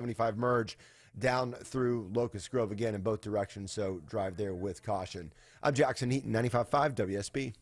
75 merge down through Locust Grove again in both directions, so drive there with caution. I'm Jackson Heaton, 95.5 WSB.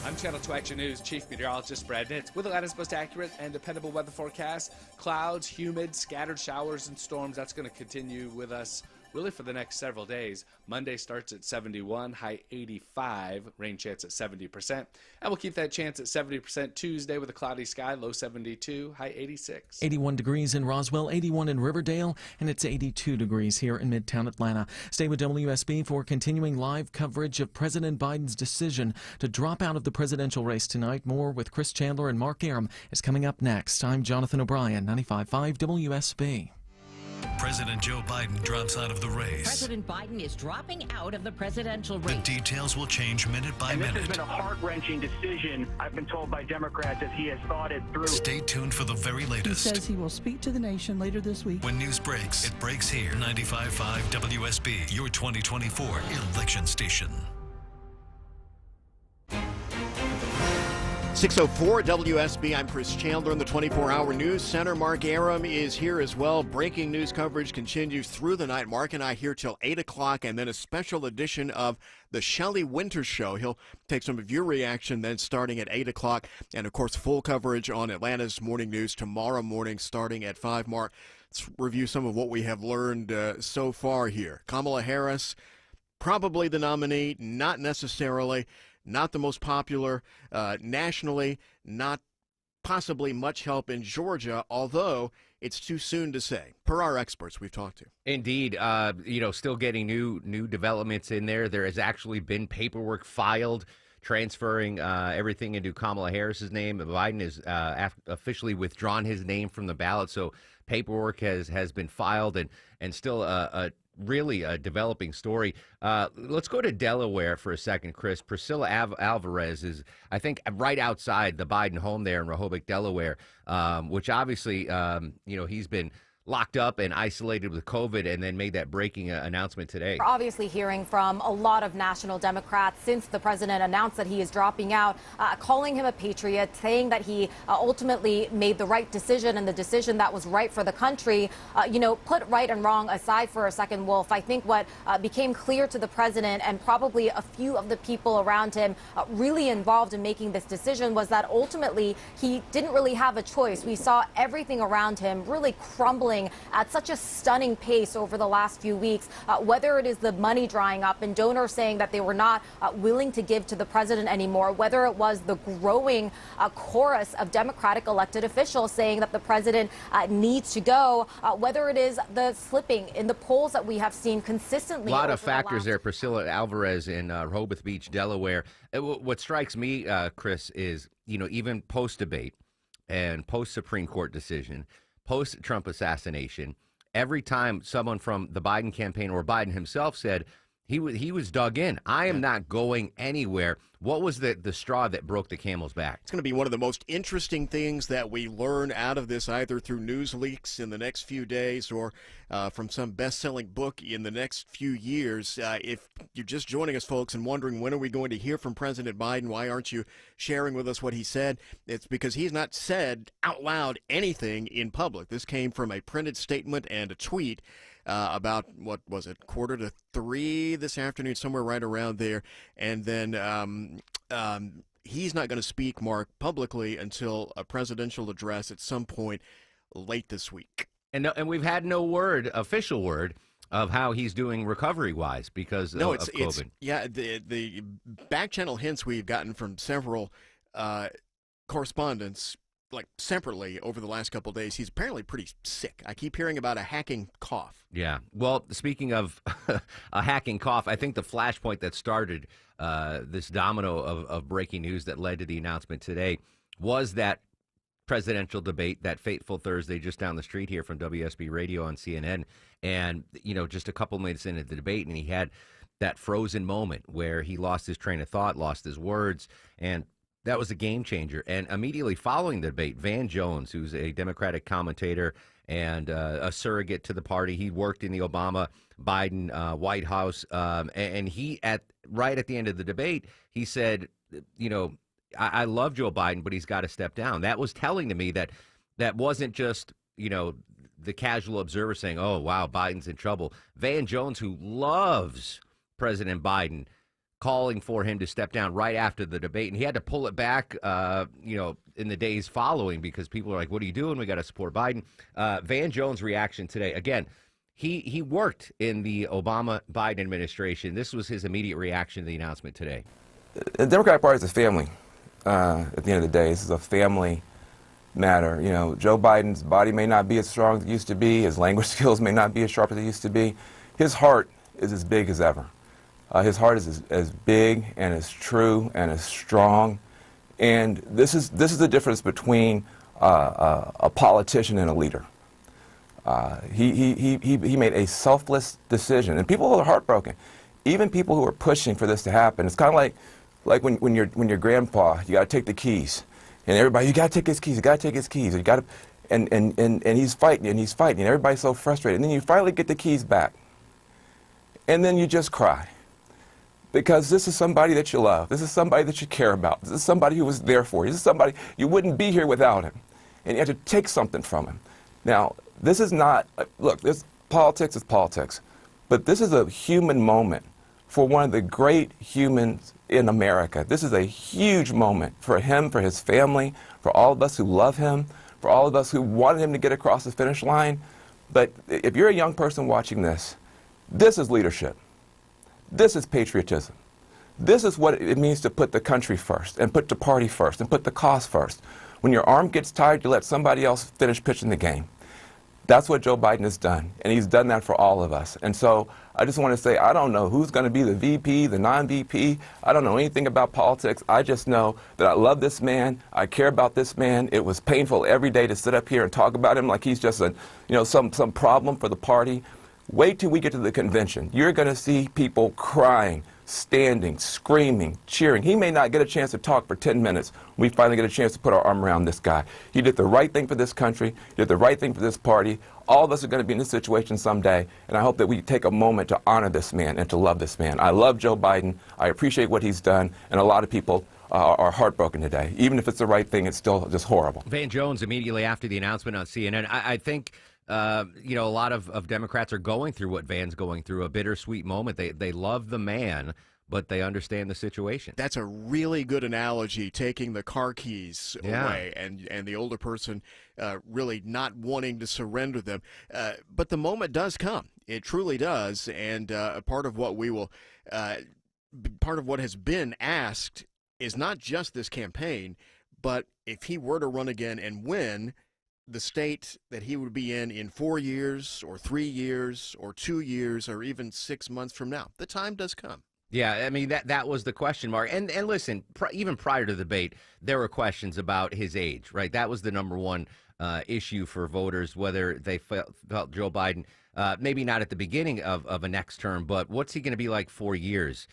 I'm Channel 2 Action News Chief Meteorologist Brad Nitz with Atlanta's most accurate and dependable weather forecast. Clouds, humid, scattered showers and storms. That's going to continue with us really for the next several days. Monday starts at 71, high 85, rain chance at 70%. And we'll keep that chance at 70% Tuesday with a cloudy sky, low 72, high 86. 81 degrees in Roswell, 81 in Riverdale, and it's 82 degrees here in Midtown Atlanta. Stay with WSB for continuing live coverage of President Biden's decision to drop out of the presidential race tonight. More with Chris Chandler and Mark Arum is coming up next. I'm Jonathan O'Brien, 95.5 WSB. President Joe Biden drops out of the race. President Biden is dropping out of the presidential race. The details will change minute by minute. This has been a heart-wrenching decision, I've been told by Democrats, as he has thought it through. Stay tuned for the very latest. He says he will speak to the nation later this week. When news breaks, it breaks here. 95.5 WSB, your 2024 election station. 6:04 WSB. I'm Chris Chandler in the 24-hour news center. Mark Arum is here as well. Breaking news coverage continues through the night. Mark and I here till 8 o'clock, and then a special edition of the Shelley Winters Show. He'll take some of your reaction then starting at 8 o'clock, and of course full coverage on Atlanta's morning news tomorrow morning starting at 5. Mark, let's review some of what we have learned so far here. Kamala Harris, probably the nominee, not necessarily. Not the most popular nationally, not possibly much help in Georgia, although it's too soon to say, per our experts we've talked to. Indeed. Still getting new developments in there. There has actually been paperwork filed transferring everything into Kamala Harris's name. Biden has officially withdrawn his name from the ballot, so paperwork has been filed and still really a developing story. Let's go to Delaware for a second, Chris. Priscilla Alvarez is, I think, right outside the Biden home there in Rehoboth, Delaware, which obviously, he's been locked up and isolated with COVID and then made that breaking announcement today. We're obviously hearing from a lot of national Democrats since the president announced that he is dropping out, calling him a patriot, saying that he ultimately made the right decision and the decision that was right for the country. Put right and wrong aside for a second, Wolf. I think what became clear to the president and probably a few of the people around him really involved in making this decision was that ultimately he didn't really have a choice. We saw everything around him really crumbling at such a stunning pace over the last few weeks, whether it is the money drying up and donors saying that they were not willing to give to the president anymore, whether it was the growing chorus of Democratic elected officials saying that the president needs to go, whether it is the slipping in the polls that we have seen consistently. A lot of factors there. Priscilla Alvarez in Rehoboth Beach, Delaware. What strikes me, Chris, is, even post-debate and post-Supreme Court decision, post-Trump assassination, every time someone from the Biden campaign or Biden himself said he was dug in, I am not going anywhere. What was the straw that broke the camel's back? It's going to be one of the most interesting things that we learn out of this, either through news leaks in the next few days or from some best-selling book in the next few years. If you're just joining us, folks, and wondering when are we going to hear from President Biden, why aren't you sharing with us what he said? It's because he's not said out loud anything in public. This came from a printed statement and a tweet about, what was it, 2:45 this afternoon, somewhere right around there. And then he's not going to speak, Mark, publicly until a presidential address at some point late this week. And we've had no official word of how he's doing recovery-wise because of COVID. The back channel hints we've gotten from several correspondents, like separately over the last couple of days, he's apparently pretty sick. I keep hearing about a hacking cough. Yeah. Well, speaking of a hacking cough, I think the flashpoint that started this domino of breaking news that led to the announcement today was that presidential debate, that fateful Thursday just down the street here from WSB Radio on CNN. And, just a couple minutes into the debate, and he had that frozen moment where he lost his train of thought, lost his words, and that was a game changer. And immediately following the debate, Van Jones, who's a Democratic commentator and a surrogate to the party, he worked in the Obama-Biden White House, and he, right at the end of the debate, he said, I love Joe Biden, but he's got to step down. That was telling to me that wasn't just, the casual observer saying, "Oh, wow, Biden's in trouble." Van Jones, who loves President Biden, calling for him to step down right after the debate, and he had to pull it back, in the days following because people are like, "What are you doing? We got to support Biden." Van Jones' reaction today, again, he worked in the Obama-Biden administration. This was his immediate reaction to the announcement today. The Democratic Party is a family. At the end of the day, this is a family matter. You know, Joe Biden's body may not be as strong as it used to be. His language skills may not be as sharp as it used to be. His heart is as big as ever. His heart is as big and as true and as strong. And this is the difference between a politician and a leader. He made a selfless decision, and people are heartbroken. Even people who are pushing for this to happen. It's kind of like when your grandpa, you got to take the keys, and everybody, you got to take his keys, you got to take his keys, you got to, and he's fighting, and everybody's so frustrated, and then you finally get the keys back, and then you just cry, because this is somebody that you love, this is somebody that you care about, this is somebody who was there for you, this is somebody you wouldn't be here without him, and you have to take something from him. Now, this is not, look, politics is politics, but this is a human moment for one of the great humans in America. This is a huge moment for him, for his family, for all of us who love him, for all of us who wanted him to get across the finish line. But if you're a young person watching this, this is leadership. This is patriotism. This is what it means to put the country first, and put the party first, and put the cause first. When your arm gets tired, you let somebody else finish pitching the game. That's what Joe Biden has done, and he's done that for all of us. And so I just want to say, I don't know who's going to be the VP, the non-VP. I don't know anything about politics. I just know that I love this man. I care about this man. It was painful every day to sit up here and talk about him like he's just some problem for the party. Wait till we get to the convention. You're going to see people crying, standing, screaming, cheering. He may not get a chance to talk for 10 minutes. We finally get a chance to put our arm around this guy. He did the right thing for this country. He did the right thing for this party. All of us are going to be in this situation someday, and I hope that we take a moment to honor this man and to love this man. I love Joe Biden. I appreciate what he's done, and a lot of people are heartbroken today. Even if it's the right thing, it's still just horrible. Van Jones, immediately after the announcement on CNN, I think a lot of Democrats are going through what Van's going through, a bittersweet moment. They love the man, but they understand the situation. That's a really good analogy, taking the car keys away and the older person really not wanting to surrender them. But the moment does come. It truly does. And part of what part of what has been asked is not just this campaign, but if he were to run again and win, the state that he would be in 4 years or 3 years or 2 years or even 6 months from now. The time does come. Yeah, I mean, that was the question mark. And listen, even prior to the debate, there were questions about his age, right? That was the number one issue for voters, whether they felt Joe Biden, maybe not at the beginning of a next term, but what's he going to be like 4 years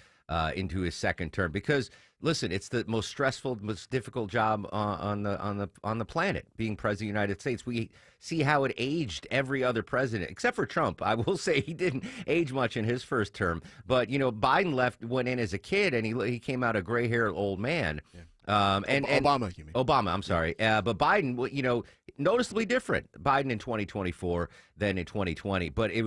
into his second term? Because listen, it's the most stressful, most difficult job on the planet, being president of the United States. We see how it aged every other president, except for Trump. I will say he didn't age much in his first term. But, Biden went in as a kid, and he came out a gray-haired old man. Yeah. And Obama, you mean? Obama, I'm sorry. But Biden, noticeably different. Biden in 2024 than in 2020. But it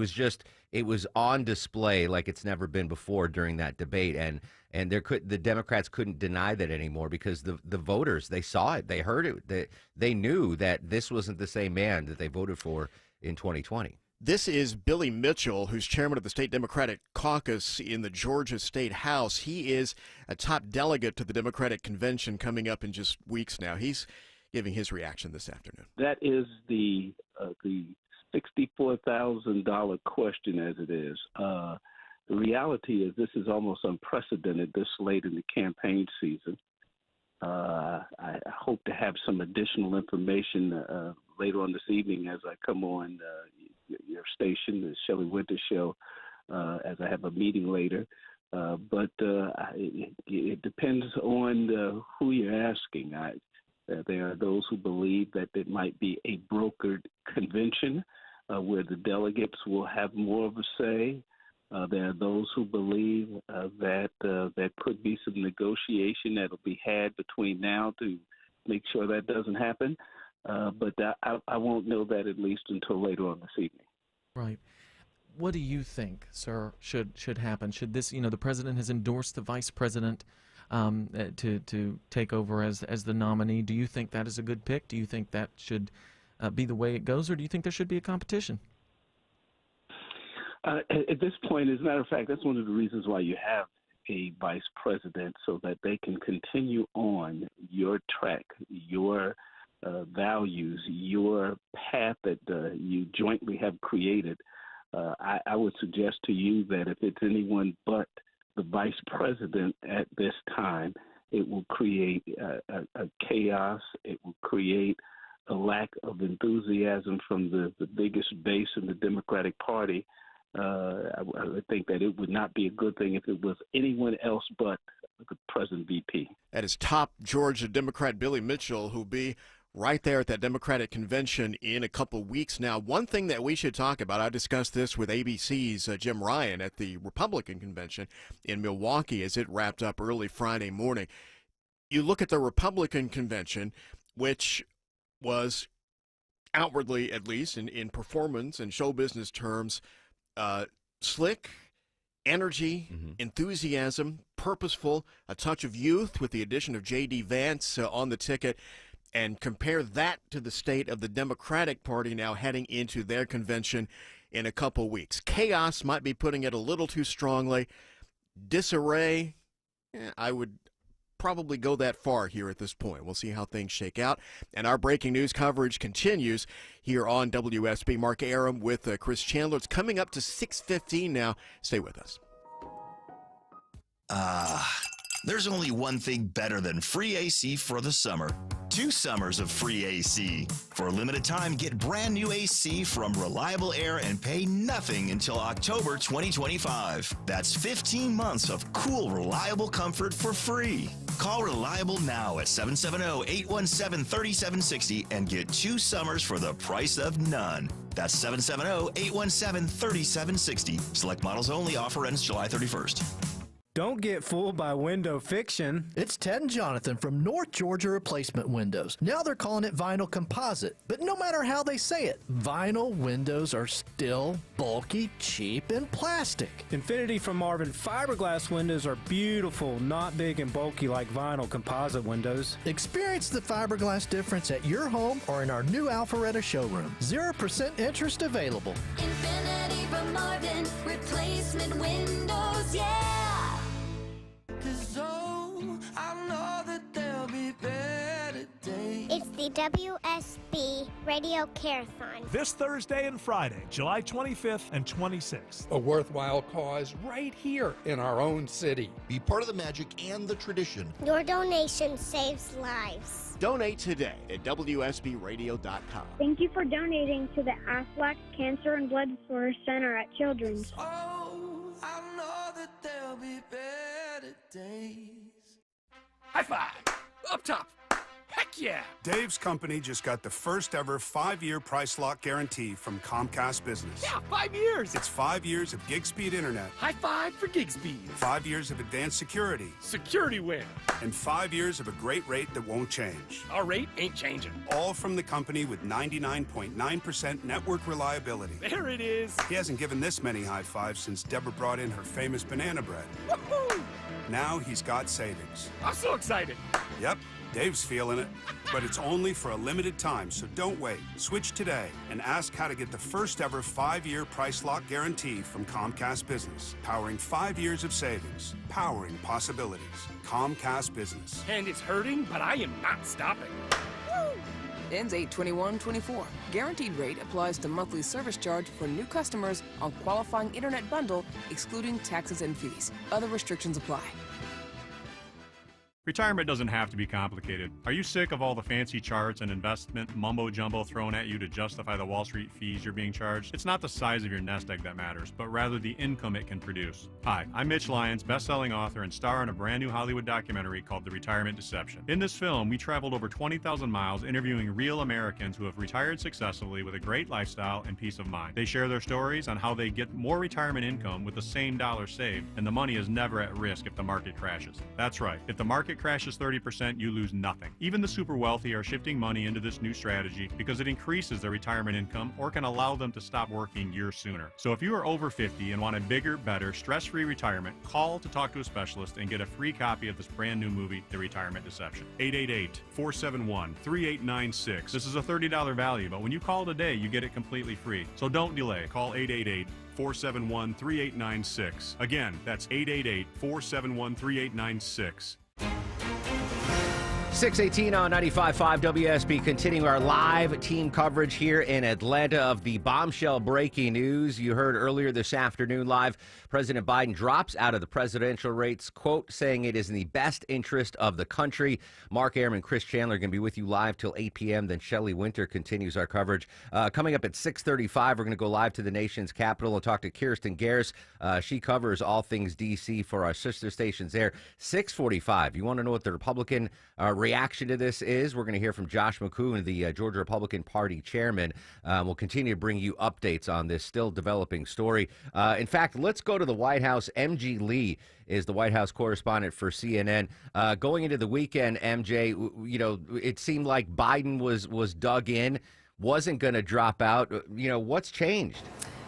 was on display like it's never been before during that debate. And the Democrats couldn't deny that anymore because the voters, they saw it, they heard it, they knew that this wasn't the same man that they voted for in 2020. This is Billy Mitchell, who's chairman of the State Democratic Caucus in the Georgia State House. He is a top delegate to the Democratic Convention coming up in just weeks now. He's giving his reaction this afternoon. That is the $64,000 question, as it is. The reality is this is almost unprecedented this late in the campaign season. I hope to have some additional information later on this evening as I come on your station, the Shelley Winter Show, as I have a meeting later. But it depends on who you're asking. There are those who believe that it might be a brokered convention where the delegates will have more of a say. There are those who believe that there could be some negotiation that will be had between now to make sure that doesn't happen. But I won't know that at least until later on this evening. Right. What do you think, sir, should happen? Should this, the president has endorsed the vice president to take over as the nominee. Do you think that is a good pick? Do you think that should be the way it goes, or do you think there should be a competition? At this point, as a matter of fact, that's one of the reasons why you have a vice president, so that they can continue on your track, your values, your path that you jointly have created. I would suggest to you that if it's anyone but the vice president at this time, it will create a chaos. It will create a lack of enthusiasm from the biggest base in the Democratic Party. I would think that it would not be a good thing if it was anyone else but the present VP. That is top Georgia Democrat Billy Mitchell, who'll be right there at that Democratic convention in a couple weeks now. One thing that we should talk about, I discussed this with ABC's Jim Ryan at the Republican convention in Milwaukee as it wrapped up early Friday morning. You look at the Republican convention, which was outwardly, at least in performance and show business terms, slick, energy, enthusiasm, purposeful, a touch of youth with the addition of J.D. Vance on the ticket. And compare that to the state of the Democratic Party now heading into their convention in a couple weeks. Chaos might be putting it a little too strongly. Disarray, I would probably go that far here at this point. We'll see how things shake out. And our breaking news coverage continues here on WSB. Mark Arum with Chris Chandler. It's coming up to 6:15 now. Stay with us. There's only one thing better than free AC for the summer. 2 summers of free AC. For a limited time, get brand new AC from Reliable Air and pay nothing until October 2025. That's 15 months of cool, reliable comfort for free. Call Reliable now at 770-817-3760 and get 2 summers for the price of none. That's 770-817-3760. Select models only. Offer ends July 31st. Don't get fooled by window fiction. It's Ted and Jonathan from North Georgia Replacement Windows. Now they're calling it vinyl composite, but no matter how they say it, vinyl windows are still bulky, cheap, and plastic. Infinity from Marvin fiberglass windows are beautiful, not big and bulky like vinyl composite windows. Experience the fiberglass difference at your home or in our new Alpharetta showroom. 0% interest available. Infinity from Marvin Replacement Windows, yeah! It's the WSB Radio Carathon. This Thursday and Friday, July 25th and 26th. A worthwhile cause right here in our own city. Be part of the magic and the tradition. Your donation saves lives. Donate today at WSBRadio.com. Thank you for donating to the Aflac Cancer and Blood Disorders Center at Children's. Oh, I know that there'll be better days. High five! Up top! Heck yeah! Dave's company just got the first ever 5-year price lock guarantee from Comcast Business. Yeah, 5 years! It's 5 years of gig speed internet. High five for gig speed. 5 years of advanced security. Security win. And 5 years of a great rate that won't change. Our rate ain't changing. All from the company with 99.9% network reliability. There it is. He hasn't given this many high fives since Deborah brought in her famous banana bread. Woohoo! Now he's got savings. I'm so excited. Yep. Dave's feeling it, but it's only for a limited time, so don't wait. Switch today and ask how to get the first ever 5-year price lock guarantee from Comcast Business. Powering 5 years of savings, powering possibilities. Comcast Business. And it's hurting, but I am not stopping. Woo! Ends 8/21/24. Guaranteed rate applies to monthly service charge for new customers on qualifying internet bundle, excluding taxes and fees. Other restrictions apply. Retirement doesn't have to be complicated. Are you sick of all the fancy charts and investment mumbo-jumbo thrown at you to justify the Wall Street fees you're being charged? It's not the size of your nest egg that matters, but rather the income it can produce. Hi, I'm Mitch Lyons, best-selling author and star in a brand new Hollywood documentary called The Retirement Deception. In this film, we traveled over 20,000 miles interviewing real Americans who have retired successfully with a great lifestyle and peace of mind. They share their stories on how they get more retirement income with the same dollar saved, and the money is never at risk if the market crashes. That's right. If the market market crashes 30%, you lose nothing. Even the super wealthy are shifting money into this new strategy because it increases their retirement income or can allow them to stop working years sooner. So if you are over 50 and want a bigger, better, stress-free retirement, call to talk to a specialist and get a free copy of this brand new movie, The Retirement Deception. 888-471-3896. This is a $30 value, but when you call today, you get it completely free. So don't delay. Call 888-471-3896. Again, that's 888-471-3896. 6:18 on 95.5 WSB, continuing our live team coverage here in Atlanta of the bombshell breaking news you heard earlier this afternoon live. President Biden drops out of the presidential race, quote, saying it is in the best interest of the country. Mark Arum and Chris Chandler are going to be with you live till 8 p.m. Then Shelley Winter continues our coverage. Coming up at 6:35, we're going to go live to the nation's capital and talk to Kirsten Garris. She covers all things D.C. for our sister stations there. 6:45, you want to know what the Republican reaction to this is? We're going to hear from Josh McCoon, the Georgia Republican Party chairman. We'll continue to bring you updates on this still developing story. In fact, let's go to the White House. MG Lee is the White House correspondent for CNN. Going into the weekend, MJ, you know, it seemed like Biden was dug in, wasn't going to drop out. You know, what's changed?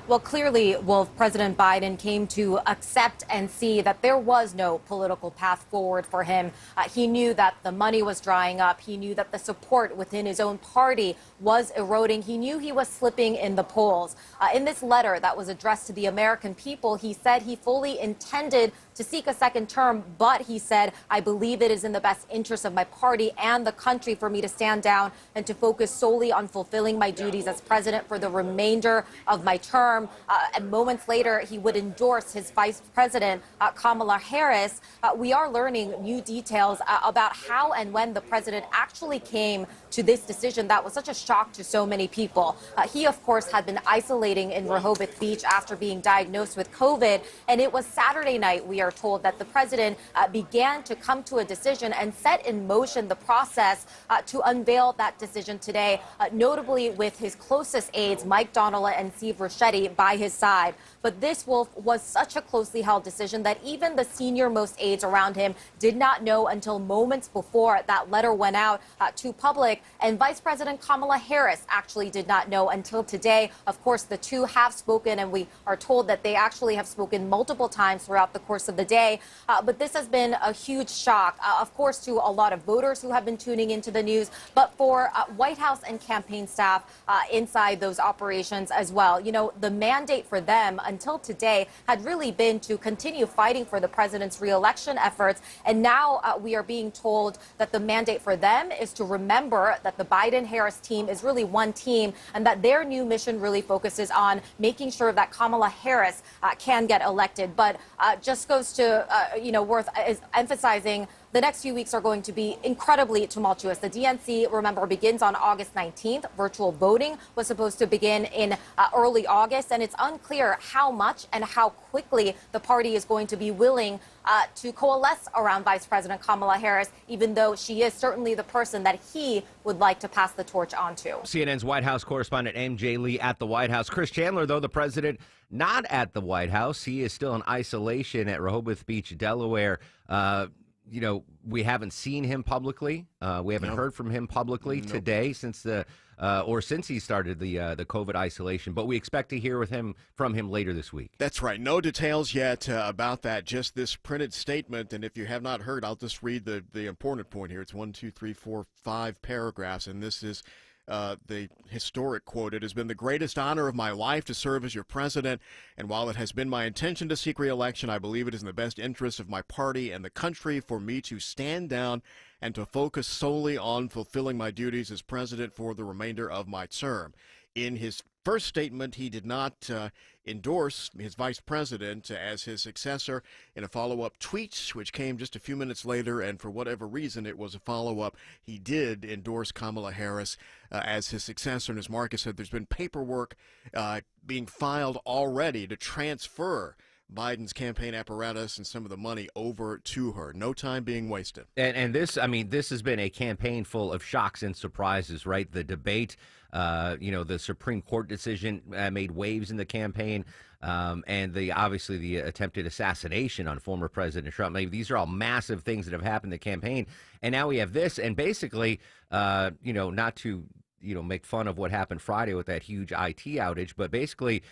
Well, clearly, Wolf, President Biden came to accept and see that there was no political path forward for him. He knew that the money was drying up. He knew that the support within his own party was eroding. He knew he was slipping in the polls. In this letter that was addressed to the American people, he said he fully intended to seek a second term, but he said, I believe it is in the best interest of my party and the country for me to stand down and to focus solely on fulfilling my duties as president for the remainder of my term. And moments later, he would endorse his vice president, Kamala Harris. We are learning new details about how and when the president actually came to this decision that was such a shock to so many people. He, of course, had been isolating in Rehoboth Beach after being diagnosed with COVID. And it was Saturday night, we are told, that the president began to come to a decision and set in motion the process to unveil that decision today, notably with his closest aides, Mike Donilon and Steve Ricchetti, by his side. But this, Wolf, was such a closely held decision that even the senior-most aides around him did not know until moments before that letter went out to public. And Vice President Kamala Harris actually did not know until today. Of course, the two have spoken, and we are told that they actually have spoken multiple times throughout the course of the day. But this has been a huge shock, of course, to a lot of voters who have been tuning into the news, but for White House and campaign staff inside those operations as well. You know, the mandate for them until today had really been to continue fighting for the president's reelection efforts. And now we are being told that the mandate for them is to remember that the Biden-Harris team is really one team and that their new mission really focuses on making sure that Kamala Harris can get elected. But just goes to, worth emphasizing the next few weeks are going to be incredibly tumultuous. The DNC, remember, begins on August 19th. Virtual voting was supposed to begin in early August, and it's unclear how much and how quickly the party is going to be willing to coalesce around Vice President Kamala Harris, even though she is certainly the person that he would like to pass the torch on to. CNN's White House correspondent MJ Lee at the White House. Chris Chandler, though, the president not at the White House. He is still in isolation at Rehoboth Beach, Delaware. We haven't seen him publicly. We haven't heard from him publicly today since since he started the COVID isolation. But we expect to hear from him later this week. That's right. No details yet about that. Just this printed statement. And if you have not heard, I'll just read the important point here. It's 5 paragraphs, and this is the historic quote. It has been the greatest honor of my life to serve as your president, and while it has been my intention to seek re-election, I believe it is in the best interest of my party and the country for me to stand down and to focus solely on fulfilling my duties as president for the remainder of my term. In his first statement, he did not endorse his vice president as his successor. In a follow-up tweet, which came just a few minutes later, and for whatever reason it was a follow-up, he did endorse Kamala Harris as his successor. And as Marcus said, there's been paperwork being filed already to transfer Biden's campaign apparatus and some of the money over to her. No time being wasted. And this, I mean, this has been a campaign full of shocks and surprises, right? The debate, the Supreme Court decision made waves in the campaign, and obviously the attempted assassination on former President Trump. I mean, these are all massive things that have happened in the campaign. And now we have this, and basically, not to make fun of what happened Friday with that huge IT outage, but basically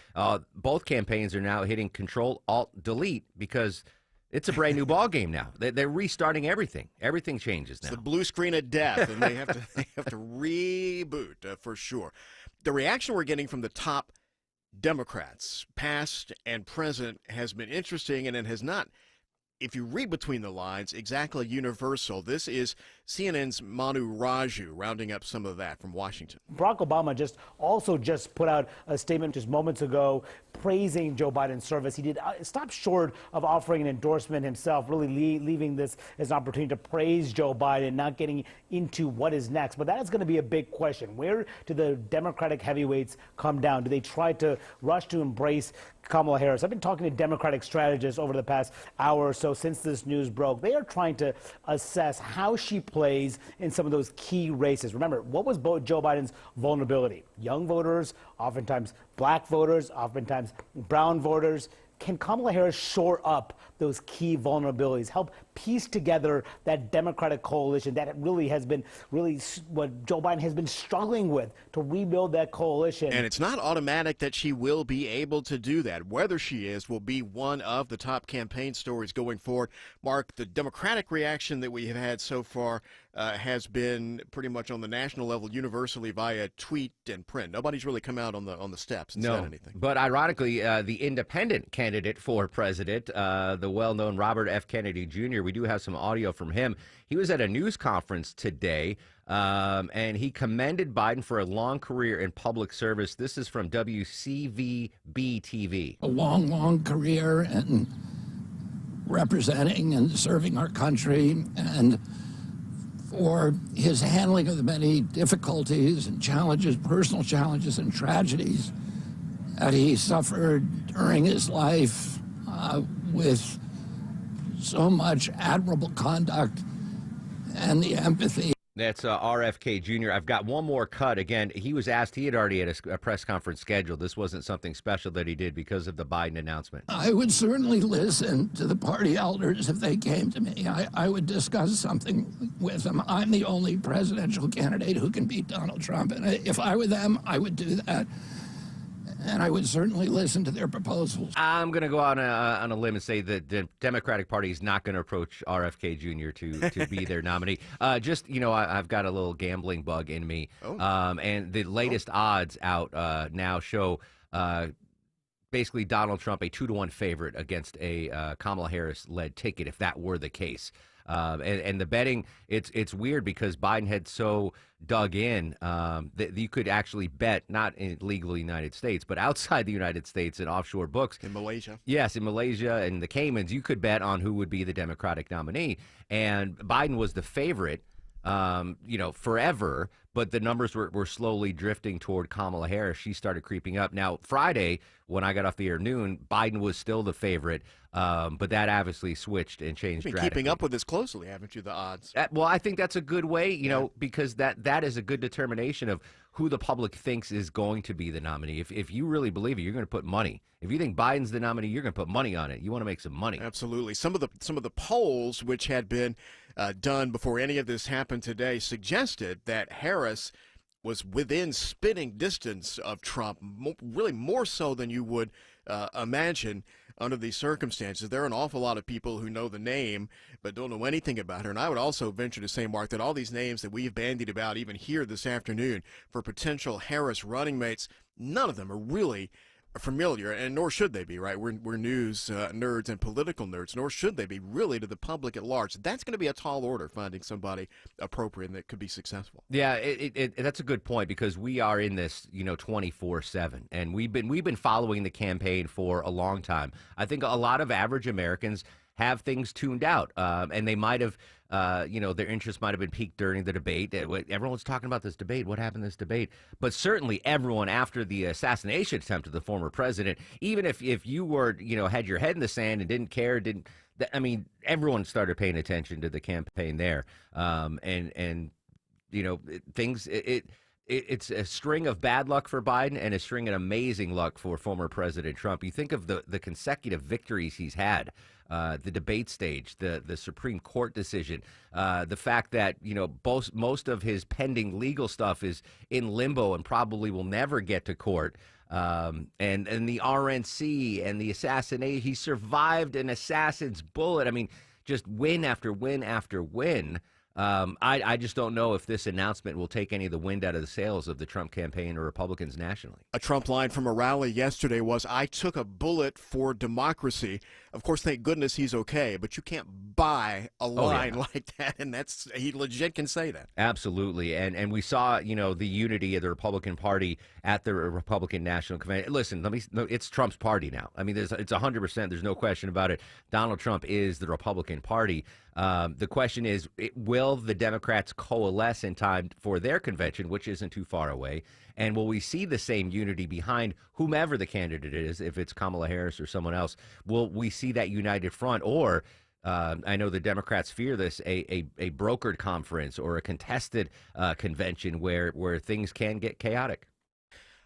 both campaigns are now hitting Control Alt Delete because it's a brand new ball game now. They're restarting everything. Everything changes now. It's the blue screen of death, and they have to reboot for sure. The reaction we're getting from the top Democrats, past and present, has been interesting, and it has not, if you read between the lines, exactly universal. This is CNN's Manu Raju rounding up some of that from Washington. Barack Obama just put out a statement just moments ago praising Joe Biden's service. He did stop short of offering an endorsement himself, really leaving this as an opportunity to praise Joe Biden, not getting into what is next. But that is going to be a big question. Where do the Democratic heavyweights come down? Do they try to rush to embrace Kamala Harris? I've been talking to Democratic strategists over the past hour or so since this news broke. They are trying to assess how she plays in some of those key races. Remember, what was Joe Biden's vulnerability? Young voters, oftentimes black voters, oftentimes brown voters. Can Kamala Harris shore up those key vulnerabilities, help piece together that Democratic coalition that really has been what Joe Biden has been struggling with to rebuild that coalition? And it's not automatic that she will be able to do that. Whether she is will be one of the top campaign stories going forward. Mark, the Democratic reaction that we have had so far has been pretty much on the national level, universally via tweet and print. Nobody's really come out on the steps and said anything. But ironically, the independent candidate for president, the well-known Robert F. Kennedy Jr., we do have some audio from him. He was at a news conference today, and he commended Biden for a long career in public service. This is from WCVB-TV. A long, long career in representing and serving our country, and for his handling of the many difficulties and challenges, personal challenges and tragedies that he suffered during his life with so much admirable conduct and the empathy. That's RFK Jr. I've got one more cut. Again, he was asked, he had already had a press conference scheduled. This wasn't something special that he did because of the Biden announcement. I would certainly listen to the party elders if they came to me. I would discuss something with them. I'm the only presidential candidate who can beat Donald Trump. And if I were them, I would do that. And I would certainly listen to their proposals. I'm going to go on a limb and say that the Democratic Party is not going to approach RFK Jr. to be their nominee. I've got a little gambling bug in me. And the latest odds out now show basically Donald Trump a 2-1 favorite against a Kamala Harris-led ticket, if that were the case. And the betting, it's weird because Biden had so dug in that you could actually bet, not in legally United States, but outside the United States in offshore books. In Malaysia. Yes, in Malaysia and the Caymans, you could bet on who would be the Democratic nominee. And Biden was the favorite, forever, but the numbers were slowly drifting toward Kamala Harris. She started creeping up. Now, Friday, when I got off the air noon, Biden was still the favorite, but that obviously switched and changed You've been dramatically. keeping up with this closely, haven't you, the odds? Well, I think that's a good way, because that is a good determination of who the public thinks is going to be the nominee. If you really believe it, you're going to put money. If you think Biden's the nominee, you're going to put money on it. You want to make some money. Absolutely. Some of the polls which had been done before any of this happened today suggested that Harris was within spitting distance of Trump, really more so than you would imagine under these circumstances. There are an awful lot of people who know the name but don't know anything about her. And I would also venture to say, Mark, that all these names that we've bandied about even here this afternoon for potential Harris running mates, none of them are really familiar, and nor should they be, right? We're news nerds and political nerds, nor should they be really to the public at large. That's going to be a tall order, finding somebody appropriate and that could be successful. Yeah, that's a good point, because we are in this, 24/7, and we've been following the campaign for a long time. I think a lot of average Americans have things tuned out, and they might have. Their interest might have been piqued during the debate. Everyone's talking about this debate. What happened in this debate? But certainly everyone after the assassination attempt of the former president, even if you were, had your head in the sand and didn't care, everyone started paying attention to the campaign there. It's a string of bad luck for Biden and a string of amazing luck for former President Trump. You think of the consecutive victories he's had. The debate stage, the Supreme Court decision, the fact that most of his pending legal stuff is in limbo and probably will never get to court, and the RNC and the assassination. He survived an assassin's bullet. I mean, just win after win after win. I just don't know if this announcement will take any of the wind out of the sails of the Trump campaign or Republicans nationally. A Trump line from a rally yesterday was, "I took a bullet for democracy." Of course, thank goodness he's okay, but you can't buy a line like that, and he legit can say that. Absolutely, and we saw the unity of the Republican Party at the Republican National Convention. Listen, it's Trump's party now. I mean, it's 100%. There's no question about it. Donald Trump is the Republican Party. The question is, will the Democrats coalesce in time for their convention, which isn't too far away? And will we see the same unity behind whomever the candidate is, if it's Kamala Harris or someone else? Will we see that united front? Or I know the Democrats fear this, a brokered conference or a contested convention where things can get chaotic.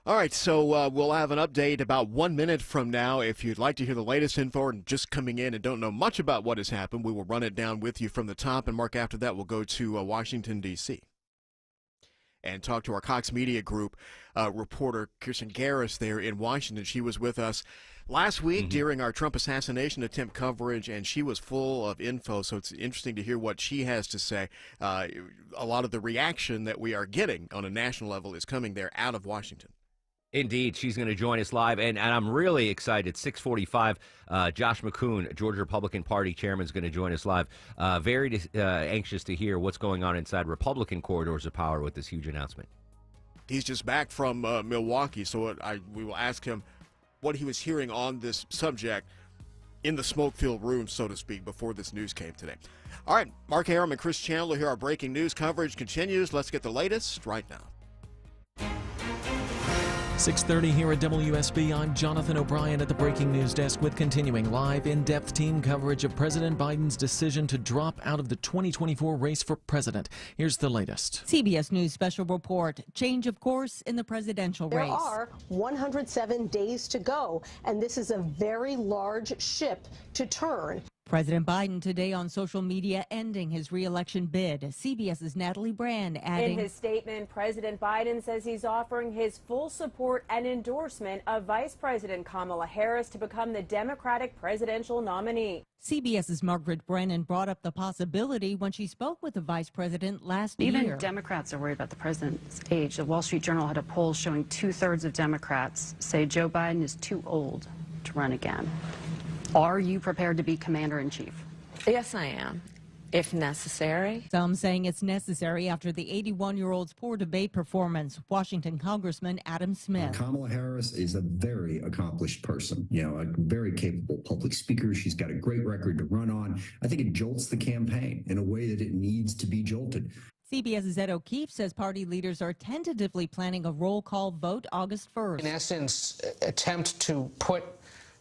All right, so we'll have an update about 1 minute from now. If you'd like to hear the latest info and just coming in and don't know much about what has happened, we will run it down with you from the top. And, Mark, after that, we'll go to Washington, D.C. and talk to our Cox Media Group reporter, Kirsten Garris, there in Washington. She was with us last week during our Trump assassination attempt coverage, and she was full of info, so it's interesting to hear what she has to say. A lot of the reaction that we are getting on a national level is coming there out of Washington. Indeed, she's going to join us live, and I'm really excited. 6:45, Josh McCoon, Georgia Republican Party chairman, is going to join us live. Very anxious to hear what's going on inside Republican corridors of power with this huge announcement. He's just back from Milwaukee, so we will ask him what he was hearing on this subject in the smoke-filled room, so to speak, before this news came today. All right, Mark Arum and Chris Chandler here. Our breaking news coverage continues. Let's get the latest right now. 6:30 here at WSB. I'm Jonathan O'Brien at the Breaking News Desk with continuing live in-depth team coverage of President Biden's decision to drop out of the 2024 race for president. Here's the latest. CBS News special report. Change of course in the presidential race. There are 107 days to go, and this is a very large ship to turn. President Biden today on social media ending his re-election bid. CBS's Natalie Brand adding. In his statement, President Biden says he's offering his full support and endorsement of Vice President Kamala Harris to become the Democratic presidential nominee. CBS's Margaret Brennan brought up the possibility when she spoke with the vice president last year. Even Democrats are worried about the president's age. The Wall Street Journal had a poll showing 2/3 of Democrats say Joe Biden is too old to run again. Are you prepared to be commander-in-chief? Yes, I am, if necessary. Some saying it's necessary after the 81-year-old's poor debate performance. Washington Congressman Adam Smith. Kamala Harris is a very accomplished person, a very capable public speaker. She's got a great record to run on. I think it jolts the campaign in a way that it needs to be jolted. CBS's Ed O'Keefe says party leaders are tentatively planning a roll call vote August 1st. In essence, attempt to put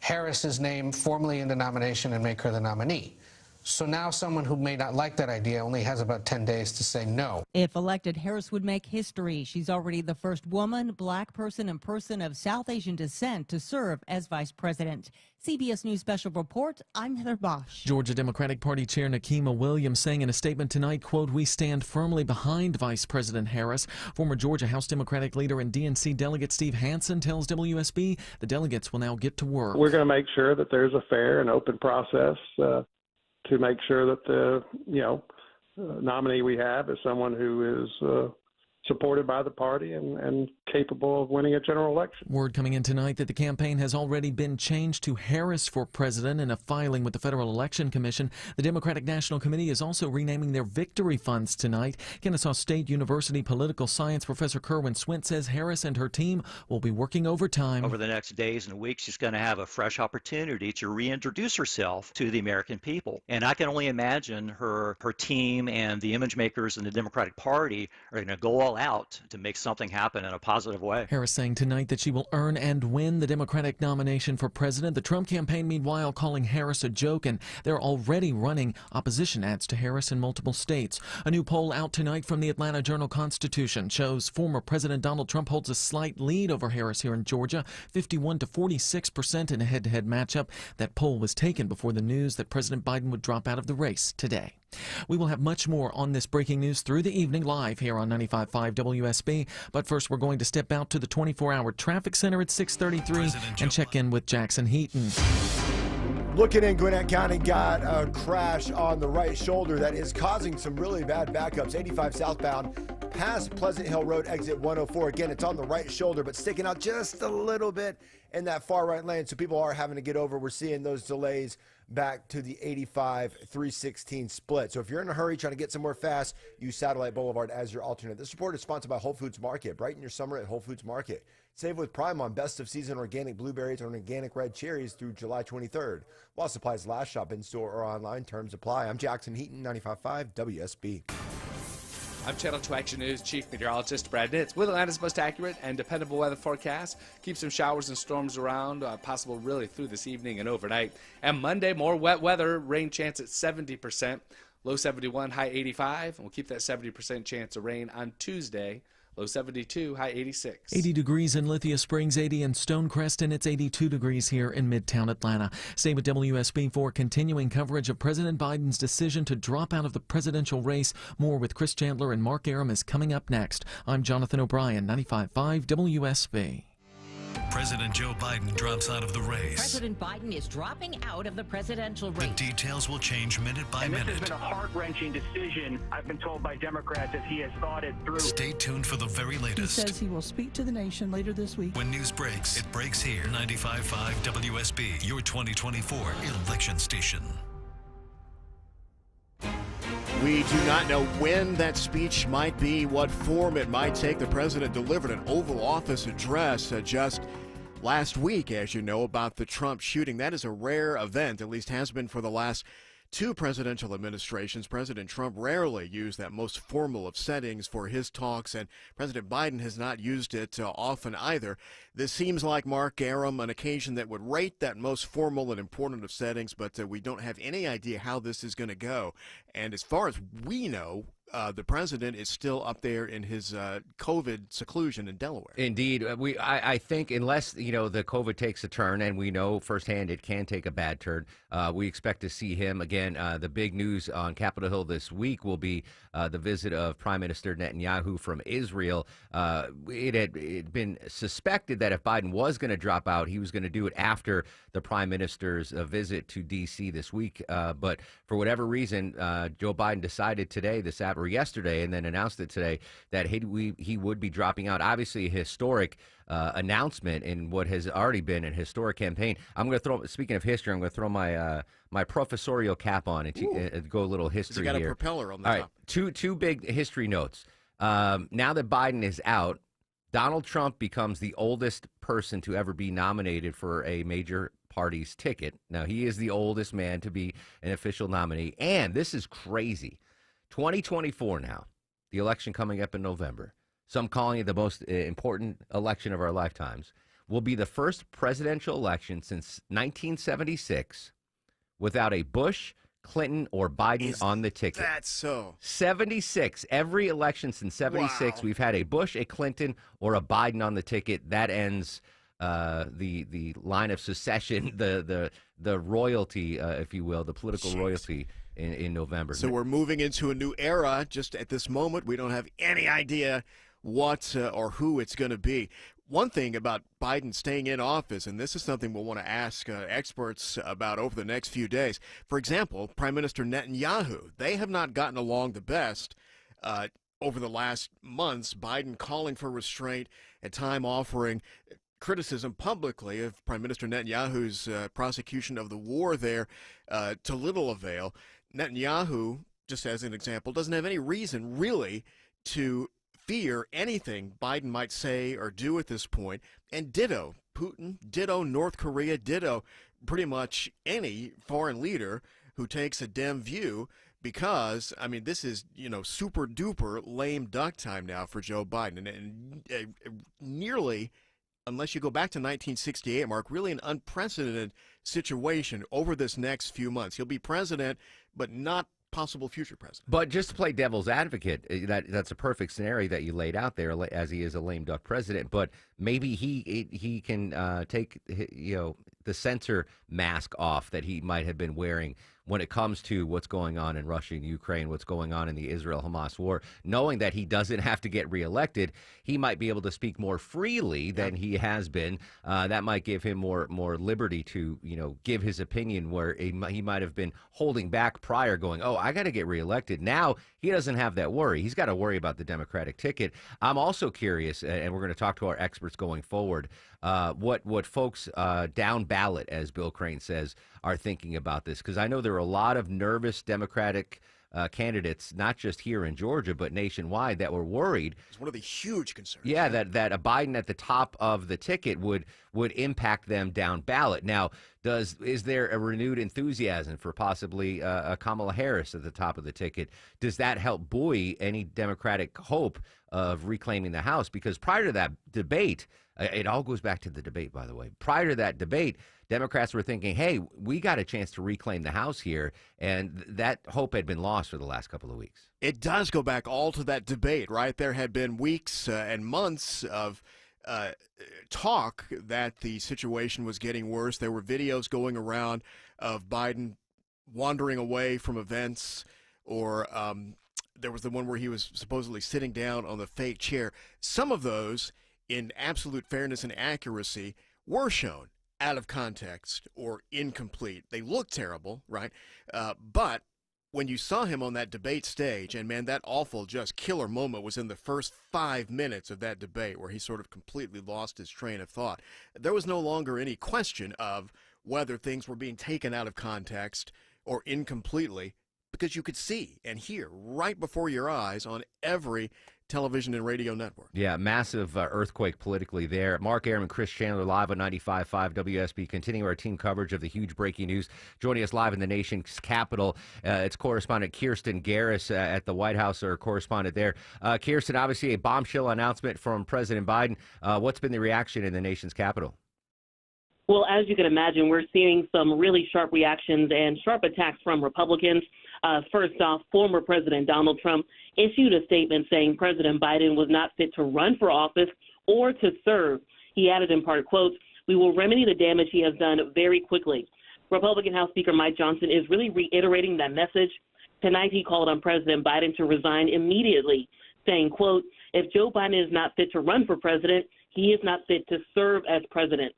Harris's name formally in the nomination and make her the nominee. So now someone who may not like that idea only has about 10 days to say no. If elected, Harris would make history. She's already the first woman, black person, and person of South Asian descent to serve as vice president. CBS News Special Report, I'm Heather Bosch. Georgia Democratic Party Chair Nikema Williams saying in a statement tonight, quote, "We stand firmly behind Vice President Harris." Former Georgia House Democratic leader and DNC delegate Steve Hansen tells WSB the delegates will now get to work. We're going to make sure that there's a fair and open process to make sure that the nominee we have is someone who is supported by the party and capable of winning a general election. Word coming in tonight that the campaign has already been changed to Harris for president in a filing with the Federal Election Commission. The Democratic National Committee is also renaming their victory funds tonight. Kennesaw State University political science professor Kerwin Swint says Harris and her team will be working overtime. Over the next days and weeks, she's going to have a fresh opportunity to reintroduce herself to the American people. And I can only imagine her team and the image makers in the Democratic Party are going to go all out to make something happen in a positive way. Harris saying tonight that she will earn and win the Democratic nomination for president. The Trump campaign, meanwhile, calling Harris a joke, and they're already running opposition ads to Harris in multiple states. A new poll out tonight from the Atlanta Journal-Constitution shows former President Donald Trump holds a slight lead over Harris here in Georgia, 51 to 46% in a head-to-head matchup. That poll was taken before the news that President Biden would drop out of the race today. We will have much more on this breaking news through the evening live here on 95.5 WSB. But first, we're going to step out to the 24-hour traffic center at 6:33 and check in with Jackson Heaton. Looking in, Gwinnett County got a crash on the right shoulder that is causing some really bad backups. 85 southbound past Pleasant Hill Road, exit 104. Again, it's on the right shoulder, but sticking out just a little bit in that far right lane. So people are having to get over. We're seeing those delays back to the 85-316 split. So if you're in a hurry trying to get somewhere fast, use Satellite Boulevard as your alternate. This report is sponsored by Whole Foods Market. Brighten your summer at Whole Foods Market. Save with Prime on best of season organic blueberries or organic red cherries through July 23rd. While supplies last, shop in store or online. Terms apply. I'm Jackson Heaton, 95.5 WSB. I'm Channel 2 Action News Chief Meteorologist Brad Nitz with Atlanta's most accurate and dependable weather forecast. Keep some showers and storms around, possible really through this evening and overnight. And Monday, more wet weather, rain chance at 70%, low 71, high 85. And we'll keep that 70% chance of rain on Tuesday, low 72, high 86. 80 degrees in Lithia Springs, 80 in Stonecrest, and it's 82 degrees here in Midtown Atlanta. Stay with WSB for continuing coverage of President Biden's decision to drop out of the presidential race. More with Chris Chandler and Mark Arum is coming up next. I'm Jonathan O'Brien, 95.5 WSB. President Joe Biden drops out of the race. President Biden is dropping out of the presidential race. The details will change minute by minute. This has been a heart-wrenching decision, I've been told by Democrats, as he has thought it through. Stay tuned for the very latest. He says he will speak to the nation later this week. When news breaks, it breaks here. 95.5 WSB, your 2024 election station. We do not know when that speech might be, what form it might take. The president delivered an Oval Office address just last week, as you know, about the Trump shooting. That is a rare event, at least has been for the last two presidential administrations. President Trump rarely used that most formal of settings for his talks, and President Biden has not used it often either. This seems like, Mark Arum, an occasion that would rate that most formal and important of settings, but we don't have any idea how this is going to go. And as far as we know, the president is still up there in his COVID seclusion in Delaware. Indeed. I think unless, the COVID takes a turn, and we know firsthand it can take a bad turn, we expect to see him again. The big news on Capitol Hill this week will be the visit of Prime Minister Netanyahu from Israel. It had been suspected that if Biden was going to drop out, he was going to do it after the Prime Minister's visit to D.C. this week. But for whatever reason, Joe Biden decided yesterday, and then announced it today, that he would be dropping out. Obviously, a historic announcement in what has already been a historic campaign. Speaking of history, I'm going to throw my professorial cap on and go a little history here. You got a propeller on the top. All right, two big history notes. Now that Biden is out, Donald Trump becomes the oldest person to ever be nominated for a major party's ticket. Now, he is the oldest man to be an official nominee, and this is crazy. 2024 now, the election coming up in November, some calling it the most important election of our lifetimes, will be the first presidential election since 1976 without a Bush, Clinton, or Biden on the ticket. That's so. 76. Every election since 76, we've had a Bush, a Clinton, or a Biden on the ticket. That ends the line of secession, the royalty, if you will, the political royalty in November. So we're moving into a new era. Just at this moment, we don't have any idea what or who it's going to be. One thing about Biden staying in office, and this is something we'll want to ask experts about over the next few days. For example, Prime Minister Netanyahu, they have not gotten along the best. over the last months, Biden calling for restraint, at time offering criticism publicly of Prime Minister Netanyahu's prosecution of the war there to little avail. Netanyahu, just as an example, doesn't have any reason really to fear anything Biden might say or do at this point. And ditto Putin, ditto North Korea, ditto pretty much any foreign leader who takes a dim view, because, I mean, this is, super duper lame duck time now for Joe Biden. And nearly, unless you go back to 1968, Mark, really an unprecedented situation over this next few months. He'll be president, but not possible future president. But just to play devil's advocate, that's a perfect scenario that you laid out there, as he is a lame duck president. But maybe he can take the censor mask off that he might have been wearing when it comes to what's going on in Russia and Ukraine, what's going on in the Israel-Hamas war. Knowing that he doesn't have to get reelected, he might be able to speak more freely than he has been. That might give him more liberty to, give his opinion, where he might have been holding back prior, going, oh, I got to get reelected. Now he doesn't have that worry. He's got to worry about the Democratic ticket. I'm also curious, and we're going to talk to our experts going forward, what folks down ballot, as Bill Crane says, are thinking about this, because I know there are a lot of nervous Democratic candidates, not just here in Georgia, but nationwide, that were worried. It's one of the huge concerns. Yeah, that a Biden at the top of the ticket would impact them down ballot. Now, is there a renewed enthusiasm for possibly a Kamala Harris at the top of the ticket? Does that help buoy any Democratic hope of reclaiming the House? Because prior to that debate, it all goes back to the debate, by the way. Prior to that debate, Democrats were thinking, hey, we got a chance to reclaim the House here, and that hope had been lost for the last couple of weeks. It does go back all to that debate, right? There had been weeks and months of talk that the situation was getting worse. There were videos going around of Biden wandering away from events, or there was the one where he was supposedly sitting down on the fake chair. Some of those, in absolute fairness and accuracy, were shown out of context or incomplete. They looked terrible, right? But when you saw him on that debate stage, and man, that awful, just killer moment was in the first 5 minutes of that debate, where he sort of completely lost his train of thought. There was no longer any question of whether things were being taken out of context or incompletely, because you could see and hear right before your eyes on every television and radio network. Yeah, massive earthquake politically there. Mark Arum and Chris Chandler live on 95.5 WSB, continuing our team coverage of the huge breaking news. Joining us live in the nation's capital, it's correspondent Kirsten Garris at the White House, or correspondent there. Kirsten, obviously a bombshell announcement from President Biden. What's been the reaction in the nation's capital? Well, as you can imagine, we're seeing some really sharp reactions and sharp attacks from Republicans. First off, former President Donald Trump issued a statement saying President Biden was not fit to run for office or to serve. He added in part, quote, "We will remedy the damage he has done very quickly." Republican House Speaker Mike Johnson is really reiterating that message. Tonight, he called on President Biden to resign immediately, saying, quote, "If Joe Biden is not fit to run for president, he is not fit to serve as president."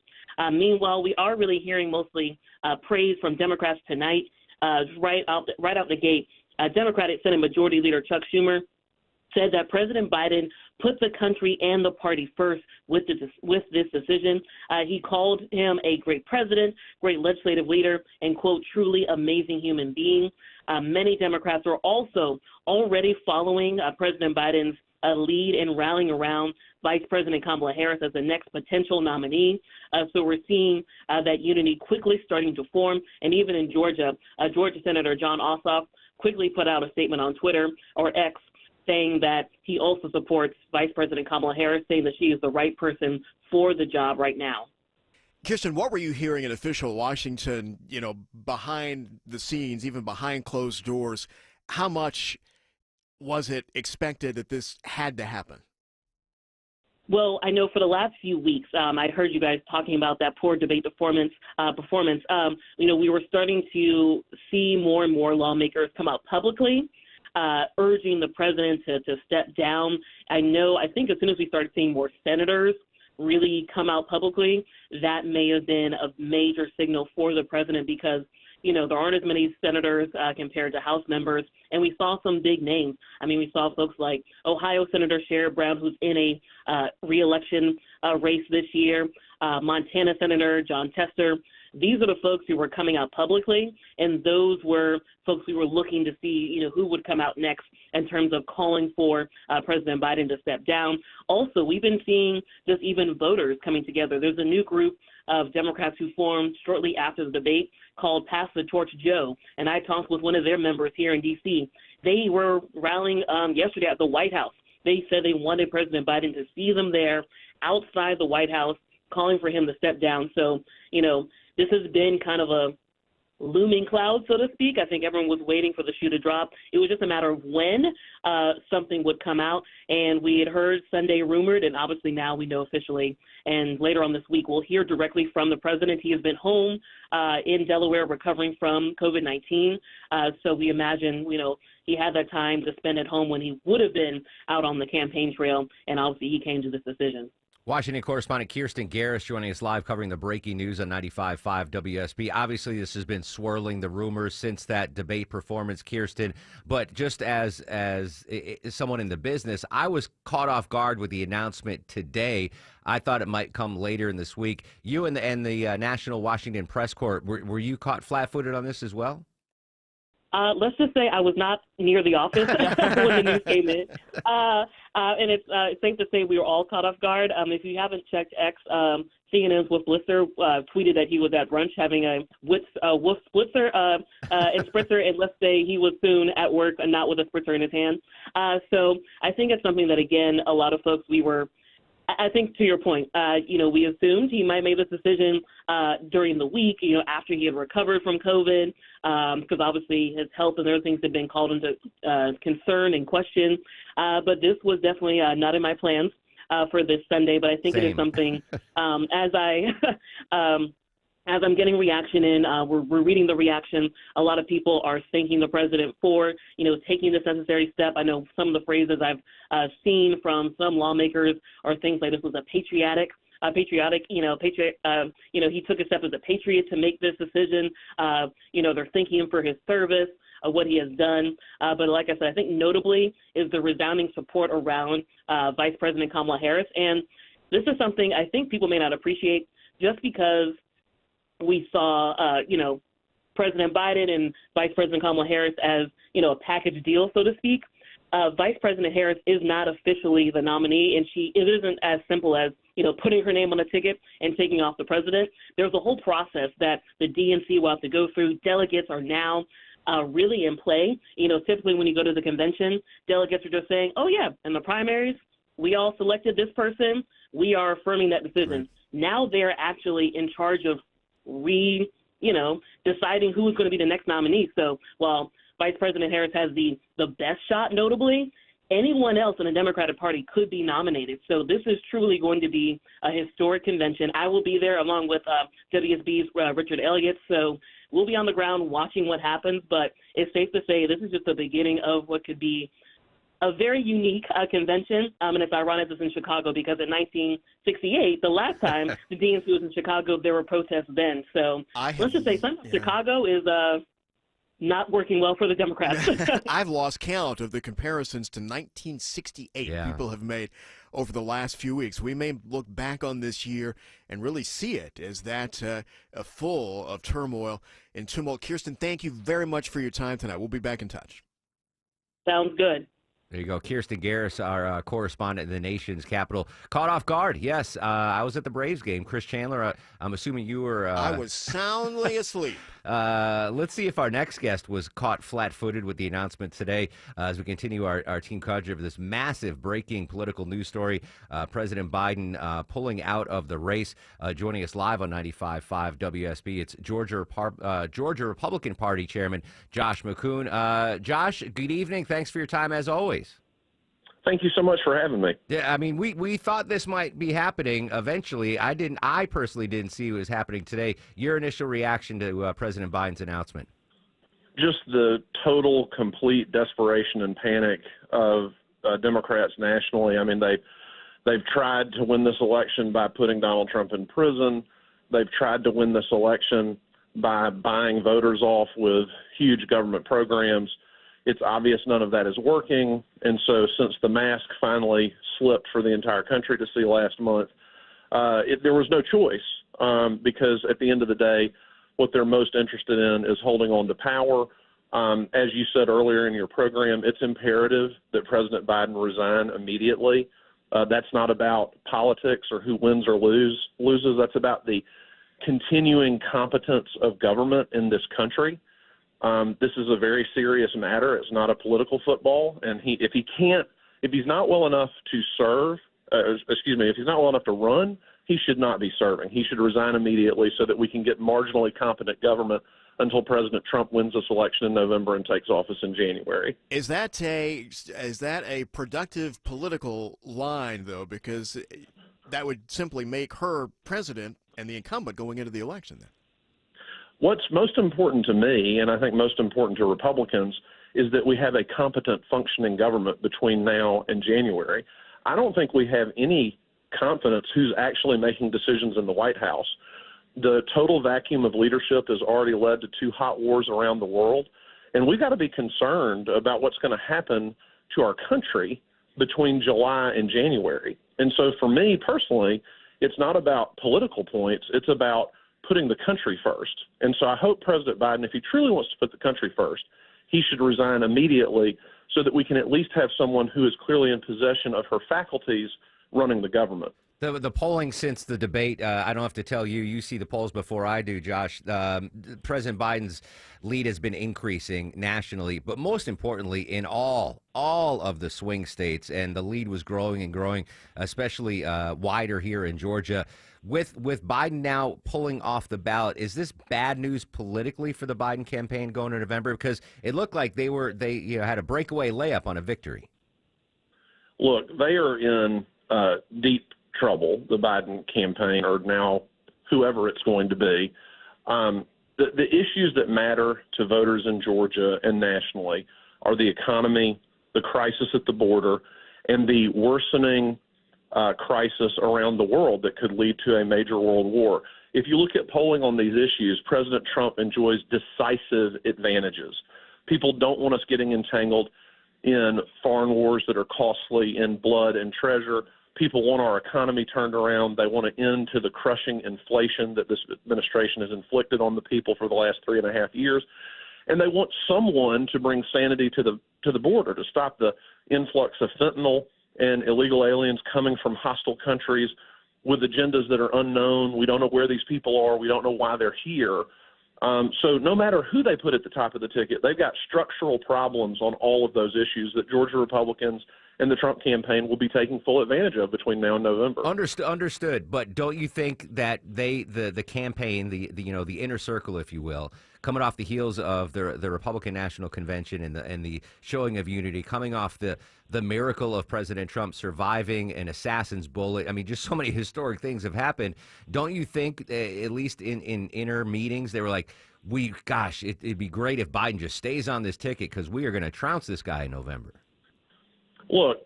Meanwhile, we are really hearing mostly praise from Democrats tonight. Right out the gate, Democratic Senate Majority Leader Chuck Schumer said that President Biden put the country and the party first with this decision. He called him a great president, great legislative leader, and, quote, truly amazing human being. Many Democrats are also already following President Biden's lead and rallying around Vice President Kamala Harris as the next potential nominee. So we're seeing that unity quickly starting to form. And even in Georgia, Georgia Senator Jon Ossoff quickly put out a statement on Twitter, or X, saying that he also supports Vice President Kamala Harris, saying that she is the right person for the job right now. Kirsten, what were you hearing in official Washington, behind the scenes, even behind closed doors? How much was it expected that this had to happen? Well, I know for the last few weeks, I heard you guys talking about that poor debate performance. We were starting to see more and more lawmakers come out publicly, urging the president to step down. I think as soon as we started seeing more senators really come out publicly, that may have been a major signal for the president, because there aren't as many senators compared to House members, and we saw some big names. I mean, we saw folks like Ohio Senator Sherrod Brown, who's in a re-election race this year, Montana Senator John Tester. These are the folks who were coming out publicly, and those were folks we were looking to see, who would come out next in terms of calling for President Biden to step down. Also, we've been seeing just even voters coming together. There's a new group of Democrats who formed shortly after the debate called Pass the Torch Joe, and I talked with one of their members here in D.C. They were rallying yesterday at the White House. They said they wanted President Biden to see them there outside the White House, calling for him to step down. So, this has been kind of a looming cloud, so to speak. I think everyone was waiting for the shoe to drop. It was just a matter of when something would come out, and we had heard Sunday rumored, and obviously now we know officially. And later on this week, we'll hear directly from the president. He has been home in Delaware recovering from COVID-19, so we imagine, he had that time to spend at home when he would have been out on the campaign trail, and obviously he came to this decision. Washington correspondent Kirsten Garris joining us live covering the breaking news on 95.5 WSB. Obviously, this has been swirling the rumors since that debate performance, Kirsten. But just as someone in the business, I was caught off guard with the announcement today. I thought it might come later in this week. You and the National Washington Press Corps, were you caught flat-footed on this as well? Let's just say I was not near the office when the news came in. And it's safe to say we were all caught off guard. If you haven't checked X, CNN's Wolf Blitzer tweeted that he was at brunch having a Wolf Blitzer and spritzer, and let's say he was soon at work and not with a spritzer in his hand. So I think it's something that, again, a lot of folks I think to your point, we assumed he might make this decision during the week, after he had recovered from COVID, because obviously his health and other things had been called into concern and question. But this was definitely not in my plans for this Sunday. But I think It is something as I'm getting reaction in, we're reading the reaction. A lot of people are thanking the president for, taking this necessary step. I know some of the phrases I've seen from some lawmakers are things like this was he took a step as a patriot to make this decision. They're thanking him for his service, what he has done. But like I said, I think notably is the resounding support around Vice President Kamala Harris. And this is something I think people may not appreciate just because we saw, President Biden and Vice President Kamala Harris as, a package deal, so to speak. Vice President Harris is not officially the nominee, and it isn't as simple as, putting her name on a ticket and taking off the president. There's a whole process that the DNC will have to go through. Delegates are now really in play. Typically when you go to the convention, delegates are just saying, oh, yeah, in the primaries, we all selected this person. We are affirming that decision. Right. Now they're actually in charge of deciding who is going to be the next nominee. So while Vice President Harris has the best shot, notably, anyone else in the Democratic Party could be nominated. So this is truly going to be a historic convention. I will be there along with WSB's Richard Elliott. So we'll be on the ground watching what happens. But it's safe to say this is just the beginning of what could be a very unique convention, and it's ironic it's in Chicago because in 1968, the last time the DNC was in Chicago, there were protests then. So let's just say Chicago is not working well for the Democrats. I've lost count of the comparisons to 1968 people have made over the last few weeks. We may look back on this year and really see it as that full of turmoil and tumult. Kirsten, thank you very much for your time tonight. We'll be back in touch. Sounds good. There you go. Kirsten Garris, our correspondent in the nation's capital. Caught off guard. Yes, I was at the Braves game. Chris Chandler, I'm assuming you were... I was soundly asleep. Let's see if our next guest was caught flat-footed with the announcement today as we continue our team coverage of this massive breaking political news story. President Biden pulling out of the race. Joining us live on 95.5 WSB, it's Georgia Republican Party Chairman Josh McKoon. Josh, good evening. Thanks for your time as always. Thank you so much for having me. Yeah, I mean, we thought this might be happening eventually. I personally didn't see it was happening today. Your initial reaction to President Biden's announcement? Just the total, complete desperation and panic of Democrats nationally. I mean, they've tried to win this election by putting Donald Trump in prison. They've tried to win this election by buying voters off with huge government programs. It's obvious none of that is working. And so since the mask finally slipped for the entire country to see last month, there was no choice because at the end of the day, what they're most interested in is holding on to power. As you said earlier in your program, it's imperative that President Biden resign immediately. That's not about politics or who wins or loses. That's about the continuing competence of government in this country. This is a very serious matter. It's not a political football. And if he's not well enough to serve, if he's not well enough to run, he should not be serving. He should resign immediately so that we can get marginally competent government until President Trump wins this election in November and takes office in January. Is that a productive political line, though? Because that would simply make her president and the incumbent going into the election then. What's most important to me, and I think most important to Republicans, is that we have a competent, functioning government between now and January. I don't think we have any confidence who's actually making decisions in the White House. The total vacuum of leadership has already led to 2 hot wars around the world, and we've got to be concerned about what's going to happen to our country between July and January. And so for me personally, it's not about political points. It's about putting the country first. And so I hope President Biden, if he truly wants to put the country first, he should resign immediately so that we can at least have someone who is clearly in possession of her faculties running the government. The polling since the debate, I don't have to tell you, you see the polls before I do, Josh. President Biden's lead has been increasing nationally, but most importantly in all of the swing states, and the lead was growing and growing, especially wider here in Georgia. With Biden now pulling off the ballot, is this bad news politically for the Biden campaign going into November? Because it looked like they had a breakaway layup on a victory. Look, they are in deep trouble, the Biden campaign, or now whoever it's going to be. The issues that matter to voters in Georgia and nationally are the economy, the crisis at the border, and the worsening crisis around the world that could lead to a major world war. If you look at polling on these issues, President Trump enjoys decisive advantages. People don't want us getting entangled in foreign wars that are costly in blood and treasure. People want our economy turned around. They want an end to the crushing inflation that this administration has inflicted on the people for the last 3.5 years. And they want someone to bring sanity to the border, to stop the influx of fentanyl and illegal aliens coming from hostile countries with agendas that are unknown. We don't know where these people are. We don't know why they're here. So no matter who they put at the top of the ticket, they've got structural problems on all of those issues that Georgia Republicans and the Trump campaign will be taking full advantage of between now and November. Understood. But don't you think that the campaign, the inner circle, if you will, coming off the heels of the Republican National Convention and the showing of unity, coming off the miracle of President Trump surviving an assassin's bullet, I mean, just so many historic things have happened. Don't you think, at least in inner meetings, they were like, it'd be great if Biden just stays on this ticket because we are going to trounce this guy in November? Look,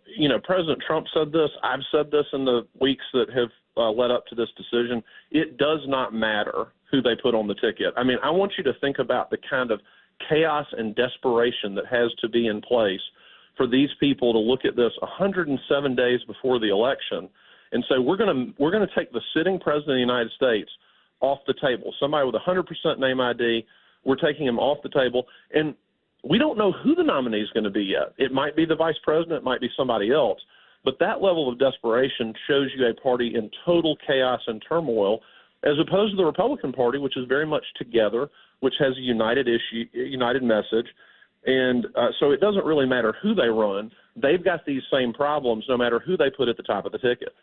President Trump said this. I've said this in the weeks that have led up to this decision. It does not matter who they put on the ticket. I mean, I want you to think about the kind of chaos and desperation that has to be in place for these people to look at this 107 days before the election and say, we're going to take the sitting president of the United States off the table. Somebody with 100% name ID, we're taking him off the table. And we don't know who the nominee is going to be yet. It might be the vice president, it might be somebody else. But that level of desperation shows you a party in total chaos and turmoil, as opposed to the Republican Party, which is very much together, which has a united message. And so it doesn't really matter who they run. They've got these same problems no matter who they put at the top of the ticket.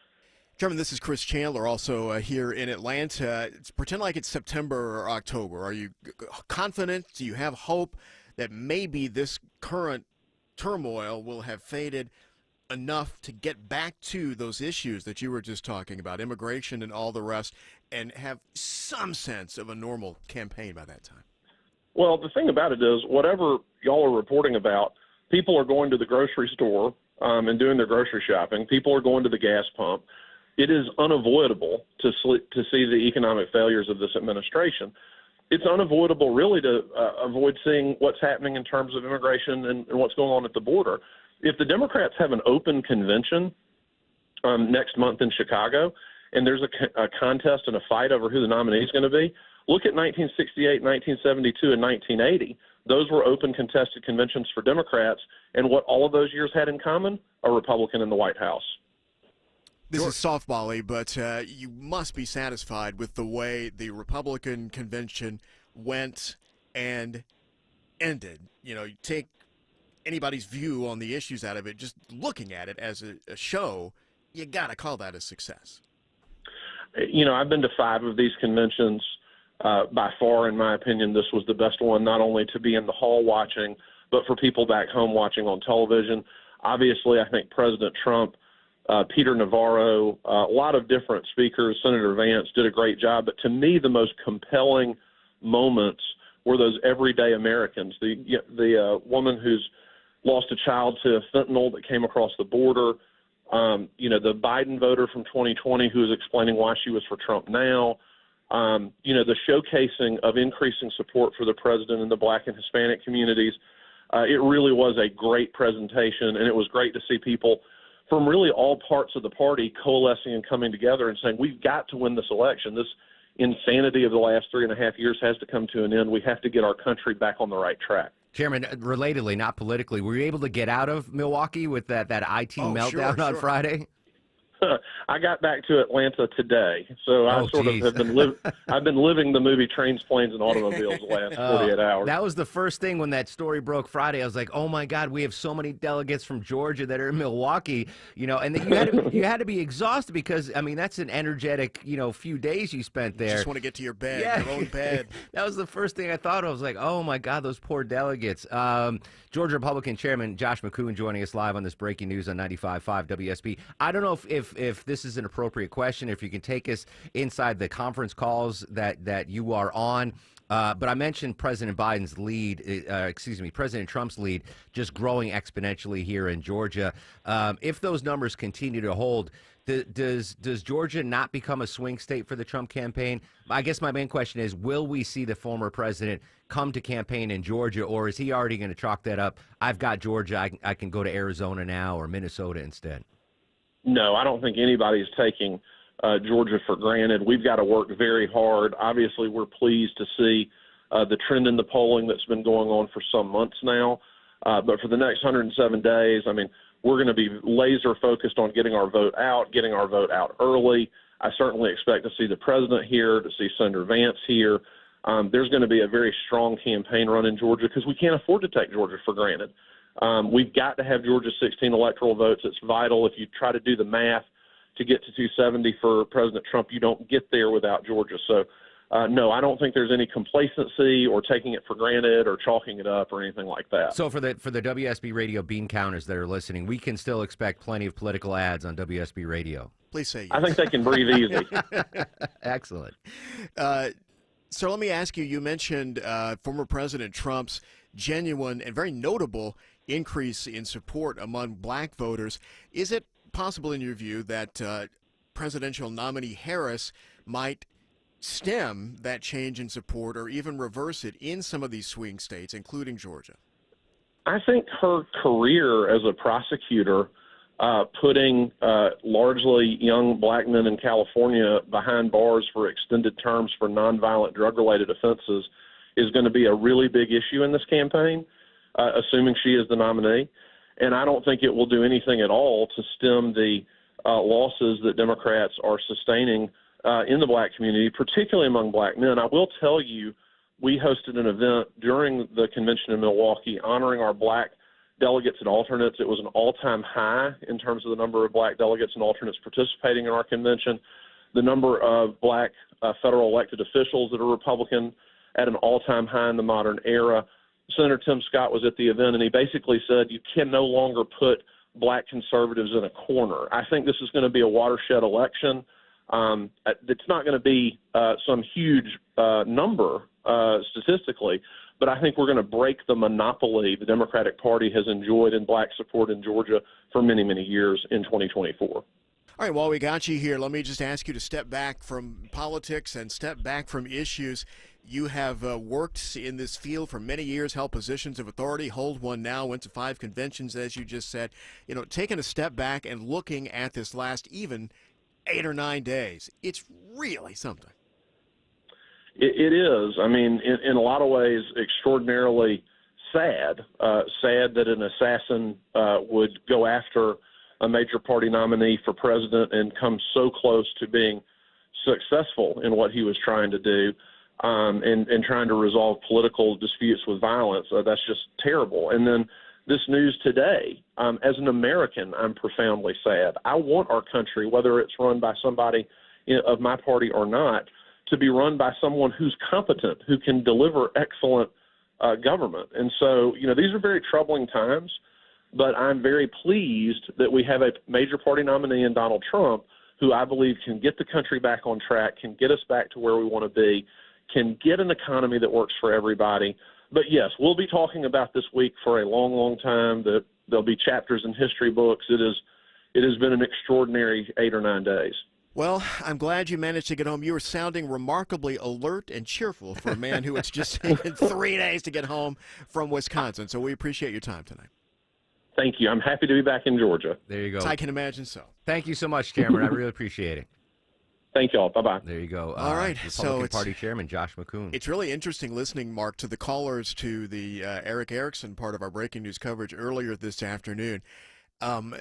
Chairman, this is Chris Chandler, also here in Atlanta. Pretend like it's September or October. Are you confident? Do you have hope that maybe this current turmoil will have faded enough to get back to those issues that you were just talking about, immigration and all the rest, and have some sense of a normal campaign by that time? Well, the thing about it is, whatever y'all are reporting about, people are going to the grocery store and doing their grocery shopping. People are going to the gas pump. It is unavoidable to see the economic failures of this administration. it's unavoidable, really, to avoid seeing what's happening in terms of immigration and what's going on at the border. If the Democrats have an open convention next month in Chicago, and there's a contest and a fight over who the nominee is going to be, look at 1968, 1972, and 1980. Those were open contested conventions for Democrats, and what all of those years had in common? A Republican in the White House. This is softball-y, but you must be satisfied with the way the Republican convention went and ended. You know, you take anybody's view on the issues out of it, just looking at it as a show, you got to call that a success. You know, I've been to 5 of these conventions. By far, in my opinion, this was the best one, not only to be in the hall watching, but for people back home watching on television. Obviously, I think President Trump, Peter Navarro, a lot of different speakers, Senator Vance did a great job. But to me, the most compelling moments were those everyday Americans. The woman who's lost a child to fentanyl that came across the border, you know, the Biden voter from 2020 who was explaining why she was for Trump now, you know, the showcasing of increasing support for the president in the Black and Hispanic communities. It really was a great presentation, and it was great to see people from really all parts of the party coalescing and coming together and saying, we've got to win this election. This insanity of the last 3.5 years has to come to an end. We have to get our country back on the right track. Chairman, relatedly, not politically, were you able to get out of Milwaukee with that IT meltdown on Friday? I got back to Atlanta today, so I sort of have been I've been living the movie Trains, Planes, and Automobiles the last 48 hours. That was the first thing when that story broke Friday. I was like, oh my God, we have so many delegates from Georgia that are in Milwaukee, you know, and you had to be exhausted because, I mean, that's an energetic, you know, few days you spent there. You just want to get to your bed, your own bed. That was the first thing I thought of. I was like, oh my God, those poor delegates. Georgia Republican Chairman Josh McKoon joining us live on this breaking news on 95.5 WSB. I don't know if this is an appropriate question, if you can take us inside the conference calls that you are on. But I mentioned President Biden's lead, President Trump's lead, just growing exponentially here in Georgia. If those numbers continue to hold, does Georgia not become a swing state for the Trump campaign? I guess my main question is, will we see the former president come to campaign in Georgia, or is he already going to chalk that up? I've got Georgia. I can go to Arizona now or Minnesota instead. No, I don't think anybody's taking Georgia for granted. We've got to work very hard. Obviously, we're pleased to see the trend in the polling that's been going on for some months now. But for the next 107 days, I mean, we're going to be laser focused on getting our vote out early. I certainly expect to see the president here, to see Senator Vance here. There's going to be a very strong campaign run in Georgia because we can't afford to take Georgia for granted. We've got to have Georgia's 16 electoral votes. It's vital. If you try to do the math to get to 270 for President Trump, you don't get there without Georgia. So, no, I don't think there's any complacency or taking it for granted or chalking it up or anything like that. So for the WSB Radio bean counters that are listening, we can still expect plenty of political ads on WSB Radio. Please say yes. I think they can breathe easy. Excellent. So let me ask you, you mentioned former President Trump's genuine and very notable increase in support among black voters. Is it possible, in your view, that presidential nominee Harris might stem that change in support or even reverse it in some of these swing states, including Georgia? I think her career as a prosecutor, putting largely young black men in California behind bars for extended terms for nonviolent drug-related offenses, is going to be a really big issue in this campaign, assuming she is the nominee. And I don't think it will do anything at all to stem the losses that Democrats are sustaining in the black community, particularly among black men. I will tell you, we hosted an event during the convention in Milwaukee honoring our black delegates and alternates. It was an all-time high in terms of the number of black delegates and alternates participating in our convention. The number of black federal elected officials that are Republican at an all-time high in the modern era. Senator Tim Scott was at the event, and he basically said you can no longer put black conservatives in a corner. I think this is going to be a watershed election. It's not going to be some huge number statistically, but I think we're going to break the monopoly the Democratic Party has enjoyed in black support in Georgia for many, many years in 2024. All right, while we got you here, let me just ask you to step back from politics and step back from issues. You have worked in this field for many years, held positions of authority, hold one now, went to 5 conventions, as you just said. You know, taking a step back and looking at this last even 8 or 9 days, it's really something. It is. I mean, in a lot of ways, extraordinarily sad. Sad that an assassin would go after a major party nominee for president and come so close to being successful in what he was trying to do, and trying to resolve political disputes with violence. That's just terrible. And then this news today, as an American, I'm profoundly sad. I want our country, whether it's run by somebody of my party or not, to be run by someone who's competent, who can deliver excellent government. And so, these are very troubling times. But I'm very pleased that we have a major party nominee in Donald Trump who I believe can get the country back on track, can get us back to where we want to be, can get an economy that works for everybody. But, yes, we'll be talking about this week for a long, long time. There'll be chapters in history books. It has been an extraordinary 8 or 9 days. Well, I'm glad you managed to get home. You were sounding remarkably alert and cheerful for a man who it's just taken 3 days to get home from Wisconsin. So we appreciate your time tonight. Thank you. I'm happy to be back in Georgia. There you go. I can imagine so. Thank you so much, Cameron. I really appreciate it. Thank you all. Bye-bye. There you go. All right. Republican Party Chairman Josh McCoon. It's really interesting listening, Mark, to the callers to the Eric Erickson part of our breaking news coverage earlier this afternoon. And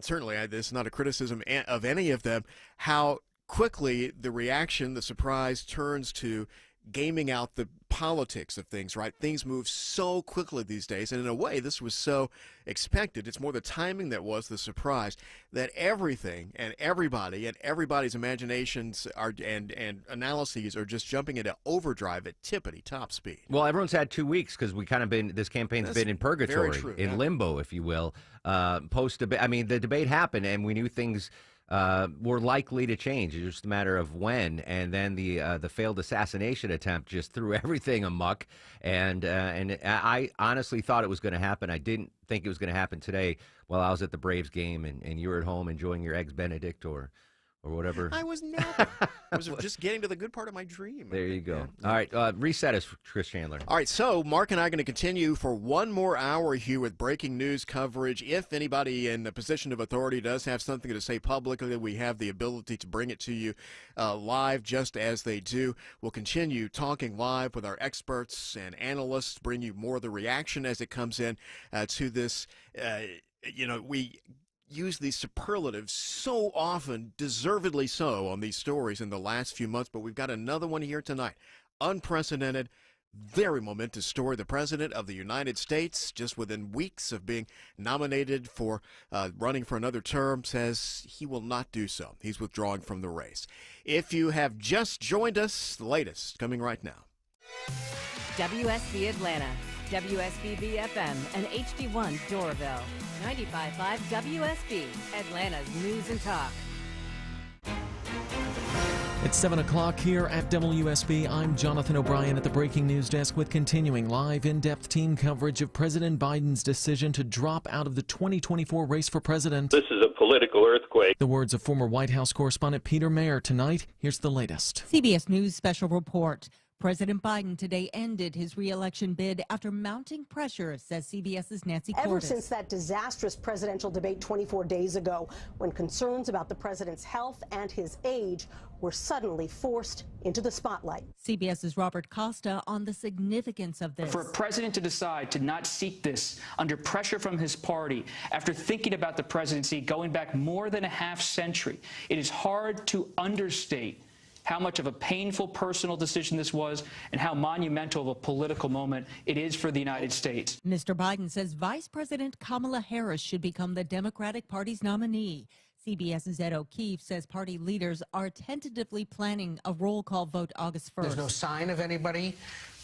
certainly this is not a criticism of any of them, how quickly the reaction, the surprise, turns to gaming out the politics of things, right? Things move so quickly these days, and in a way, this was so expected. It's more the timing that was the surprise, that everything and everybody and everybody's imaginations are and analyses are just jumping into overdrive at tippity top speed. Well, everyone's had 2 weeks because this campaign's been in purgatory, very true, in limbo, if you will. Post-debate, I mean, the debate happened, and we knew things were likely to change. It's just a matter of when. And then the failed assassination attempt just threw everything amok. And I honestly thought it was going to happen. I didn't think it was going to happen today while I was at the Braves game and you were at home enjoying your Eggs Benedict or whatever. I was napping. I was just getting to the good part of my dream. There you go. All right, reset us, Chris Chandler. All right, so Mark and I are going to continue for one more hour here with breaking news coverage. If anybody in a position of authority does have something to say publicly, we have the ability to bring it to you live just as they do. We'll continue talking live with our experts and analysts, bring you more of the reaction as it comes in to this. We use these superlatives so often, deservedly so, on these stories in the last few months, but we've got another one here tonight. Unprecedented, very momentous story. The President of the United States, just within weeks of being nominated for running for another term, says he will not do so. He's withdrawing from the race. If you have just joined us, the latest coming right now. WSB Atlanta, WSB BFM, and HD1 Doraville. 95.5 WSB, Atlanta's News and Talk. It's 7 o'clock here at WSB. I'm Jonathan O'Brien at the Breaking News Desk with continuing live, in-depth team coverage of President Biden's decision to drop out of the 2024 race for president. This is a political earthquake. The words of former White House correspondent Peter Mayer tonight. Here's the latest. CBS News special report. President Biden today ended his re-election bid after mounting pressure, says CBS's Nancy Cordes. Ever since that disastrous presidential debate 24 days ago, when concerns about the president's health and his age were suddenly forced into the spotlight. CBS's Robert Costa on the significance of this. For a president to decide to not seek this under pressure from his party after thinking about the presidency going back more than a half century, it is hard to understate how much of a painful personal decision this was and how monumental of a political moment it is for the United States. Mr. Biden says Vice President Kamala Harris should become the Democratic Party's nominee. CBS's Ed O'Keefe says party leaders are tentatively planning a roll call vote August 1st. There's no sign of anybody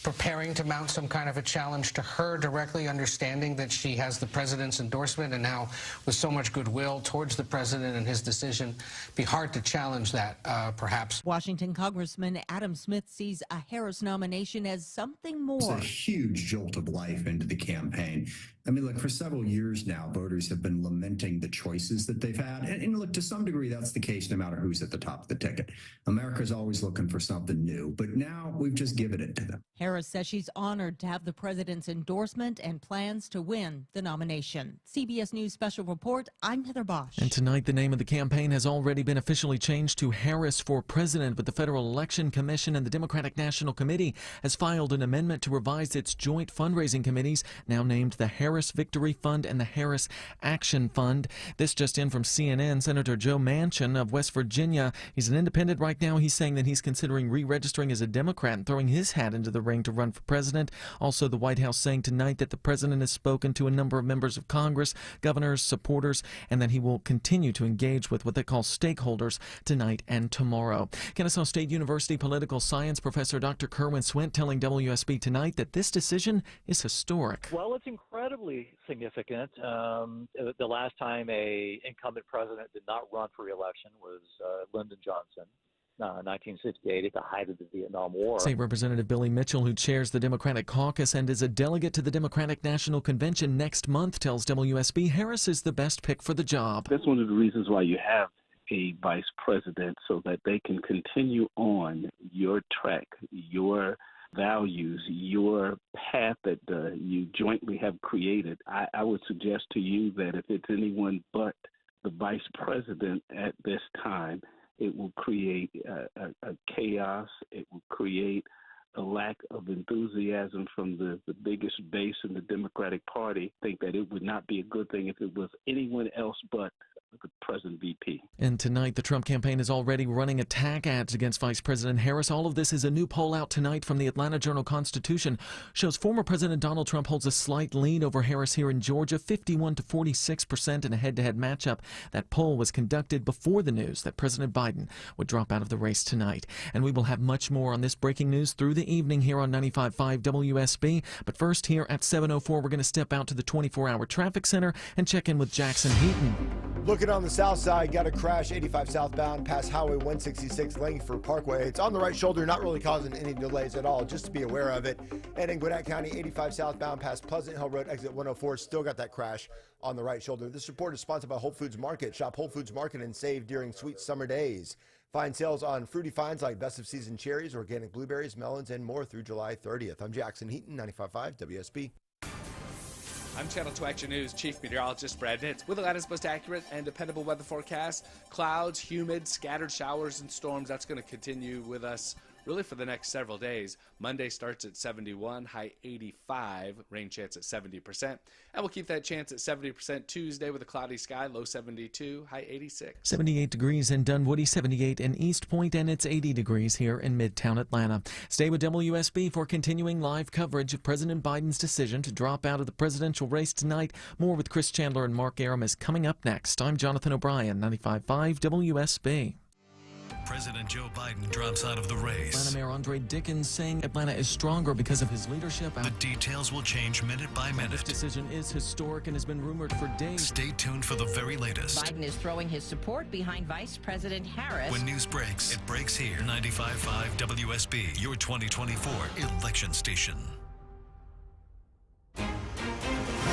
preparing to mount some kind of a challenge to her directly, understanding that she has the president's endorsement, and now with so much goodwill towards the president and his decision, be hard to challenge that, perhaps. Washington Congressman Adam Smith sees a Harris nomination as something more. It's a huge jolt of life into the campaign. I mean, look, for several years now, voters have been lamenting the choices that they've had. And look, to some degree, that's the case no matter who's at the top of the ticket. America's always looking for something new, but now we've just given it to them. Harris says she's honored to have the president's endorsement and plans to win the nomination. CBS News Special Report, I'm Heather Bosch. And tonight, the name of the campaign has already been officially changed to Harris for President, but the Federal Election Commission and the Democratic National Committee has filed an amendment to revise its joint fundraising committees, now named the Harris Victory Fund and the Harris Action Fund. This just in from CNN. Senator Joe Manchin of West Virginia, he's an independent right now. He's saying that he's considering re-registering as a Democrat and throwing his hat into the ring to run for president. Also, the White House saying tonight that the president has spoken to a number of members of Congress, governors, supporters, and that he will continue to engage with what they call stakeholders tonight and tomorrow. Kennesaw State University political science professor Dr. Kerwin Swint telling WSB tonight that this decision is historic. Well, it's incredibly significant. The last time a incumbent president did not run for re-election was Lyndon Johnson, 1968, at the height of the Vietnam War. State Representative Billy Mitchell, who chairs the Democratic caucus and is a delegate to the Democratic National Convention next month, tells WSB Harris is the best pick for the job. That's one of the reasons why you have a vice president, so that they can continue on your track, your values, your path that you jointly have created. I would suggest to you that if it's anyone but the vice president at this time, it will create a chaos. It will create a lack of enthusiasm from the biggest base in the Democratic Party. I think that it would not be a good thing if it was anyone else but the present VP. And tonight, the Trump campaign is already running attack ads against Vice President Harris. All of this is a new poll out tonight from the Atlanta Journal-Constitution. Shows former President Donald Trump holds a slight lead over Harris here in Georgia, 51 to 46% in a head-to-head matchup. That poll was conducted before the news that President Biden would drop out of the race tonight. And we will have much more on this breaking news through the evening here on 95.5 WSB. But first, here at 7:04, we're going to step out to the 24-hour traffic center and check in with Jackson Heaton. Looking on the south side, got a crash 85 southbound past Highway 166 Langford Parkway. It's on the right shoulder, not really causing any delays at all, just to be aware of it. And in Gwinnett County, 85 southbound past Pleasant Hill Road, exit 104, still got that crash on the right shoulder. This report is sponsored by Whole Foods Market. Shop Whole Foods Market and save during sweet summer days. Find sales on fruity finds like best of season cherries, organic blueberries, melons, and more through July 30th. I'm Jackson Heaton, 95.5 WSB. I'm Channel 2 Action News Chief Meteorologist Brad Nitz with Atlanta's most accurate and dependable weather forecast. Clouds, humid, scattered showers and storms. That's going to continue with us really for the next several days. Monday starts at 71, high 85, rain chance at 70%. And we'll keep that chance at 70% Tuesday with a cloudy sky, low 72, high 86. 78 degrees in Dunwoody, 78 in East Point, and it's 80 degrees here in Midtown Atlanta. Stay with WSB for continuing live coverage of President Biden's decision to drop out of the presidential race tonight. More with Chris Chandler and Mark Aram is coming up next. I'm Jonathan O'Brien, 95.5 WSB. President Joe Biden drops out of the race. Atlanta Mayor Andre Dickens saying Atlanta is stronger because of his leadership. The details will change minute by minute. This decision is historic and has been rumored for days. Stay tuned for the very latest. Biden is throwing his support behind Vice President Harris. When news breaks, it breaks here. 95.5 WSB, your 2024 election station.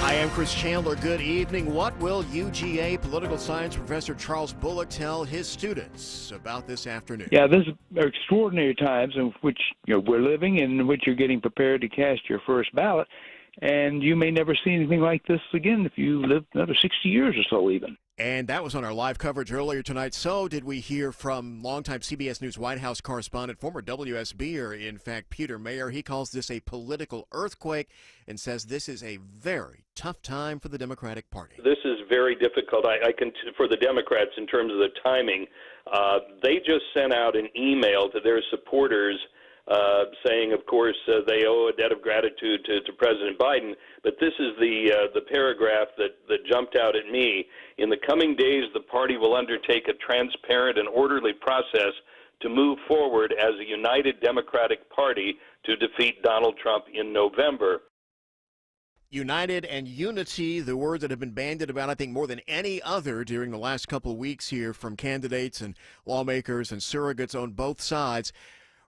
I am Chris Chandler. Good evening. What will UGA political science professor Charles Bullock tell his students about this afternoon? Yeah, these are extraordinary times in which we're living and in which you're getting prepared to cast your first ballot. And you may never see anything like this again if you live another 60 years or so even. And that was on our live coverage earlier tonight. So did we hear from longtime CBS News White House correspondent, former WSBer, in fact, Peter Mayer. He calls this a political earthquake and says this is a very tough time for the Democratic Party. This is very difficult for the Democrats in terms of the timing. They just sent out an email to their supporters saying, of course, they owe a debt of gratitude to President Biden. But this is the paragraph that jumped out at me. In the coming days, the party will undertake a transparent and orderly process to move forward as a united Democratic Party to defeat Donald Trump in November. United and unity, the words that have been bandied about, I think, more than any other during the last couple of weeks here from candidates and lawmakers and surrogates on both sides.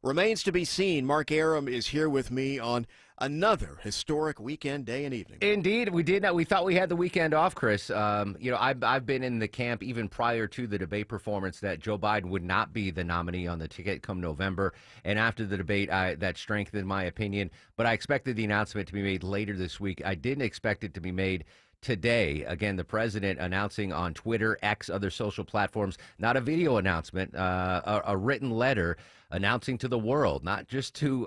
remains to be seen. Mark Arum is here with me on another historic weekend day and evening. Indeed, we did. We thought we had the weekend off, Chris. I've been in the camp even prior to the debate performance that Joe Biden would not be the nominee on the ticket come November. And after the debate, that strengthened my opinion. But I expected the announcement to be made later this week. I didn't expect it to be made today. Again, the president announcing on Twitter, X, other social platforms, not a video announcement, a written letter announcing to the world, not just to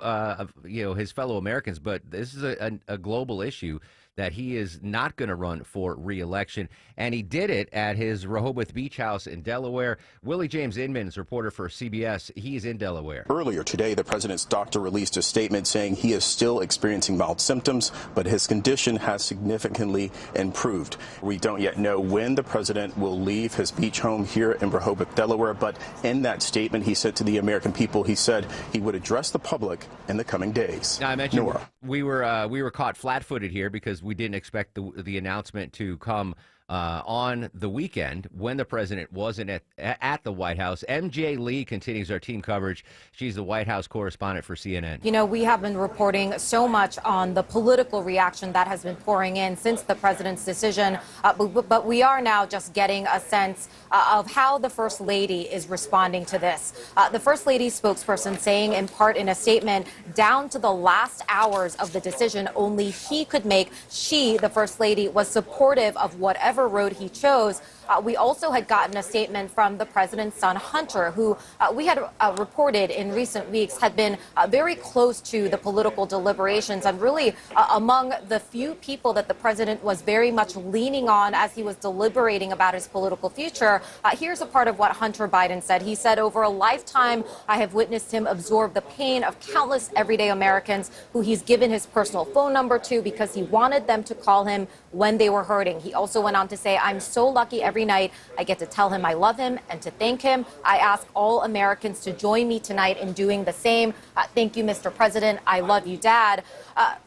his fellow Americans, but this is a global issue that he is not going to run for re-election. And he did it at his Rehoboth Beach house in Delaware. Willie James Inman is reporter for CBS. He's in Delaware. Earlier today, the president's doctor released a statement saying he is still experiencing mild symptoms, but his condition has significantly improved. We don't yet know when the president will leave his beach home here in Rehoboth, Delaware, but in that statement he sent to the American people, he said he would address the public in the coming days. Now, I mentioned Nora. We were caught flat-footed here because we didn't expect the announcement to come on the weekend when the president wasn't at the White House. MJ Lee continues our team coverage. She's the White House correspondent for CNN. You know, we have been reporting so much on the political reaction that has been pouring in since the president's decision, but we are now just getting a sense of how the First Lady is responding to this. The First Lady's spokesperson saying in part in a statement, down to the last hours of the decision, only he could make. She, the First Lady, was supportive of whatever road he chose. We also had gotten a statement from the president's son, Hunter, who we had reported in recent weeks had been very close to the political deliberations and really among the few people that the president was very much leaning on as he was deliberating about his political future. Here's a part of what Hunter Biden said. He said, over a lifetime, I have witnessed him absorb the pain of countless everyday Americans who he's given his personal phone number to because he wanted them to call him when they were hurting. He also went on to say, I'm so lucky every night I get to tell him I love him and to thank him. I ask all Americans to join me tonight in doing the same. Thank you, Mr. President. I love you, Dad.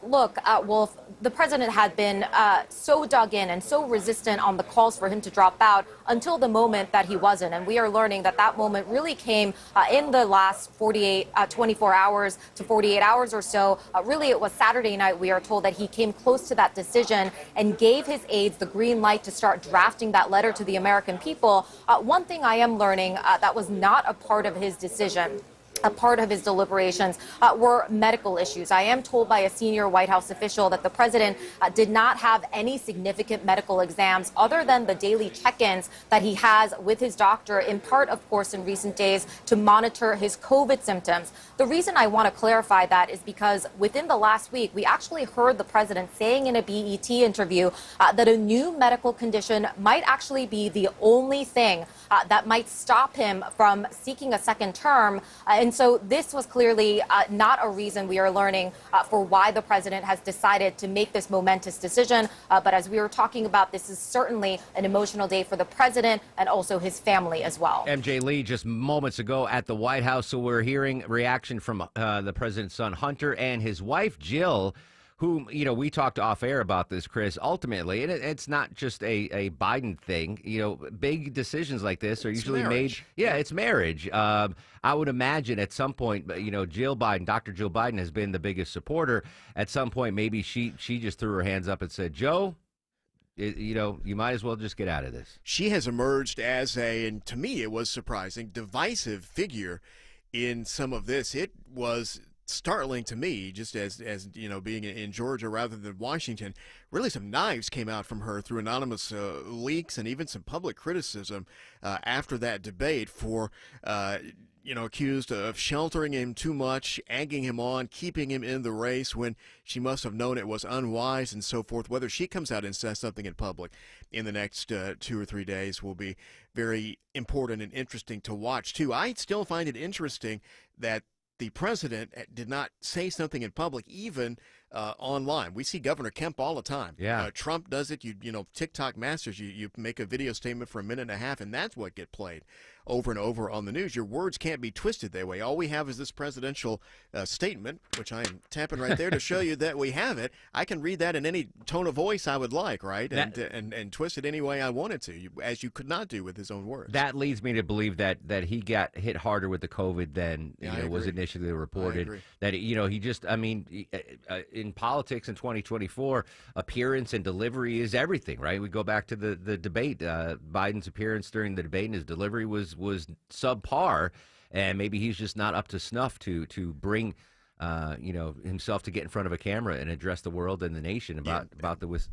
Wolf, the president had been so dug in and so resistant on the calls for him to drop out until the moment that he wasn't. And we are learning that that moment really came in the last 24 hours to 48 hours or so. Really, it was Saturday night. We are told that he came close to that decision and gave his aides the green light to start drafting that letter to the American people. One thing I am learning that was not a part of his decision, a part of his deliberations, were medical issues. I am told by a senior White House official that the president did not have any significant medical exams other than the daily check-ins that he has with his doctor, in part, of course, in recent days to monitor his COVID symptoms. The reason I want to clarify that is because within the last week, we actually heard the president saying in a BET interview that a new medical condition might actually be the only thing that might stop him from seeking a second term. And so this was clearly not a reason, we are learning, for why the president has decided to make this momentous decision. But as we were talking about, this is certainly an emotional day for the president and also his family as well. MJ Lee just moments ago at the White House. So we're hearing reaction from the president's son, Hunter, and his wife, Jill, whom, we talked off air about this, Chris, ultimately, and it's not just a Biden thing. Big decisions like this are usually made. Yeah, it's marriage. I would imagine at some point, Jill Biden, Dr. Jill Biden has been the biggest supporter. At some point, maybe she just threw her hands up and said, Joe, you might as well just get out of this. She has emerged as and to me it was surprising, divisive figure in some of this. It was startling to me, just as being in Georgia rather than Washington. Really, some knives came out from her through anonymous leaks and even some public criticism after that debate for accused of sheltering him too much, egging him on, keeping him in the race when she must have known it was unwise and so forth. Whether she comes out and says something in public in the next 2 or 3 days will be very important and interesting to watch, too. I still find it interesting that the president did not say something in public, even online. We see Governor Kemp all the time. Yeah. Trump does it. TikTok masters. You make a video statement for a minute and a half, and that's what gets played over and over on the news. Your words can't be twisted that way. All we have is this presidential statement, which I am tapping right there to show you that we have it. I can read that in any tone of voice I would like, right? And twist it any way I wanted to, as you could not do with his own words. That leads me to believe that he got hit harder with the COVID than was initially reported. That he just, I mean, in politics in 2024, appearance and delivery is everything, right? We go back to the debate. Biden's appearance during the debate and his delivery was subpar, and maybe he's just not up to snuff to bring himself to get in front of a camera and address the world and the nation about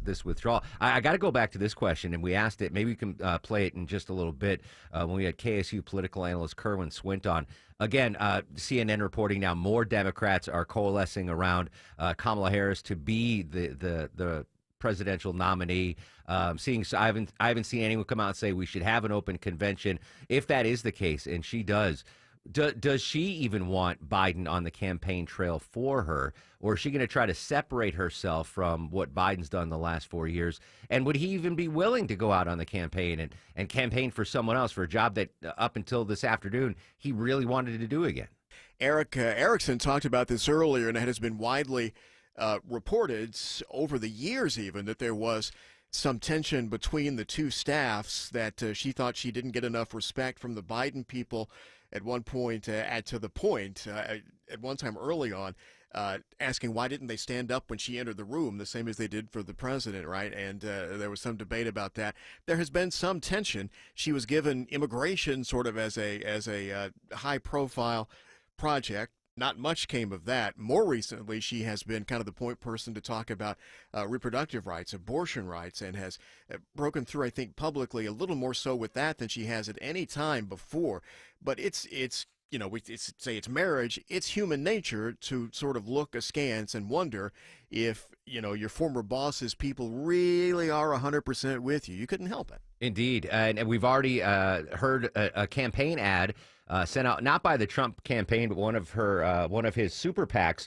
this withdrawal. I got to go back to this question, and we asked it. Maybe we can play it in just a little bit when we had KSU political analyst Kerwin Swint on. Again, CNN reporting now more Democrats are coalescing around Kamala Harris to be the presidential nominee. I haven't seen anyone come out and say we should have an open convention. If that is the case, and she does she even want Biden on the campaign trail for her, or is she going to try to separate herself from what Biden's done the last 4 years? And would he even be willing to go out on the campaign and campaign for someone else for a job that up until this afternoon he really wanted to do again? Eric Erickson talked about this earlier, and it has been widely reported over the years even that there was some tension between the two staffs, that she thought she didn't get enough respect from the Biden people at one point, at one time early on, asking why didn't they stand up when she entered the room, the same as they did for the president, right? And there was some debate about that. There has been some tension. She was given immigration sort of as a high-profile project. Not much came of that. More recently, she has been kind of the point person to talk about reproductive rights, abortion rights, and has broken through, I think, publicly a little more so with that than she has at any time before. But we say it's marriage. It's human nature to sort of look askance and wonder if, your former boss's people really are 100% with you. You couldn't help it. Indeed. And we've already heard a campaign ad sent out, not by the Trump campaign, but one of his super PACs.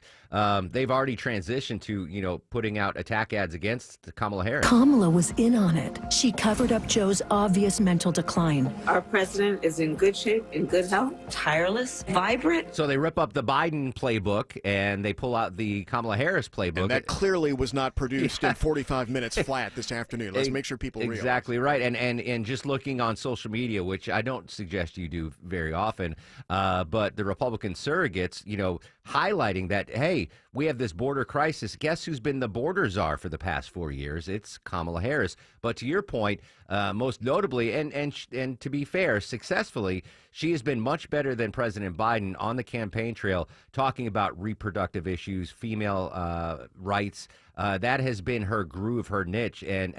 They've already transitioned to, putting out attack ads against Kamala Harris. Kamala was in on it. She covered up Joe's obvious mental decline. Our president is in good shape, in good health, tireless, vibrant. So they rip up the Biden playbook and they pull out the Kamala Harris playbook. And that clearly was not produced in 45 minutes flat this afternoon. Let's make sure people realize. Exactly right. And just looking on social media, which I don't suggest you do very often, but the Republican surrogates, highlighting that, hey, we have this border crisis. Guess who's been the border czar for the past 4 years? It's Kamala Harris. But to your point, most notably, and to be fair, successfully, she has been much better than President Biden on the campaign trail, talking about reproductive issues, female rights. That has been her groove, her niche. And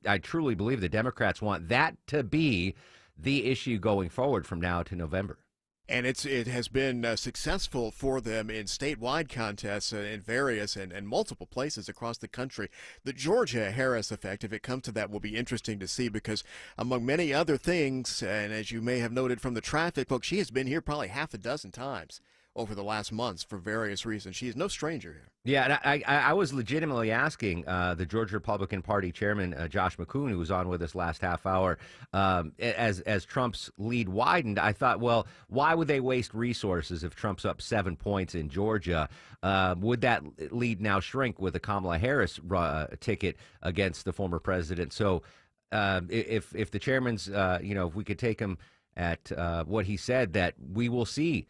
I truly believe the Democrats want that to be the issue going forward from now to November. And it has been successful for them in statewide contests in various and multiple places across the country. The Georgia Harris effect, if it comes to that, will be interesting to see, because among many other things, and as you may have noted from the traffic, folks, she has been here probably half a dozen times over the last months for various reasons. She is no stranger here. Yeah, and I was legitimately asking the Georgia Republican Party chairman, Josh McCoon, who was on with us last half hour, as Trump's lead widened, I thought, well, why would they waste resources if Trump's up 7 points in Georgia? Would that lead now shrink with a Kamala Harris ticket against the former president? So if the chairman's, if we could take him at what he said, that we will see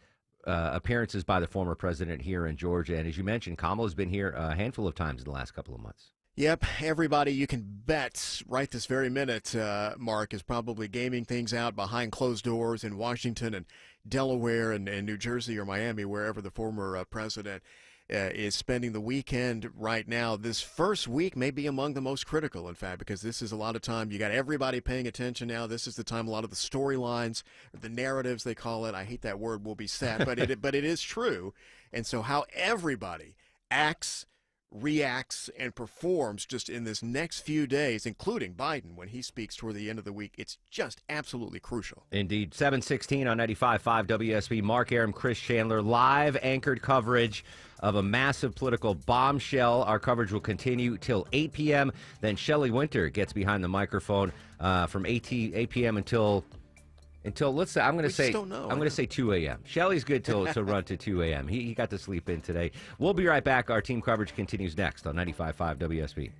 appearances by the former president here in Georgia. And as you mentioned, Kamala's been here a handful of times in the last couple of months. Yep, everybody you can bet right this very minute, Mark, is probably gaming things out behind closed doors in Washington and Delaware and New Jersey or Miami, wherever the former president is spending the weekend right now. This first week may be among the most critical, in fact, because this is a lot of time. You got everybody paying attention now. This is the time a lot of the storylines, or the narratives they call it, I hate that word, will be set, but it is true. And so how everybody acts, reacts, and performs just in this next few days, including Biden when he speaks toward the end of the week, it's just absolutely crucial. Indeed. 7:16 on 95.5 WSB. Mark Arum, Chris Chandler, live anchored coverage of a massive political bombshell. Our coverage will continue till 8 p.m. Then Shelley Winter gets behind the microphone from 8 p.m. until until let's say I'm going to say don't know. I'm going to say 2 a.m. Shelley's good to run to 2 a.m. He got to sleep in today. We'll be right back. Our team coverage continues next on 95.5 WSB.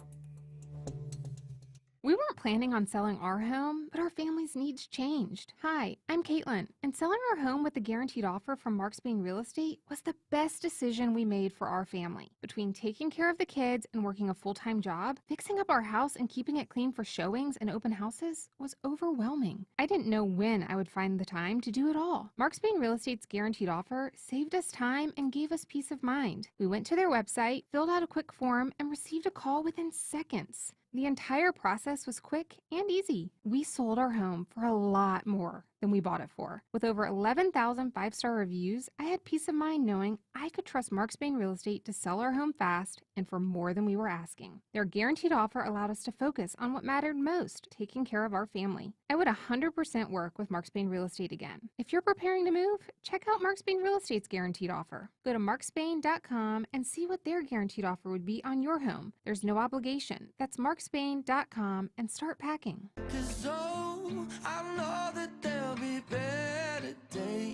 We weren't planning on selling our home, but our family's needs changed. Hi, I'm Caitlin, and selling our home with a guaranteed offer from Marks Bain Real Estate was the best decision we made for our family. Between taking care of the kids and working a full-time job, fixing up our house and keeping it clean for showings and open houses was overwhelming. I didn't know when I would find the time to do it all. Marks Bain Real Estate's guaranteed offer saved us time and gave us peace of mind. We went to their website, filled out a quick form, and received a call within seconds. The entire process was quick and easy. We sold our home for a lot more than we bought it for. With over 11,000 five-star reviews, I had peace of mind knowing I could trust Marks Bain Real Estate to sell our home fast and for more than we were asking. Their guaranteed offer allowed us to focus on what mattered most, taking care of our family. I would 100% work with Marks Bain Real Estate again. If you're preparing to move, check out Marks Bain Real Estate's guaranteed offer. Go to marksbain.com and see what their guaranteed offer would be on your home. There's no obligation. That's marksbain.com and start packing.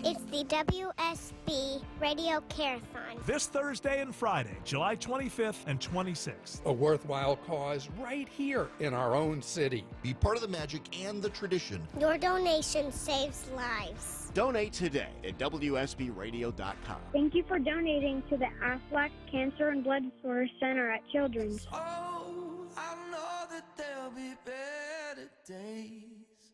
It's the WSB Radio Carathon. This Thursday and Friday, July 25th and 26th. A worthwhile cause right here in our own city. Be part of the magic and the tradition. Your donation saves lives. Donate today at WSBRadio.com. Thank you for donating to the Aflac Cancer and Blood Disorder Center at Children's.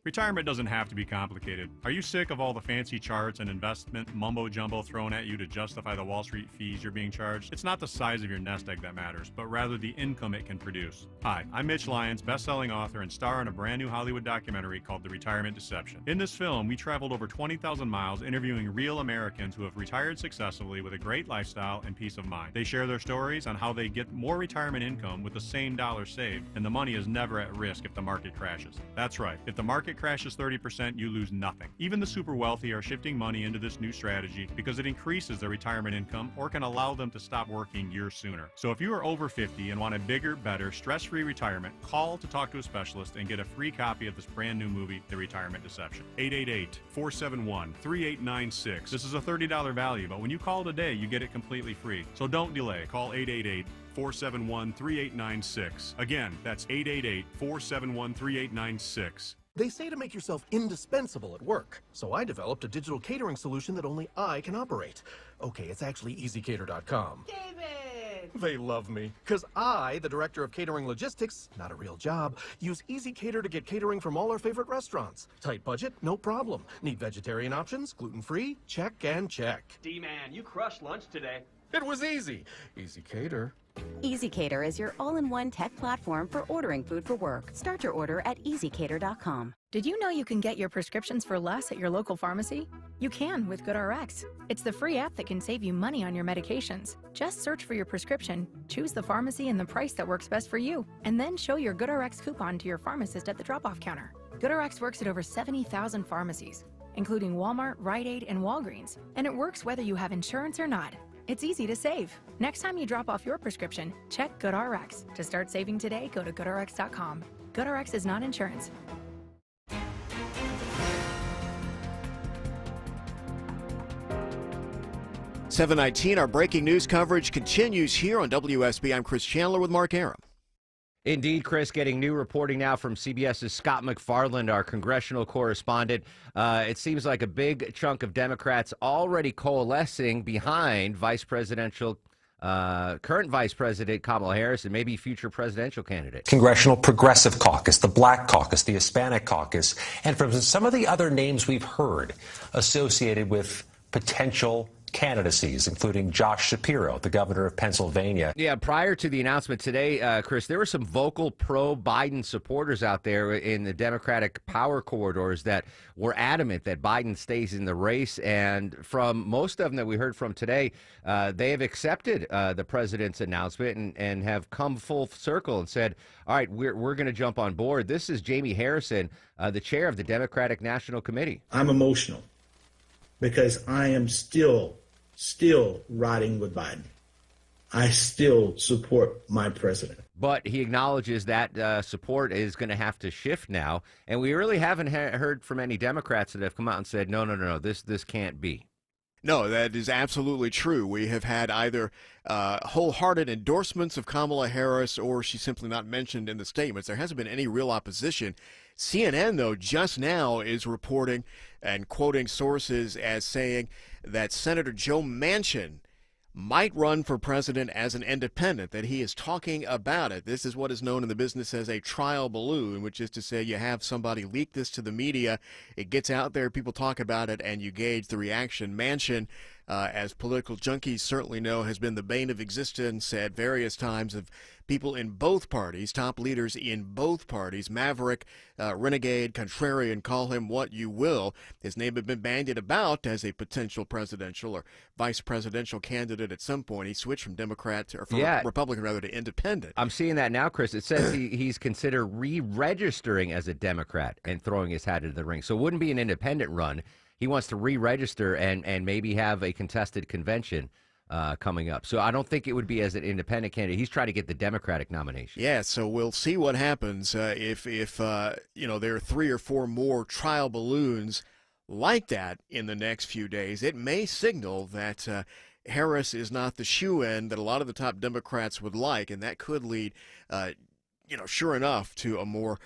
Retirement doesn't have to be complicated. Are you sick of all the fancy charts and investment mumbo-jumbo thrown at you to justify the Wall Street fees you're being charged? It's not the size of your nest egg that matters, but rather the income it can produce. Hi, I'm Mitch Lyons, best-selling author and star in a brand new Hollywood documentary called The Retirement Deception. In this film, we traveled over 20,000 miles interviewing real Americans who have retired successfully with a great lifestyle and peace of mind. They share their stories on how they get more retirement income with the same dollar saved, and the money is never at risk if the market crashes. That's right, if the market crashes 30%, you lose nothing. Even the super wealthy are shifting money into this new strategy because it increases their retirement income or can allow them to stop working years sooner. So if you are over 50 and want a bigger, better, stress-free retirement, call to talk to a specialist and get a free copy of this brand new movie, The Retirement Deception. 888-471-3896. This is a $30 value, but when you call today, you get it completely free. So don't delay. Call 888-471-3896. Again, that's 888-471-3896. They say to make yourself indispensable at work, so I developed a digital catering solution that only I can operate. Okay, it's actually EasyCater.com. David! They love me, because I, the director of catering logistics, not a real job, use EasyCater to get catering from all our favorite restaurants. Tight budget? No problem. Need vegetarian options? Gluten-free? Check and check. D-Man, you crushed lunch today. It was easy. EasyCater. EasyCater is your all-in-one tech platform for ordering food for work. Start your order at EasyCater.com. Did you know you can get your prescriptions for less at your local pharmacy? You can with GoodRx. It's the free app that can save you money on your medications. Just search for your prescription, choose the pharmacy and the price that works best for you, and then show your GoodRx coupon to your pharmacist at the drop-off counter. GoodRx works at over 70,000 pharmacies, including Walmart, Rite Aid, and Walgreens, and it works whether you have insurance or not. It's easy to save. Next time you drop off your prescription, check GoodRx. To start saving today, go to GoodRx.com. GoodRx is not insurance. $7:19, our breaking news coverage continues here on WSB. I'm Chris Chandler with Mark Arum. Indeed, Chris, getting new reporting now from CBS's Scott McFarland, our congressional correspondent. It seems like a big chunk of Democrats already coalescing behind current Vice President Kamala Harris and maybe future presidential candidate. Congressional Progressive Caucus, the Black Caucus, the Hispanic Caucus, and from some of the other names we've heard associated with potential candidacies, including Josh Shapiro, the governor of Pennsylvania. Yeah, prior to the announcement today, Chris, there were some vocal pro-Biden supporters out there in the Democratic power corridors that were adamant that Biden stays in the race. And from most of them that we heard from today, they have accepted the president's announcement and have come full circle and said, all right, we're going to jump on board. This is Jamie Harrison, the chair of the Democratic National Committee. I'm emotional because I am still riding with Biden. I still support my president. But he acknowledges that support is going to have to shift now. And we really haven't heard from any Democrats that have come out and said, no, this can't be. No, that is absolutely true. We have had either wholehearted endorsements of Kamala Harris or she's simply not mentioned in the statements. There hasn't been any real opposition. CNN, though, just now is reporting and quoting sources as saying that Senator Joe Manchin might run for president as an independent, that he is talking about it. This is what is known in the business as a trial balloon, which is to say you have somebody leak this to the media, it gets out there, people talk about it, and you gauge the reaction. Manchin, as political junkies certainly know, has been the bane of existence at various times of people in both parties, top leaders in both parties, maverick, renegade, contrarian, call him what you will. His name had been bandied about as a potential presidential or vice presidential candidate at some point. He switched from Democrat or from Republican rather to independent. I'm seeing that now, Chris. It says he's considered re-registering as a Democrat and throwing his hat into the ring. So it wouldn't be an independent run. He wants to re-register and maybe have a contested convention coming up. So I don't think it would be as an independent candidate. He's trying to get the Democratic nomination. Yeah, so we'll see what happens if there are 3 or 4 more trial balloons like that in the next few days. It may signal that Harris is not the shoe-in that a lot of the top Democrats would like, and that could lead, sure enough, to a more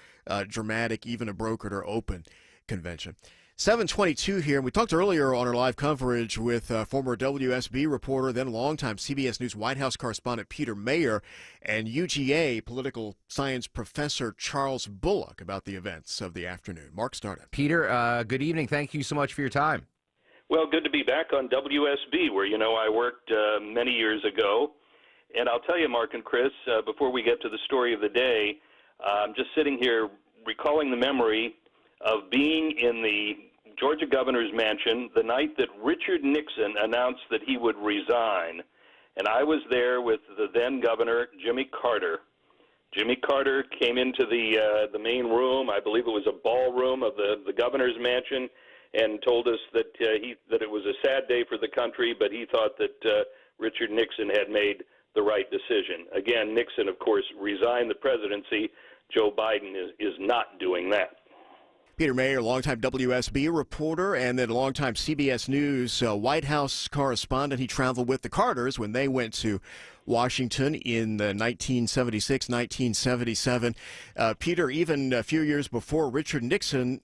dramatic, even a brokered or open convention. 7:22 here. We talked earlier on our live coverage with former WSB reporter, then longtime CBS News White House correspondent Peter Mayer and UGA political science professor Charles Bullock about the events of the afternoon. Mark started. Peter, good evening. Thank you so much for your time. Well, good to be back on WSB, where I worked many years ago. And I'll tell you, Mark and Chris, before we get to the story of the day, I'm just sitting here recalling the memory of being in the Georgia governor's mansion the night that Richard Nixon announced that he would resign. And I was there with the then governor, Jimmy Carter. Jimmy Carter came into the main room, I believe it was a ballroom of the governor's mansion, and told us that that it was a sad day for the country, but he thought that Richard Nixon had made the right decision. Again, Nixon, of course, resigned the presidency. Joe Biden is not doing that. Peter Mayer, longtime WSB reporter and then longtime CBS News White House correspondent. He traveled with the Carters when they went to Washington in 1976, 1977. Peter, even a few years before Richard Nixon,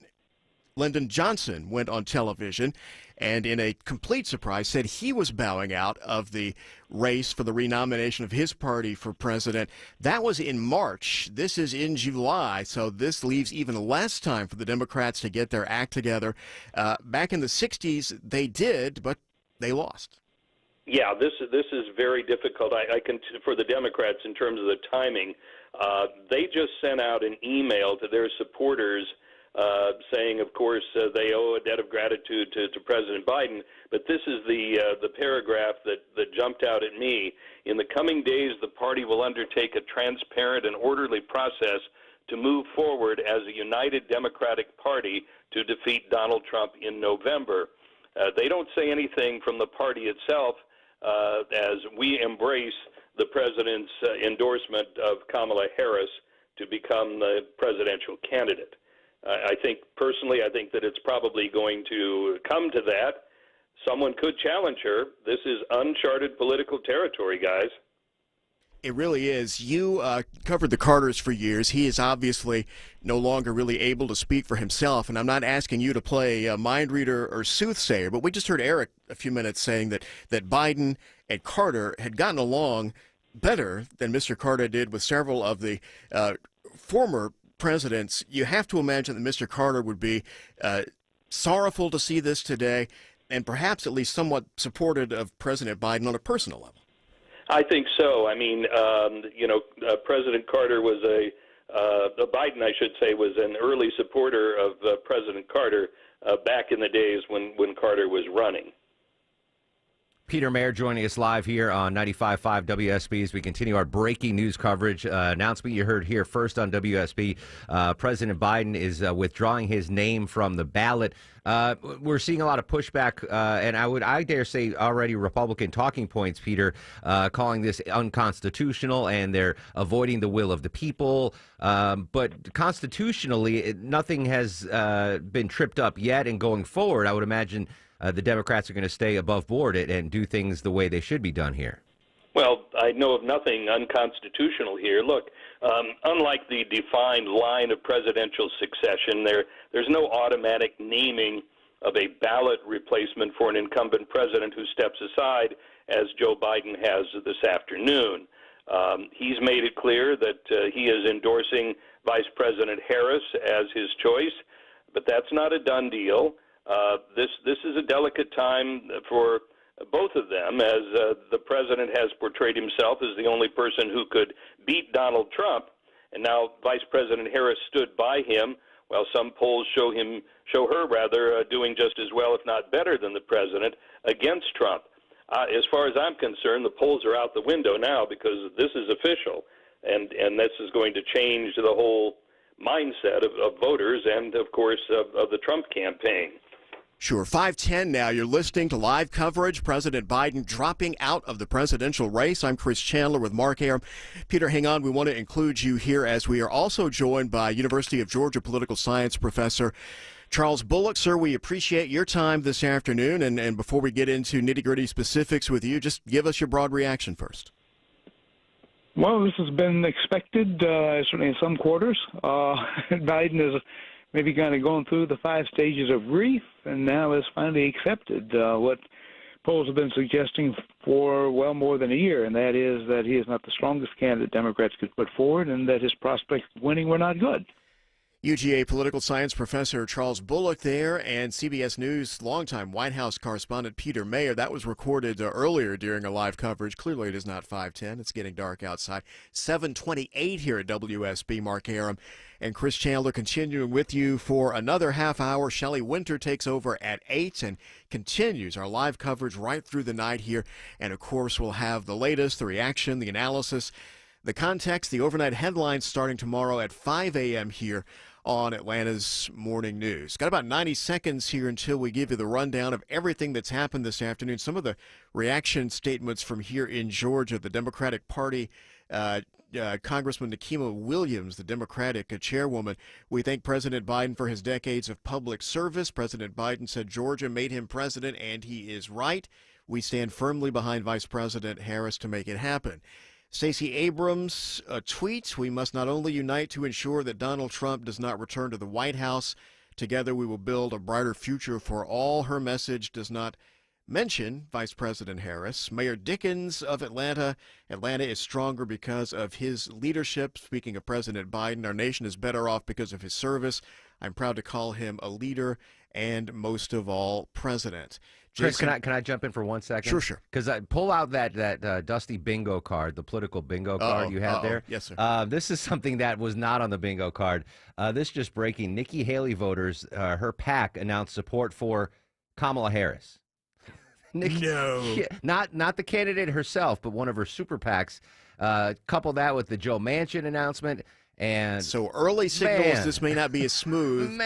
Lyndon Johnson went on television and in a complete surprise said he was bowing out of the race for the renomination of his party for president. That was in March. This is in July, so this leaves even less time for the Democrats to get their act together. Back in the 60s, they did, but they lost. Yeah, this is very difficult. I can for the Democrats in terms of the timing. They just sent out an email to their supporters saying, of course, they owe a debt of gratitude to President Biden. But this is the paragraph that jumped out at me. In the coming days, the party will undertake a transparent and orderly process to move forward as a united Democratic Party to defeat Donald Trump in November. They don't say anything from the party itself as we embrace the president's endorsement of Kamala Harris to become the presidential candidate. I think that it's probably going to come to that. Someone could challenge her. This is uncharted political territory, guys. It really is. You covered the Carters for years. He is obviously no longer really able to speak for himself, and I'm not asking you to play a mind reader or soothsayer, but we just heard Eric a few minutes saying that Biden and Carter had gotten along better than Mr. Carter did with several of the former presidents. You have to imagine that Mr. Carter would be sorrowful to see this today and perhaps at least somewhat supportive of President Biden on a personal level. I think so. I mean, President Carter was Biden, I should say, was an early supporter of President Carter back in the days when Carter was running. Peter Mayer joining us live here on 95.5 WSB as we continue our breaking news coverage. Announcement you heard here first on WSB. President Biden is withdrawing his name from the ballot. We're seeing a lot of pushback, and I dare say already Republican talking points, Peter, calling this unconstitutional, and they're avoiding the will of the people. But constitutionally, nothing has been tripped up yet, and going forward, I would imagine the Democrats are going to stay above board and do things the way they should be done here. Well, I know of nothing unconstitutional here. Look, unlike the defined line of presidential succession, there's no automatic naming of a ballot replacement for an incumbent president who steps aside, as Joe Biden has this afternoon. He's made it clear that he is endorsing Vice President Harris as his choice, but that's not a done deal. This is a delicate time for both of them, as the president has portrayed himself as the only person who could beat Donald Trump, and now Vice President Harris stood by him, while some polls show her doing just as well, if not better, than the president against Trump. As far as I'm concerned, the polls are out the window now because this is official, and this is going to change the whole mindset of voters and, of course, of the Trump campaign. Sure. 5:10 now. You're listening to live coverage. President Biden dropping out of the presidential race. I'm Chris Chandler with Mark Arum. Peter, hang on. We want to include you here as we are also joined by University of Georgia political science professor Charles Bullock. Sir, we appreciate your time this afternoon. And before we get into nitty-gritty specifics with you, just give us your broad reaction first. Well, this has been expected, certainly in some quarters. Biden is maybe kind of going through the 5 stages of grief, and now has finally accepted what polls have been suggesting for well more than a year, and that is that he is not the strongest candidate Democrats could put forward, and that his prospects of winning were not good. UGA political science professor Charles Bullock there, and CBS News longtime White House correspondent Peter Mayer. That was recorded earlier during a live coverage. Clearly it is not 5:10. It's getting dark outside. 7:28 here at WSB. Mark Arum and Chris Chandler continuing with you for another half hour. Shelley Winter takes over at 8 and continues our live coverage right through the night here. And, of course, we'll have the latest, the reaction, the analysis, the context, the overnight headlines starting tomorrow at 5 a.m. here on Atlanta's Morning News. Got about 90 seconds here until we give you the rundown of everything that's happened this afternoon. Some of the reaction statements from here in Georgia. The Democratic Party, Congressman Nikema Williams, the Democratic chairwoman. We thank President Biden for his decades of public service. President Biden said Georgia made him president, and he is right. We stand firmly behind Vice President Harris to make it happen. Stacey Abrams tweets, we must not only unite to ensure that Donald Trump does not return to the White House. Together we will build a brighter future for all. Her message does not mention Vice President Harris. Mayor Dickens of Atlanta. Atlanta is stronger because of his leadership. Speaking of President Biden, our nation is better off because of his service. I'm proud to call him a leader and, most of all, president. Chris, can I jump in for 1 second? Sure. Because I pull out that dusty bingo card, the political bingo card you had there. Yes, sir. This is something that was not on the bingo card. This just breaking. Nikki Haley voters, her PAC announced support for Kamala Harris. Nikki, No. Not the candidate herself, but one of her super PACs. Couple that with the Joe Manchin announcement. And so early signals, this may not be as smooth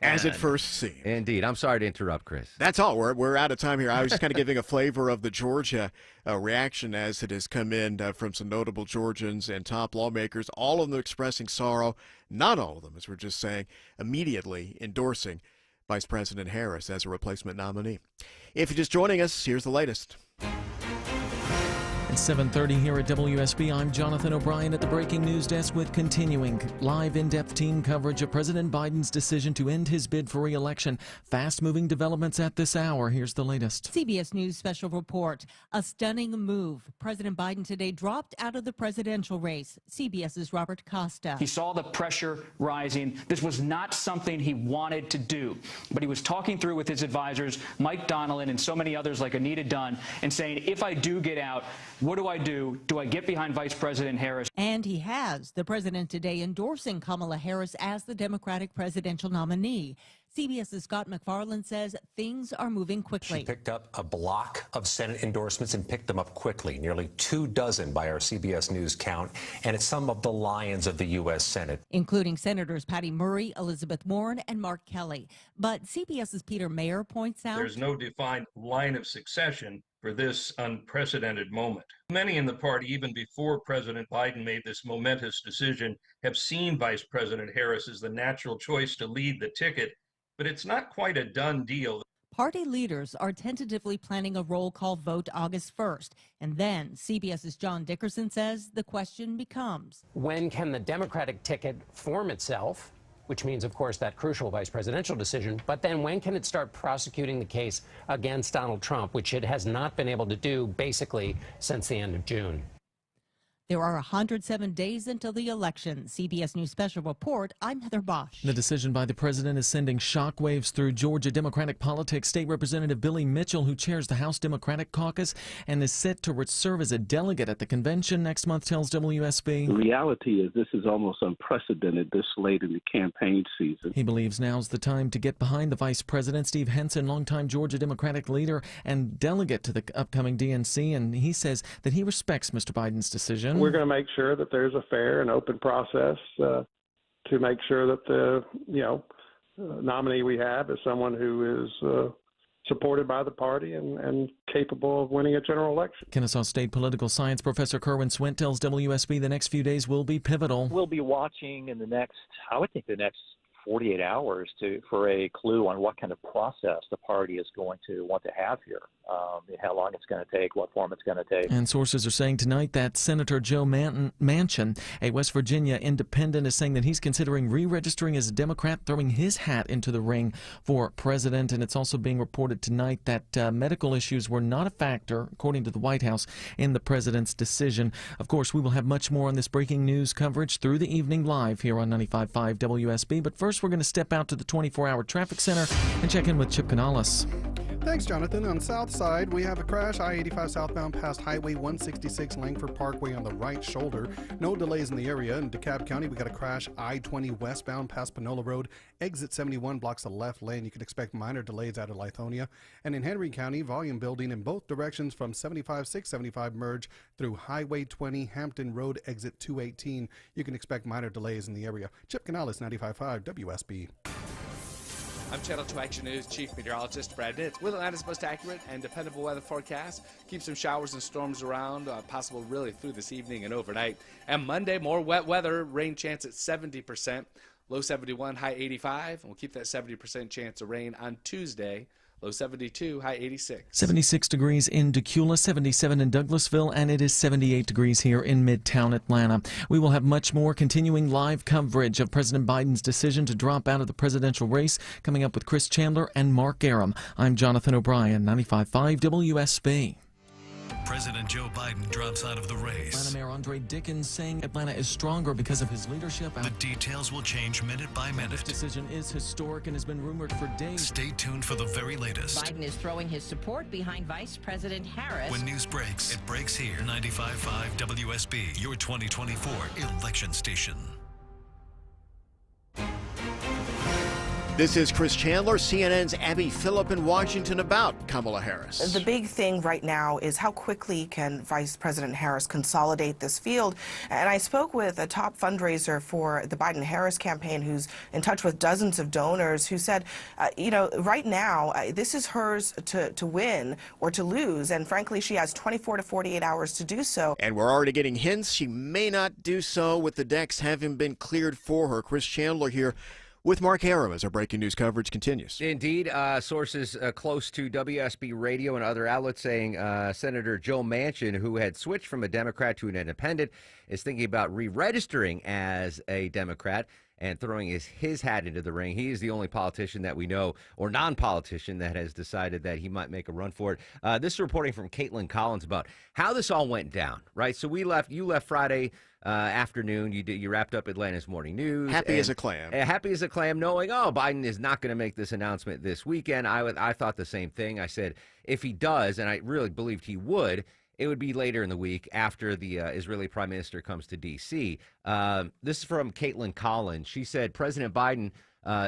as it first seemed. Indeed. I'm sorry to interrupt, Chris. That's all. We're out of time here. I was just kind of giving a flavor of the Georgia reaction as it has come in from some notable Georgians and top lawmakers, all of them expressing sorrow, not all of them, as we're just saying, immediately endorsing Vice President Harris as a replacement nominee. If you're just joining us, here's the latest. It's 7:30 here at WSB. I'm Jonathan O'Brien at the Breaking News Desk with continuing live in-depth team coverage of President Biden's decision to end his bid for re-election. Fast-moving developments at this hour. Here's the latest. CBS News special report. A stunning move. President Biden today dropped out of the presidential race. CBS's Robert Costa. He saw the pressure rising. This was not something he wanted to do, but he was talking through with his advisors, Mike Donilon and so many others like Anita Dunn, and saying, if I do get out, What do I do? Do I get behind Vice President Harris? And he has. The president today endorsing Kamala Harris as the Democratic presidential nominee. CBS's Scott McFarland says things are moving quickly. She picked up a block of Senate endorsements and picked them up quickly, nearly 24 by our CBS News count, and it's some of the lions of the U.S. Senate. Including Senators Patty Murray, Elizabeth Warren, and Mark Kelly. But CBS's Peter Mayer points out there's no defined line of succession for this unprecedented moment. Many in the party, even before President Biden made this momentous decision, have seen Vice President Harris as the natural choice to lead the ticket, but it's not quite a done deal. Party leaders are tentatively planning a roll call vote August 1st. And then CBS's John Dickerson says the question becomes, when can the Democratic ticket form itself? Which means, of course, that crucial vice presidential decision. But then when can it start prosecuting the case against Donald Trump, which it has not been able to do basically since the end of June? There are 107 days until the election. CBS News Special Report, I'm Heather Bosch. The decision by the president is sending shockwaves through Georgia Democratic politics. State Representative Billy Mitchell, who chairs the House Democratic Caucus and is set to serve as a delegate at the convention next month, tells WSB. The reality is this is almost unprecedented this late in the campaign season. He believes now's the time to get behind the vice president. Steve Henson, longtime Georgia Democratic leader and delegate to the upcoming DNC, and he says that he respects Mr. Biden's decision. We're going to make sure that there's a fair and open process to make sure that the nominee we have is someone who is supported by the party and capable of winning a general election. Kennesaw State political science professor Kerwin Swint tells WSB the next few days will be pivotal. We'll be watching in the next 48 hours for a clue on what kind of process the party is going to want to have here, how long it's going to take, what form it's going to take. And sources are saying tonight that Senator Joe Manchin, a West Virginia independent, is saying that he's considering re-registering as a Democrat, throwing his hat into the ring for president. And it's also being reported tonight that medical issues were not a factor, according to the White House, in the president's decision. Of course, we will have much more on this breaking news coverage through the evening live here on 95.5 WSB. But first, we're going to step out to the 24-hour traffic center and check in with Chip Canales. Thanks, Jonathan. On the south side, we have a crash, I-85 southbound past Highway 166 Langford Parkway on the right shoulder. No delays in the area. In DeKalb County, we got a crash, I-20 westbound past Panola Road. Exit 71 blocks the left lane. You can expect minor delays out of Lithonia. And in Henry County, volume building in both directions from 75-675 merge through Highway 20, Hampton Road, exit 218. You can expect minor delays in the area. Chip Canales, 95.5 WSB. I'm Channel 2 Action News Chief Meteorologist Brad Nitz with Atlanta's most accurate and dependable weather forecast. Keep some showers and storms around, possible really through this evening and overnight. And Monday, more wet weather, rain chance at 70%, low 71, high 85. And we'll keep that 70% chance of rain on Tuesday. Low 72, high 86. 76 degrees in Decula, 77 in Douglasville, and it is 78 degrees here in Midtown Atlanta. We will have much more continuing live coverage of President Biden's decision to drop out of the presidential race, coming up with Chris Chandler and Mark Arum. I'm Jonathan O'Brien, 95.5 WSB. President Joe Biden drops out of the race. Atlanta Mayor Andre Dickens saying Atlanta is stronger because of his leadership. The details will change minute by minute. This decision is historic and has been rumored for days. Stay tuned for the very latest. Biden is throwing his support behind Vice President Harris. When news breaks, it breaks here. 95.5 WSB, your 2024 election station. This is Chris Chandler, CNN's Abby Phillip in Washington about Kamala Harris. The big thing right now is how quickly can Vice President Harris consolidate this field. And I spoke with a top fundraiser for the Biden-Harris campaign who's in touch with dozens of donors who said, right now, this is hers to win or to lose. And frankly, she has 24 to 48 hours to do so. And we're already getting hints she may not do so with the decks having been cleared for her. Chris Chandler here with Mark Arum as our breaking news coverage continues. Indeed, sources close to WSB Radio and other outlets saying Senator Joe Manchin, who had switched from a Democrat to an independent, is thinking about re-registering as a Democrat and throwing his hat into the ring. He is the only politician that we know, or non-politician, that has decided that he might make a run for it. This is reporting from Caitlin Collins about how this all went down, right? So you left Friday afternoon. You wrapped up Atlanta's morning news. Happy as a clam. Happy as a clam, knowing, Biden is not going to make this announcement this weekend. I thought the same thing. I said, if he does, and I really believed he would, it would be later in the week after the Israeli prime minister comes to D.C. This is from Caitlin Collins. She said President Biden,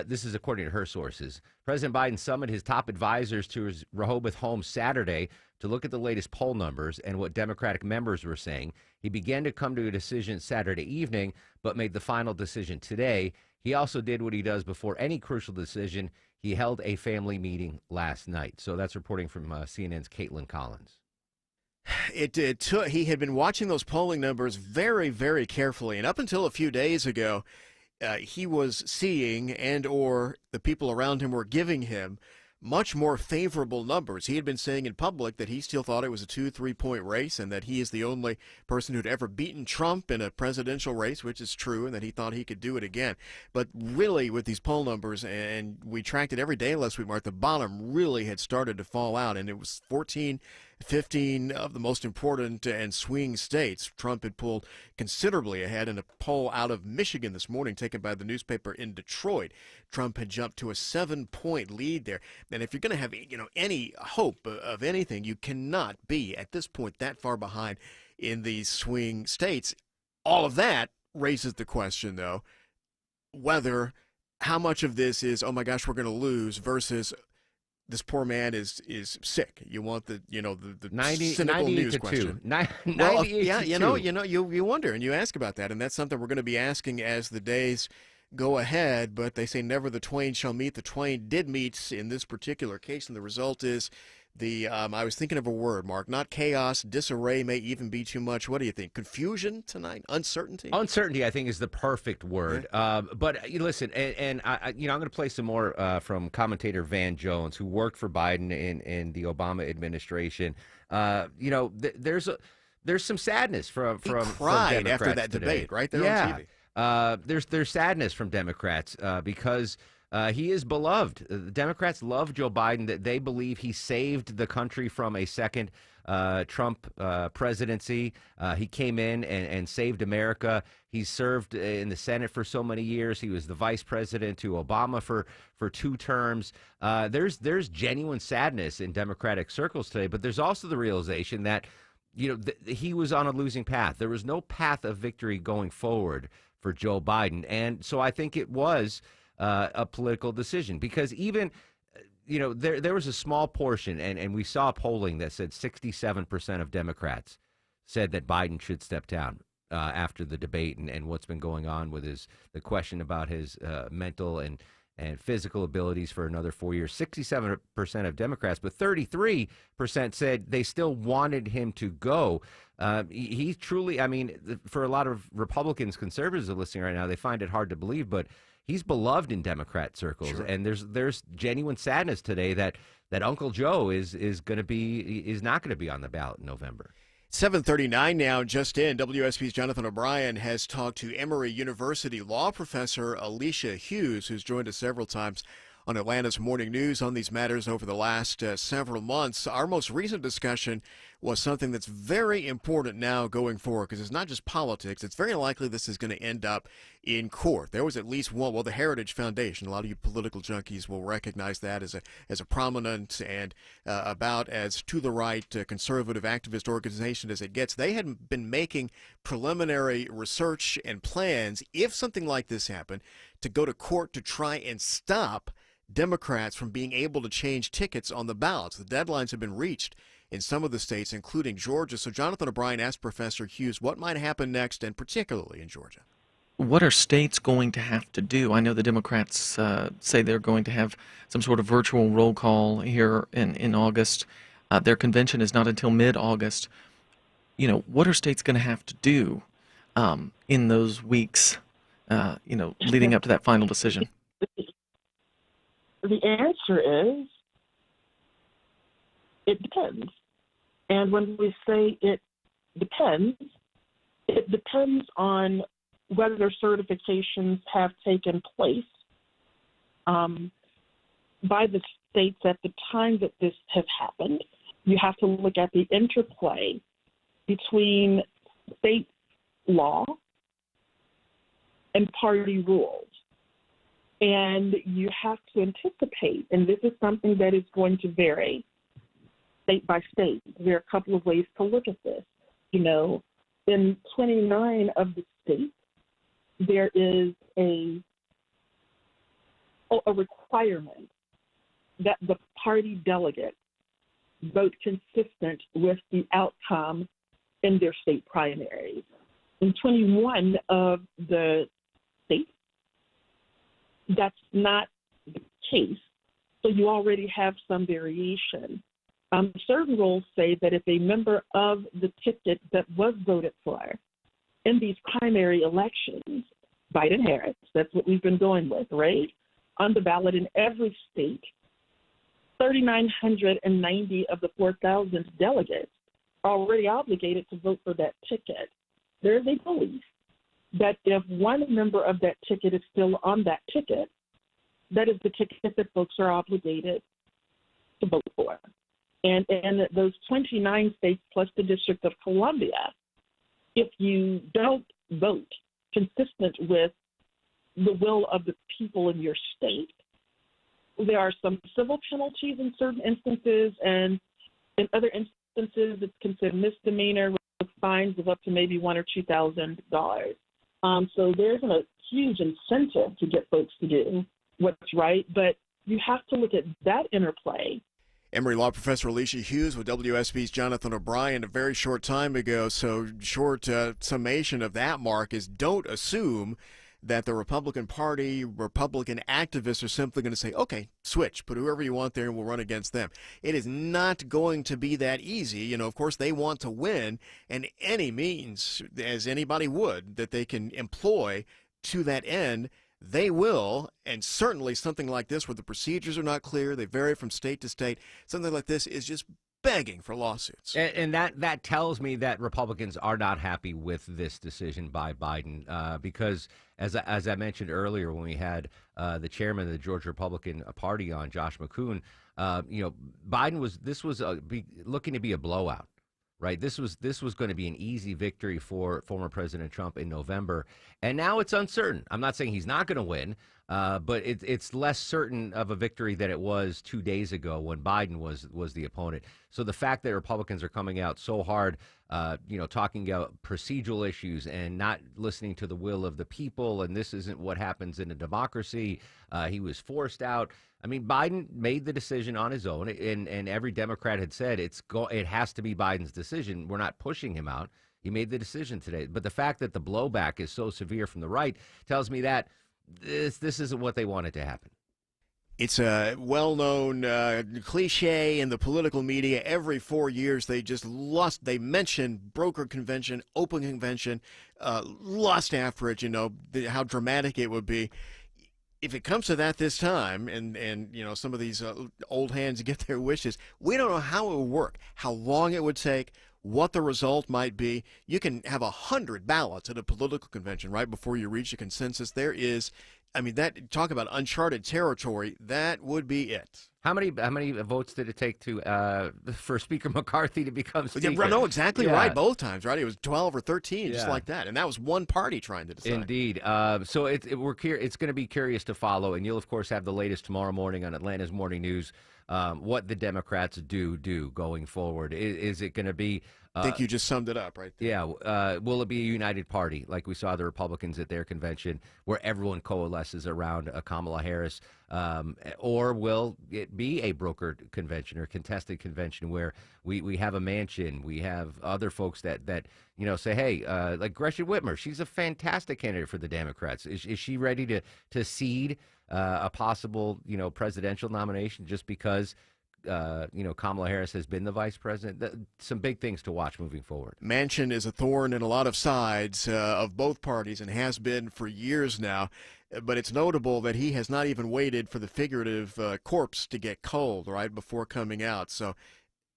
this is according to her sources, President Biden summoned his top advisors to his Rehoboth home Saturday to look at the latest poll numbers and what Democratic members were saying. He began to come to a decision Saturday evening, but made the final decision today. He also did what he does before any crucial decision. He held a family meeting last night. So that's reporting from CNN's Caitlin Collins. He had been watching those polling numbers very, very carefully. And up until a few days ago, he was seeing and or the people around him were giving him much more favorable numbers. He had been saying in public that he still thought it was a 2-3 point race and that he is the only person who'd ever beaten Trump in a presidential race, which is true, and that he thought he could do it again. But really, with these poll numbers, and we tracked it every day last week, Mark, the bottom really had started to fall out, and it was 15 of the most important and swing states. Trump had pulled considerably ahead in a poll out of Michigan this morning taken by the newspaper in Detroit. Trump had jumped to a 7-point lead there. And if you're going to have any hope of anything, you cannot be at this point that far behind in these swing states. All of that raises the question, though, whether how much of this is, oh my gosh, we're going to lose, versus this poor man is sick. You want the 90, cynical 98 news to question. 2. Well, yeah, you wonder, and you ask about that, and that's something we're going to be asking as the days go ahead. But they say never the twain shall meet. The twain did meet in this particular case, and the result is I was thinking of a word, Mark, not chaos. Disarray may even be too much. What do you think? Confusion tonight? Uncertainty? Uncertainty, I think, is the perfect word. Yeah. But listen, and I'm going to play some more from commentator Van Jones, who worked for Biden in the Obama administration. There's some sadness from cried Democrats after that today. debate, right there on TV. There's sadness from Democrats because he is beloved. The Democrats love Joe Biden. That they believe he saved the country from a second Trump presidency. He came in and saved America. He served in the Senate for so many years. He was the vice president to Obama for 2 terms. There's genuine sadness in Democratic circles today, but there's also the realization that he was on a losing path. There was no path of victory going forward for Joe Biden, and so I think it was a political decision, because even there was a small portion, and we saw polling that said 67% of Democrats said that Biden should step down after the debate and what's been going on with the question about his mental and physical abilities for another 4 years. 67% of Democrats, but 33% said they still wanted him to go. He truly, for a lot of Republicans, conservatives are listening right now, they find it hard to believe, but he's beloved in Democrat circles. Sure. And there's genuine sadness today that Uncle Joe is not going to be on the ballot in November. 7:39 now, just in. WSB's Jonathan O'Brien has talked to Emory University law professor Alicia Hughes, who's joined us several times on Atlanta's Morning News on these matters over the last several months. Our most recent discussion was something that's very important now going forward, because it's not just politics. It's very likely this is going to end up in court. There was at least one, the Heritage Foundation, a lot of you political junkies will recognize that as a prominent and about as to the right conservative activist organization as it gets. They had been making preliminary research and plans, if something like this happened, to go to court to try and stop Democrats from being able to change tickets on the ballots. The deadlines have been reached in some of the states, including Georgia. So Jonathan O'Brien asked Professor Hughes what might happen next, and particularly in Georgia. What are states going to have to do? I know the Democrats say they're going to have some sort of virtual roll call here in August. Their convention is not until mid-August. What are states going to have to do in those weeks, leading up to that final decision? The answer is, it depends. And when we say it depends on whether certifications have taken place by the states at the time that this has happened. You have to look at the interplay between state law and party rules. And you have to anticipate, and this is something that is going to vary state by state. There are a couple of ways to look at this. You know, in 29 of the states, there is a requirement that the party delegate vote consistent with the outcome in their state primaries. In 21 of the states, that's not the case, so you already have some variation. Certain rules say that if a member of the ticket that was voted for in these primary elections, Biden-Harris, that's what we've been going with, right? On the ballot in every state, 3,990 of the 4,000 delegates are already obligated to vote for that ticket. There is a belief that if one member of that ticket is still on that ticket, that is the ticket that folks are obligated to vote for. And in those 29 states plus the District of Columbia, if you don't vote consistent with the will of the people in your state, there are some civil penalties in certain instances, and in other instances, it's considered misdemeanor with fines of up to maybe $1,000 or $2,000. So there's a huge incentive to get folks to do what's right, but you have to look at that interplay. Emory Law Professor Alicia Hughes with WSB's Jonathan O'Brien a very short time ago. So short summation of that, Mark, is don't assume that the Republican Party, Republican activists are simply going to say, okay, switch, put whoever you want there and we'll run against them. It is not going to be that easy. You know, of course, they want to win, and any means, as anybody would, that they can employ to that end, they will. And certainly something like this where the procedures are not clear, they vary from state to state, something like this is just begging for lawsuits. And that tells me that Republicans are not happy with this decision by Biden because, as I mentioned earlier when we had the chairman of the Georgia Republican Party on, Josh McCoon, Biden was looking to be a blowout. Right, this was going to be an easy victory for former President Trump in November, and now it's uncertain. I'm not saying he's not going to win, but it's less certain of a victory than it was 2 days ago when Biden was the opponent. So the fact that Republicans are coming out so hard, talking about procedural issues and not listening to the will of the people, and this isn't what happens in a democracy. He was forced out. I mean, Biden made the decision on his own, and every Democrat had said it has to be Biden's decision. We're not pushing him out. He made the decision today. But the fact that the blowback is so severe from the right tells me that this isn't what they wanted to happen. It's a well-known cliche in the political media. Every 4 years, they mention broker convention, open convention, lust after it, how dramatic it would be. If it comes to that this time, and some of these old hands get their wishes, we don't know how it would work, how long it would take, what the result might be. You can have 100 ballots at a political convention right before you reach a consensus. Talk about uncharted territory. That would be it. How many votes did it take for Speaker McCarthy to become Speaker? Yeah, no, exactly right. Both times, right? It was 12 or 13, just like that, and that was one party trying to decide. Indeed. So it's going to be curious to follow, and you'll of course have the latest tomorrow morning on Atlanta's Morning News. What the Democrats do going forward. Is it going to be? I think you just summed it up right there. Yeah. Will it be a united party like we saw the Republicans at their convention where everyone coalesces around Kamala Harris? Or will it be a brokered convention or contested convention where we have a Manchin, we have other folks that say, hey, like Gretchen Whitmer, she's a fantastic candidate for the Democrats. Is she ready to cede a possible presidential nomination just because Kamala Harris has been the vice president? Some big things to watch moving forward. Manchin is a thorn in a lot of sides of both parties and has been for years now. But it's notable that he has not even waited for the figurative corpse to get cold right before coming out. So,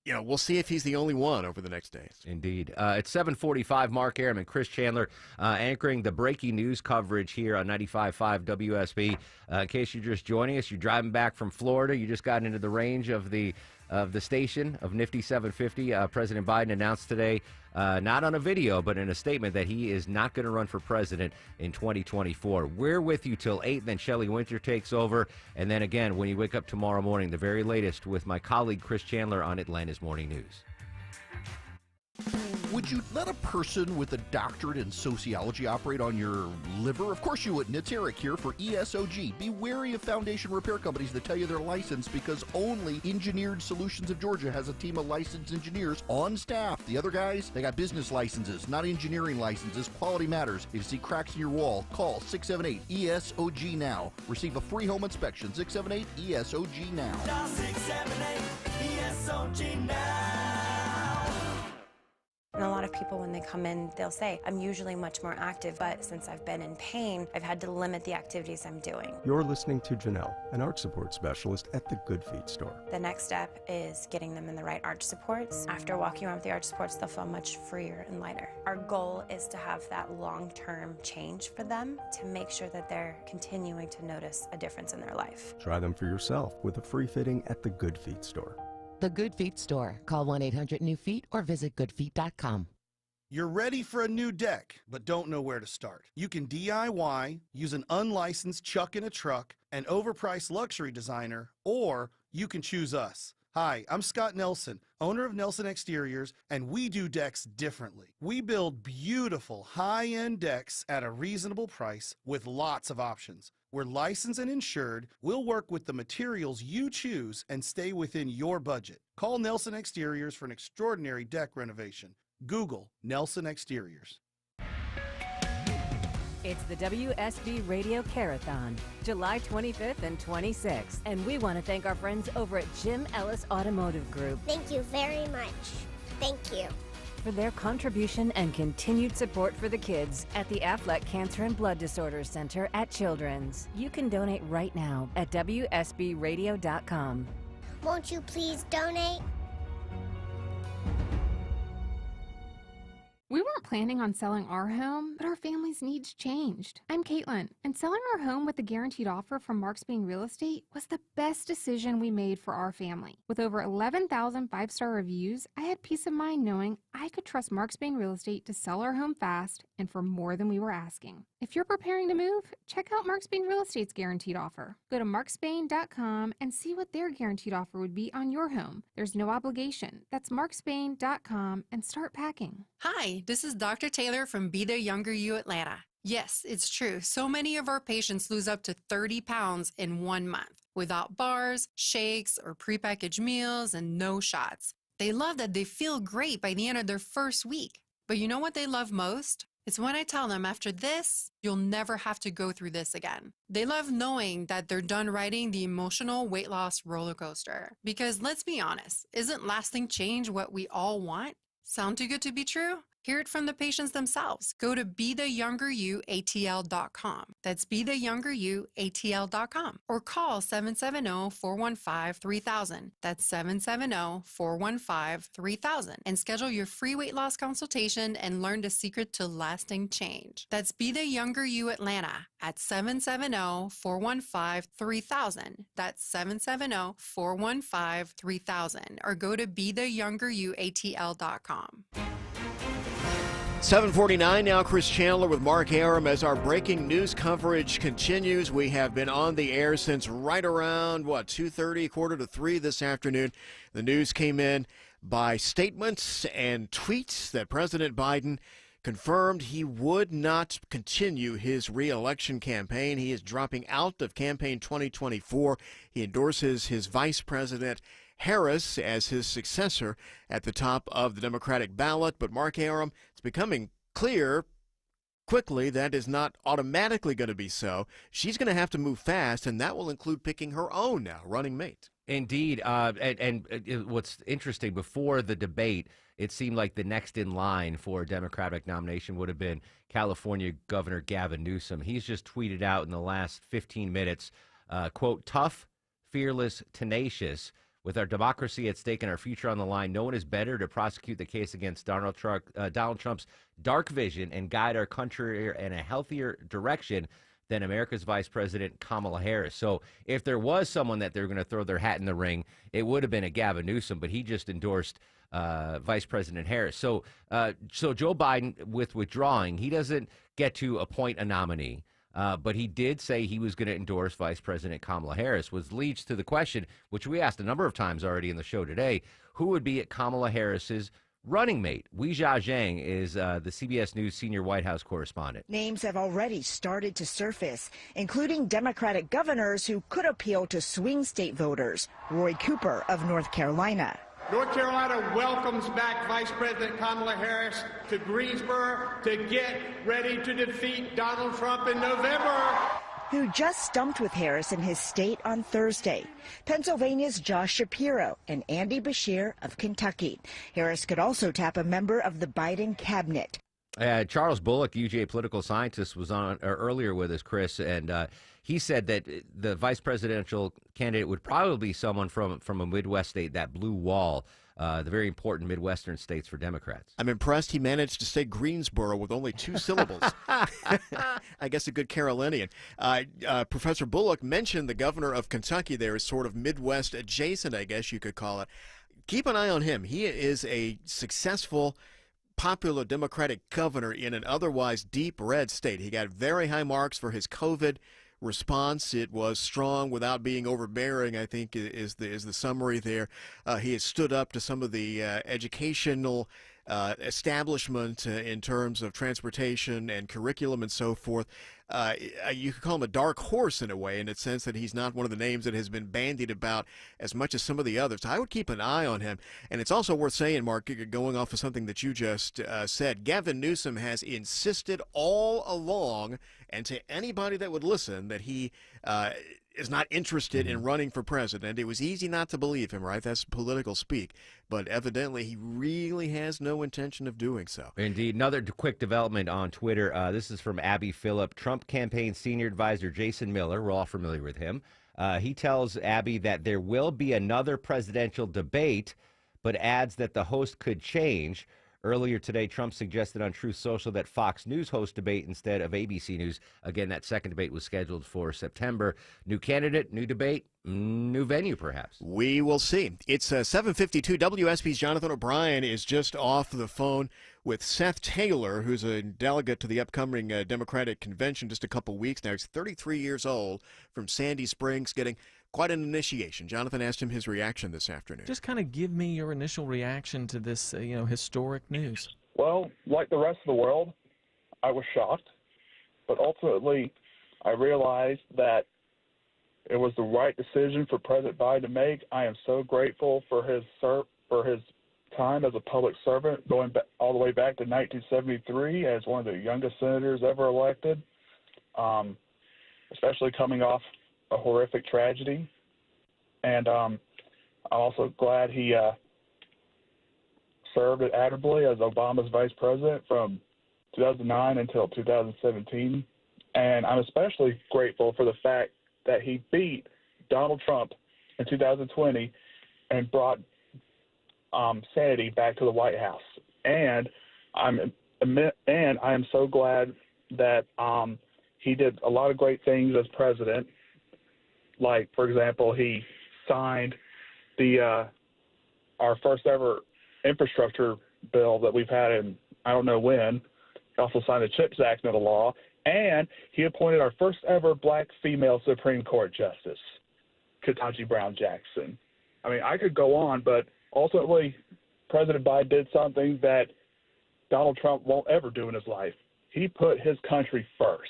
we'll see if he's the only one over the next days. Indeed. It's 7:45. Mark Arum and Chris Chandler anchoring the breaking news coverage here on 95.5 WSB. In case you're just joining us, you're driving back from Florida. You just got into the range of the of the station of Nifty 750. President Biden announced today, not on a video, but in a statement, that he is not going to run for president in 2024. We're with you till 8, then Shelley Winter takes over. And then again, when you wake up tomorrow morning, the very latest with my colleague Chris Chandler on Atlanta's Morning News. Would you let a person with a doctorate in sociology operate on your liver? Of course you wouldn't. It's Eric here for ESOG. Be wary of foundation repair companies that tell you they're licensed, because only Engineered Solutions of Georgia has a team of licensed engineers on staff. The other guys, they got business licenses, not engineering licenses. Quality matters. If you see cracks in your wall, call 678-ESOG now. Receive a free home inspection. 678-ESOG now. Dial 678-ESOG now. And a lot of people, when they come in, they'll say, I'm usually much more active, but since I've been in pain, I've had to limit the activities I'm doing. You're listening to Janelle, an arch support specialist at the Good Feet store. The next step is getting them in the right arch supports. After walking around with the arch supports, they'll feel much freer and lighter. Our goal is to have that long-term change for them to make sure that they're continuing to notice a difference in their life. Try them for yourself with a free fitting at the Good Feet store. The Good Feet store. Call 1-800-NEW-FEET or visit goodfeet.com. You're ready for a new deck, but don't know where to start. You can DIY, use an unlicensed chuck in a truck, an overpriced luxury designer, or you can choose us. Hi, I'm Scott Nelson, owner of Nelson Exteriors, and we do decks differently. We build beautiful, high-end decks at a reasonable price with lots of options. We're licensed and insured. We'll work with the materials you choose and stay within your budget. Call Nelson Exteriors for an extraordinary deck renovation. Google Nelson Exteriors. It's the WSB Radio Carathon, July 25th and 26th. And we want to thank our friends over at Jim Ellis Automotive Group. Thank you very much. Thank you. For their contribution and continued support for the kids at the Aflac Cancer and Blood Disorders Center at Children's. You can donate right now at WSBradio.com. Won't you please donate? We weren't planning on selling our home, but our family's needs changed. I'm Caitlin, and selling our home with a guaranteed offer from Marks Bain Real Estate was the best decision we made for our family. With over 11,000 five-star reviews, I had peace of mind knowing I could trust Marks Bain Real Estate to sell our home fast and for more than we were asking. If you're preparing to move, check out Marks Bain Real Estate's guaranteed offer. Go to marksbain.com and see what their guaranteed offer would be on your home. There's no obligation. That's marksbain.com and start packing. Hi, this is Dr. Taylor from Be the Younger You Atlanta. Yes, it's true. So many of our patients lose up to 30 pounds in 1 month without bars, shakes, or prepackaged meals and no shots. They love that they feel great by the end of their first week. But you know what they love most? It's when I tell them after this, you'll never have to go through this again. They love knowing that they're done riding the emotional weight loss roller coaster. Because let's be honest, isn't lasting change what we all want? Sound too good to be true? Hear it from the patients themselves. Go to BeTheYoungerYouATL.com. That's BeTheYoungerYouATL.com. Or call 770-415-3000. That's 770-415-3000. And schedule your free weight loss consultation and learn the secret to lasting change. That's Be the Younger You Atlanta at 770-415-3000. That's 770-415-3000. Or go to BeTheYoungerYouATL.com. 7:49 now. Chris Chandler with Mark Arum as our breaking news coverage continues. We have been on the air since right around, 2:30, 2:45 this afternoon. The news came in by statements and tweets that President Biden confirmed he would not continue his re-election campaign. He is dropping out of campaign 2024. He endorses his vice president, Harris, as his successor at the top of the Democratic ballot. But Mark Arum, it's becoming clear quickly that is not automatically going to be so. She's going to have to move fast, and that will include picking her own now running mate. Indeed. And what's interesting, before the debate, it seemed like the next in line for a Democratic nomination would have been California Governor Gavin Newsom. He's just tweeted out in the last 15 minutes, quote, tough, fearless, tenacious. With our democracy at stake and our future on the line, no one is better to prosecute the case against Donald Trump's dark vision and guide our country in a healthier direction than America's Vice President Kamala Harris. So if there was someone that they're going to throw their hat in the ring, it would have been a Gavin Newsom, but he just endorsed Vice President Harris. So Joe Biden, with withdrawing, he doesn't get to appoint a nominee. But he did say he was going to endorse Vice President Kamala Harris, which leads to the question, which we asked a number of times already in the show today, who would be at Kamala Harris's running mate? Weijia Zhang is the CBS News senior White House correspondent. Names have already started to surface, including Democratic governors who could appeal to swing state voters. Roy Cooper of North Carolina. North Carolina welcomes back Vice President Kamala Harris to Greensboro to get ready to defeat Donald Trump in November. Who just stumped with Harris in his state on Thursday. Pennsylvania's Josh Shapiro and Andy Beshear of Kentucky. Harris could also tap a member of the Biden cabinet. Charles Bullock, UGA political scientist, was on earlier with us, Chris, and he said that the vice presidential candidate would probably be someone from a Midwest state, that blue wall, the very important Midwestern states for Democrats. I'm impressed he managed to say Greensboro with only 2 syllables. I guess a good Carolinian. Professor Bullock mentioned the governor of Kentucky there is sort of Midwest adjacent, I guess you could call it. Keep an eye on him. He is a successful, popular Democratic governor in an otherwise deep red state. He got very high marks for his COVID response. It was strong without being overbearing, I think is the summary there. He has stood up to some of the educational establishment in terms of transportation and curriculum and so forth. You could call him a dark horse in a way, in the sense that he's not one of the names that has been bandied about as much as some of the others. I would keep an eye on him. And it's also worth saying, Mark, going off of something that you just said, Gavin Newsom has insisted all along, and to anybody that would listen, that he is not interested in running for president. It was easy not to believe him, right? That's political speak. But evidently, he really has no intention of doing so. Indeed. Another quick development on Twitter. This is from Abby Phillip. Trump campaign senior advisor Jason Miller, we're all familiar with him. He tells Abby that there will be another presidential debate, but adds that the host could change. Earlier today, Trump suggested on Truth Social that Fox News host debate instead of ABC News. Again, that second debate was scheduled for September. New candidate, new debate, new venue, perhaps. We will see. It's 7:52. WSB's Jonathan O'Brien is just off the phone with Seth Taylor, who's a delegate to the upcoming Democratic convention just a couple weeks now. He's 33 years old, from Sandy Springs, getting quite an initiation. Jonathan asked him his reaction this afternoon. Just kind of give me your initial reaction to this, historic news. Well, like the rest of the world, I was shocked, but ultimately I realized that it was the right decision for President Biden to make. I am so grateful for his time as a public servant, going back, all the way back to 1973 as one of the youngest senators ever elected, especially coming off a horrific tragedy. And I'm also glad he served admirably as Obama's vice president from 2009 until 2017. And I'm especially grateful for the fact that he beat Donald Trump in 2020 and brought sanity back to the White House. And I am so glad that he did a lot of great things as president. Like, for example, he signed our first ever infrastructure bill that we've had in I don't know when. He also signed the CHIPS Act into law, and he appointed our first ever black female Supreme Court justice, Ketanji Brown Jackson. I mean, I could go on, but ultimately, President Biden did something that Donald Trump won't ever do in his life. He put his country first.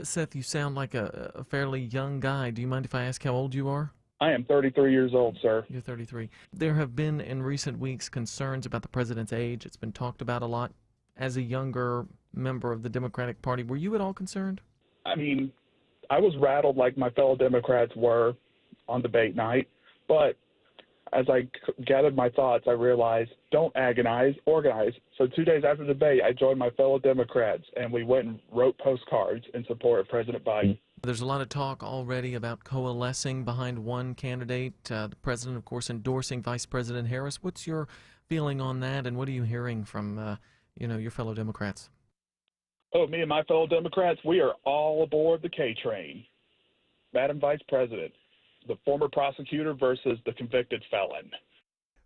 Seth, you sound like a fairly young guy. Do you mind if I ask how old you are? I am 33 years old, sir. You're 33. There have been, in recent weeks, concerns about the president's age. It's been talked about a lot. As a younger member of the Democratic Party, were you at all concerned? I mean, I was rattled like my fellow Democrats were on debate night. But as I gathered my thoughts, I realized, don't agonize, organize. So 2 days after the debate, I joined my fellow Democrats, and we went and wrote postcards in support of President Biden. There's a lot of talk already about coalescing behind one candidate, the president, of course, endorsing Vice President Harris. What's your feeling on that, and what are you hearing from, your fellow Democrats? Oh, me and my fellow Democrats, we are all aboard the K train. Madam Vice President, the former prosecutor versus the convicted felon.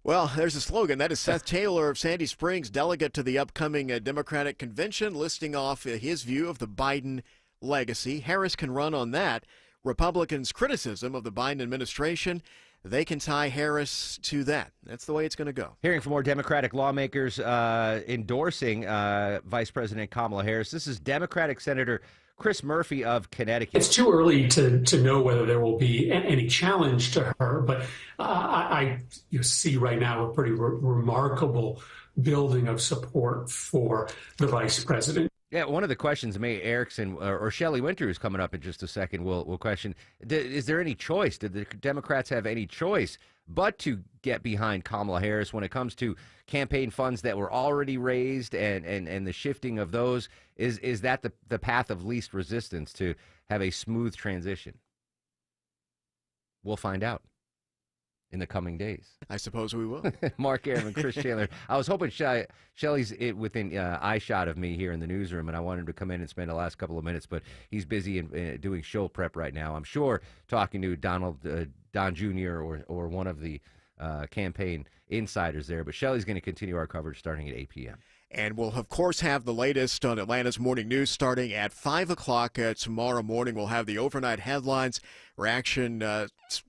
Well, there's a slogan. That is Seth Taylor of Sandy Springs, delegate to the upcoming Democratic convention, listing off his view of the Biden legacy. Harris can run on that. Republicans' criticism of the Biden administration, they can tie Harris to that. That's the way it's going to go. Hearing from more Democratic lawmakers endorsing Vice President Kamala Harris. This is Democratic Senator Chris Murphy of Connecticut. It's too early to know whether there will be any challenge to her, but I see right now a pretty remarkable building of support for the vice president. Yeah, one of the questions May Erickson or Shelley Winter, who's coming up in just a second, will question, is there any choice? Did the Democrats have any choice but to get behind Kamala Harris when it comes to campaign funds that were already raised and the shifting of those? Is that the path of least resistance to have a smooth transition? We'll find out in the coming days. I suppose we will. Mark Arum and Chris Chandler. I was hoping Shelley's within eye shot of me here in the newsroom, and I wanted him to come in and spend the last couple of minutes, but he's busy doing show prep right now. I'm sure talking to Don Jr. or one of the campaign insiders there. But Shelley's going to continue our coverage starting at 8 p.m. And we'll, of course, have the latest on Atlanta's Morning News starting at 5 o'clock tomorrow morning. We'll have the overnight headlines. Reaction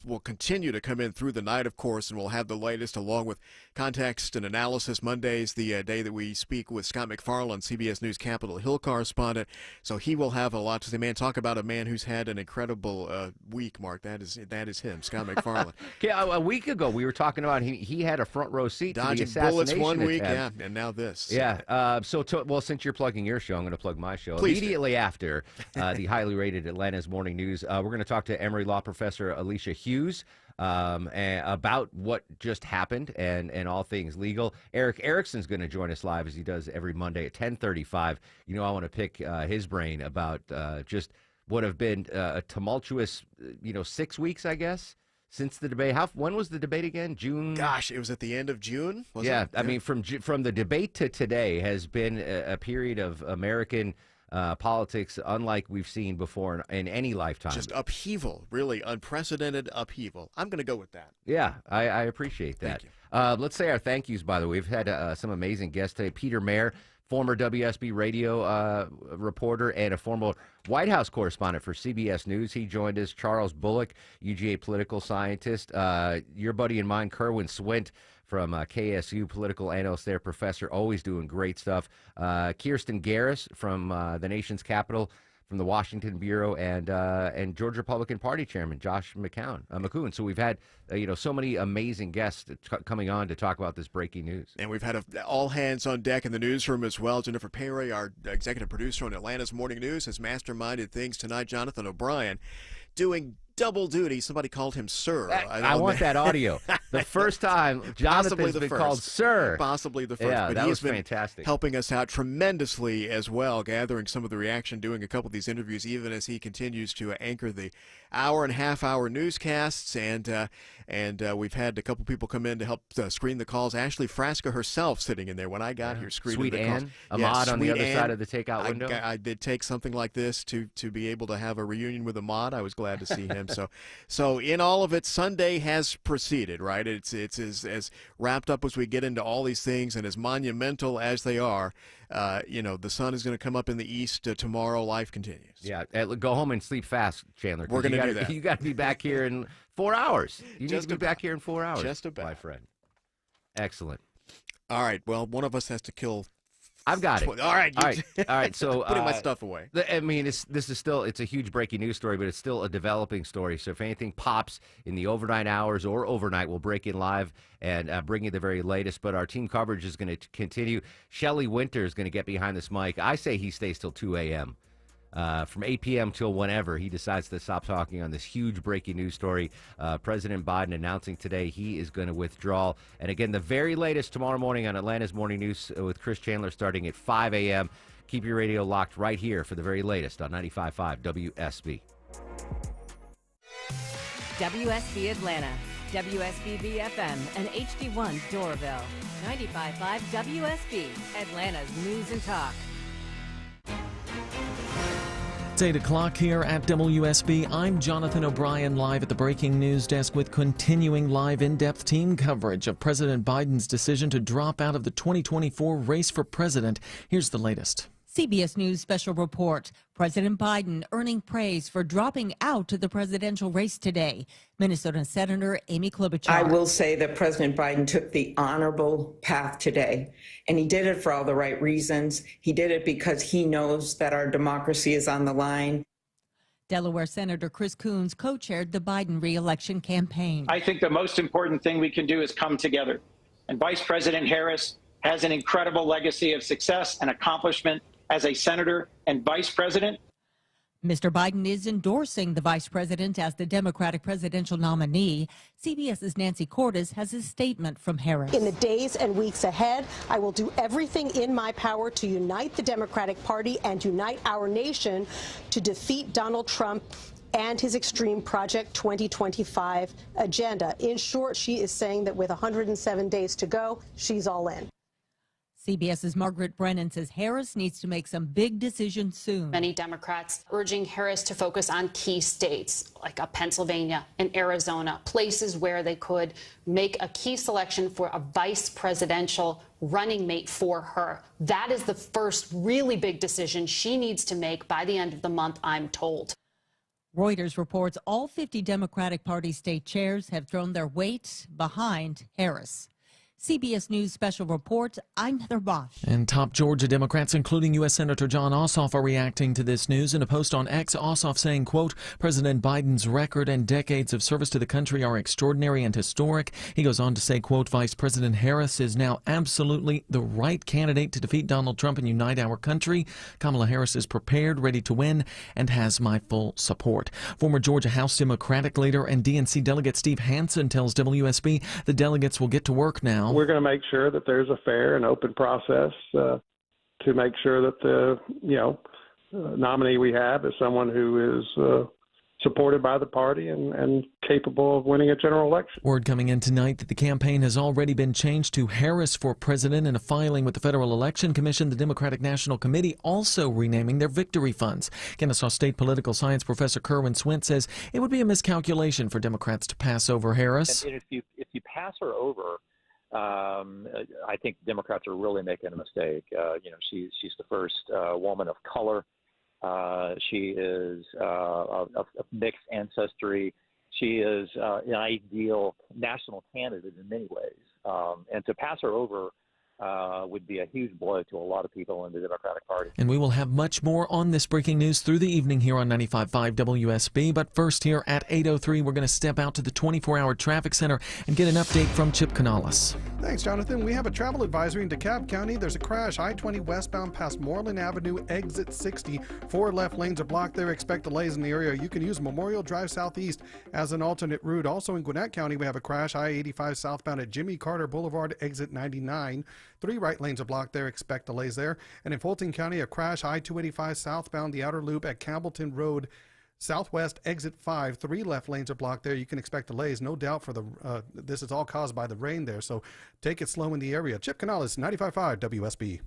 will continue to come in through the night, of course, and we'll have the latest along with context and analysis. Monday's the day that we speak with Scott McFarland, CBS News Capitol Hill correspondent. So he will have a lot to say. Man, talk about a man who's had an incredible week, Mark. That is him, Scott McFarland. A week ago, we were talking about he had a front row seat dodging to the bullets one week, attempt. yeah, and now this. Yeah. Well, since you're plugging your show, I'm going to plug my show. Please immediately after the highly rated Atlanta's Morning News. We're going to talk to Emory Law Professor Alicia Hughes about what just happened and all things legal. Eric Erickson's going to join us live as he does every Monday at 10:35. You know, I want to pick his brain about just what have been a tumultuous, 6 weeks, I guess, since the debate. When was the debate again? June? Gosh, it was at the end of June, wasn't it? Yeah, I mean, from the debate to today has been a period of American politics unlike we've seen before in any lifetime. Just upheaval, really unprecedented upheaval. I'm going to go with that. Yeah, I appreciate that. Let's say our thank yous, by the way. We've had some amazing guests today. Peter Mayer, former WSB radio reporter and a former White House correspondent for CBS News. He joined us. Charles Bullock, UGA political scientist. Your buddy and mine, Kerwin Swint, from KSU, political analyst there, professor, always doing great stuff. Kirsten Garris from the nation's capital, from the Washington Bureau, and Georgia Republican Party Chairman Josh McCoon. So we've had so many amazing guests coming on to talk about this breaking news. And we've had all hands on deck in the newsroom as well. Jennifer Perry, our executive producer on Atlanta's Morning News, has masterminded things tonight. Jonathan O'Brien doing double duty. Somebody called him Sir. I want that audio. The first time Jonathan's been called Sir. Possibly the first. Yeah, but that was been fantastic. Helping us out tremendously as well, gathering some of the reaction, doing a couple of these interviews, even as he continues to anchor the hour and a half hour newscasts. And we've had a couple people come in to help screen the calls. Ashley Frasca herself sitting in there when I got here screening Sweet the Ann, calls. Ahmad on the other Ann. side of the takeout window. I did take something like this to be able to have a reunion with Ahmad. I was glad to see him. So in all of it, Sunday has proceeded, right? It's as wrapped up as we get into all these things, and as monumental as they are. The sun is going to come up in the east tomorrow. Life continues. Yeah, go home and sleep fast, Chandler. We're going to do that. You got to be back here in 4 hours. You need to be back here in 4 hours. Just about, my friend. Excellent. All right. Well, one of us has to kill. I've got it. All right. All right. So putting my stuff away. I mean, it's a huge breaking news story, but it's still a developing story. So if anything pops in the overnight hours or overnight, we'll break in live and bring you the very latest. But our team coverage is going to continue. Shelley Winter is going to get behind this mic. I say he stays till 2 a.m. From 8 p.m. till whenever he decides to stop talking on this huge breaking news story. President Biden announcing today he is going to withdraw. And again, the very latest tomorrow morning on Atlanta's Morning News with Chris Chandler starting at 5 a.m. Keep your radio locked right here for the very latest on 95.5 WSB. WSB Atlanta, WSBB FM, and HD1 Doraville. 95.5 WSB, Atlanta's News and Talk. It's 8 o'clock here at WSB. I'm Jonathan O'Brien, live at the breaking news desk with continuing live in-depth team coverage of President Biden's decision to drop out of the 2024 race for president. Here's the latest. CBS News special report. President Biden earning praise for dropping out of the presidential race today. Minnesota Senator Amy Klobuchar. I will say that President Biden took the honorable path today, and he did it for all the right reasons. He did it because he knows that our democracy is on the line. Delaware Senator Chris Coons co-chaired the Biden re-election campaign. I think the most important thing we can do is come together. And Vice President Harris has an incredible legacy of success and accomplishment as a senator and vice president. Mr. Biden is endorsing the vice president as the Democratic presidential nominee. CBS's Nancy Cordes has a statement from Harris. In the days and weeks ahead, I will do everything in my power to unite the Democratic Party and unite our nation to defeat Donald Trump and his extreme Project 2025 agenda. In short, she is saying that with 107 days to go, she's all in. CBS's Margaret Brennan says Harris needs to make some big decisions soon. Many Democrats urging Harris to focus on key states like Pennsylvania and Arizona, places where they could make a key selection for a vice presidential running mate for her. That is the first really big decision she needs to make by the end of the month, I'm told. Reuters reports all 50 Democratic Party state chairs have thrown their weight behind Harris. CBS News special report, I'm Heather Bosch. And top Georgia Democrats, including U.S. Senator Jon Ossoff, are reacting to this news. In a post on X, Ossoff saying, quote, President Biden's record and decades of service to the country are extraordinary and historic. He goes on to say, quote, Vice President Harris is now absolutely the right candidate to defeat Donald Trump and unite our country. Kamala Harris is prepared, ready to win, and has my full support. Former Georgia House Democratic leader and DNC delegate Steve Hansen tells WSB the delegates will get to work now. We're going to make sure that there's a fair and open process to make sure that the nominee we have is someone who is supported by the party and capable of winning a general election. Word coming in tonight that the campaign has already been changed to Harris for president in a filing with the Federal Election Commission. The Democratic National Committee also renaming their victory funds. Kennesaw State political science professor Kerwin Swint says it would be a miscalculation for Democrats to pass over Harris. And if you pass her over, I think Democrats are really making a mistake. She's the first woman of color. She is of mixed ancestry. She is an ideal national candidate in many ways. And to pass her over would be a huge blow to a lot of people in the Democratic Party. And we will have much more on this breaking news through the evening here on 95.5 WSB. But first here at 8:03, we're going to step out to the 24-hour traffic center and get an update from Chip Canales. Thanks, Jonathan. We have a travel advisory in DeKalb County. There's a crash, I-20 westbound past Moreland Avenue, exit 60. 4 left lanes are blocked there. Expect delays in the area. You can use Memorial Drive Southeast as an alternate route. Also in Gwinnett County, we have a crash, I-85 southbound at Jimmy Carter Boulevard, exit 99. 3 right lanes are blocked there. Expect delays there. And in Fulton County, a crash, I-285 southbound the outer loop at Campbellton Road Southwest, exit 5. 3 left lanes are blocked there. You can expect delays, no doubt, for this is all caused by the rain there, so take it slow in the area. Chip Canales, 95.5 WSB.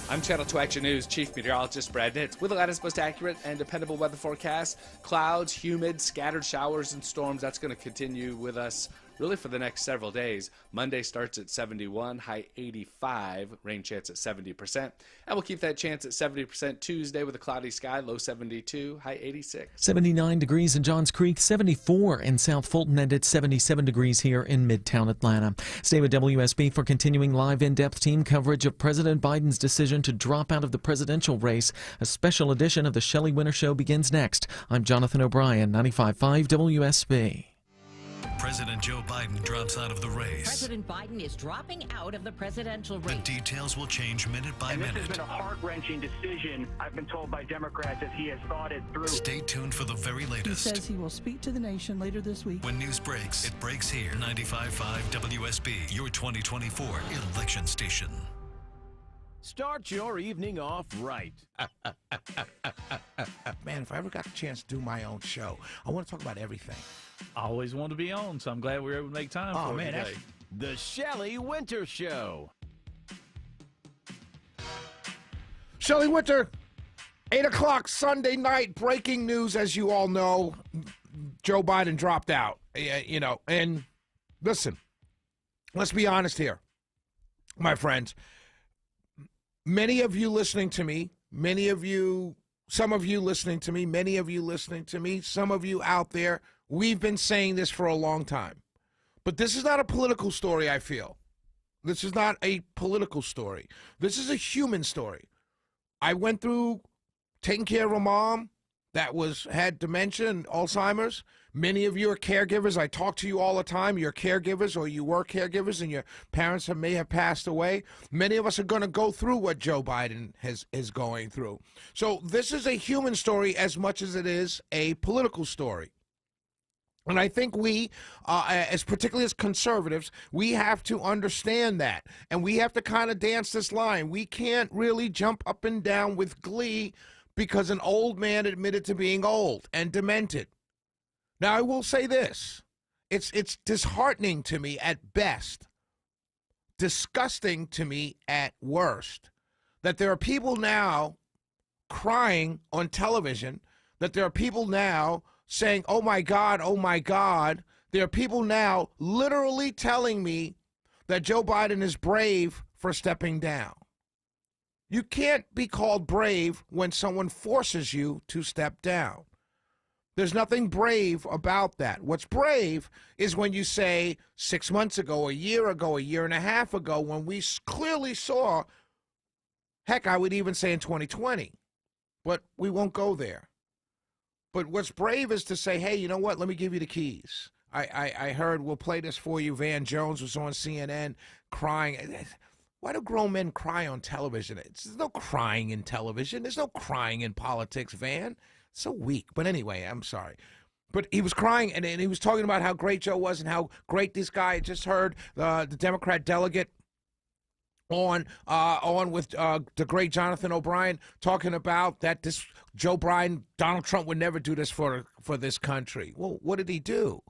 I'm Channel 2 Action News Chief Meteorologist Brad Nitz with the latest, most accurate and dependable weather forecast. Clouds, humid, scattered showers and storms. That's going to continue with us really for the next several days. Monday starts at 71, high 85, rain chance at 70%. And we'll keep that chance at 70% Tuesday with a cloudy sky, low 72, high 86. 79 degrees in Johns Creek, 74 in South Fulton, and it's 77 degrees here in Midtown Atlanta. Stay with WSB for continuing live in-depth team coverage of President Biden's decision to drop out of the presidential race. A special edition of the Shelley Winter Show begins next. I'm Jonathan O'Brien, 95.5 WSB. President Joe Biden drops out of the race. President Biden is dropping out of the presidential race. The details will change minute by minute. This has been a heart-wrenching decision, I've been told by Democrats, as he has thought it through. Stay tuned for the very latest. He says he will speak to the nation later this week. When news breaks, it breaks here. 95.5 WSB, your 2024 election station. Start your evening off right. Man, if I ever got the chance to do my own show, I want to talk about everything. I always wanted to be on, so I'm glad we were able to make time for it today. That's the Shelley Winter Show. Shelley Winter, 8 o'clock Sunday night, breaking news, as you all know, Joe Biden dropped out, and listen, let's be honest here, my friends. Many of you listening to me, some of you listening to me, many of you listening to me, some of you out there, we've been saying this for a long time. But this is not a political story, I feel. This is not a political story. This is a human story. I went through taking care of a mom that had dementia and Alzheimer's. Many of you are caregivers. I talk to you all the time. You're caregivers, or you were caregivers, and your parents may have passed away. Many of us are going to go through what Joe Biden is going through. So this is a human story as much as it is a political story. And I think we, particularly as conservatives, we have to understand that. And we have to kind of dance this line. We can't really jump up and down with glee because an old man admitted to being old and demented. Now, I will say this. It's disheartening to me at best, disgusting to me at worst, that there are people now crying on television, that there are people now saying, oh my God, oh my God. There are people now literally telling me that Joe Biden is brave for stepping down. You can't be called brave when someone forces you to step down. There's nothing brave about that. What's brave is when you say 6 months ago, a year and a half ago, when we clearly saw, heck, I would even say in 2020, but we won't go there. But what's brave is to say, hey, you know what? Let me give you the keys. I heard, we'll play this for you. Van Jones was on CNN crying. Why do grown men cry on television? There's no crying in television. There's no crying in politics, Van. It's so weak. But anyway, I'm sorry. But he was crying, and he was talking about how great Joe was and how great this guy. I just heard the Democrat delegate on with the great Jonathan O'Brien talking about that this Joe Biden, Donald Trump would never do this for this country. Well, what did he do?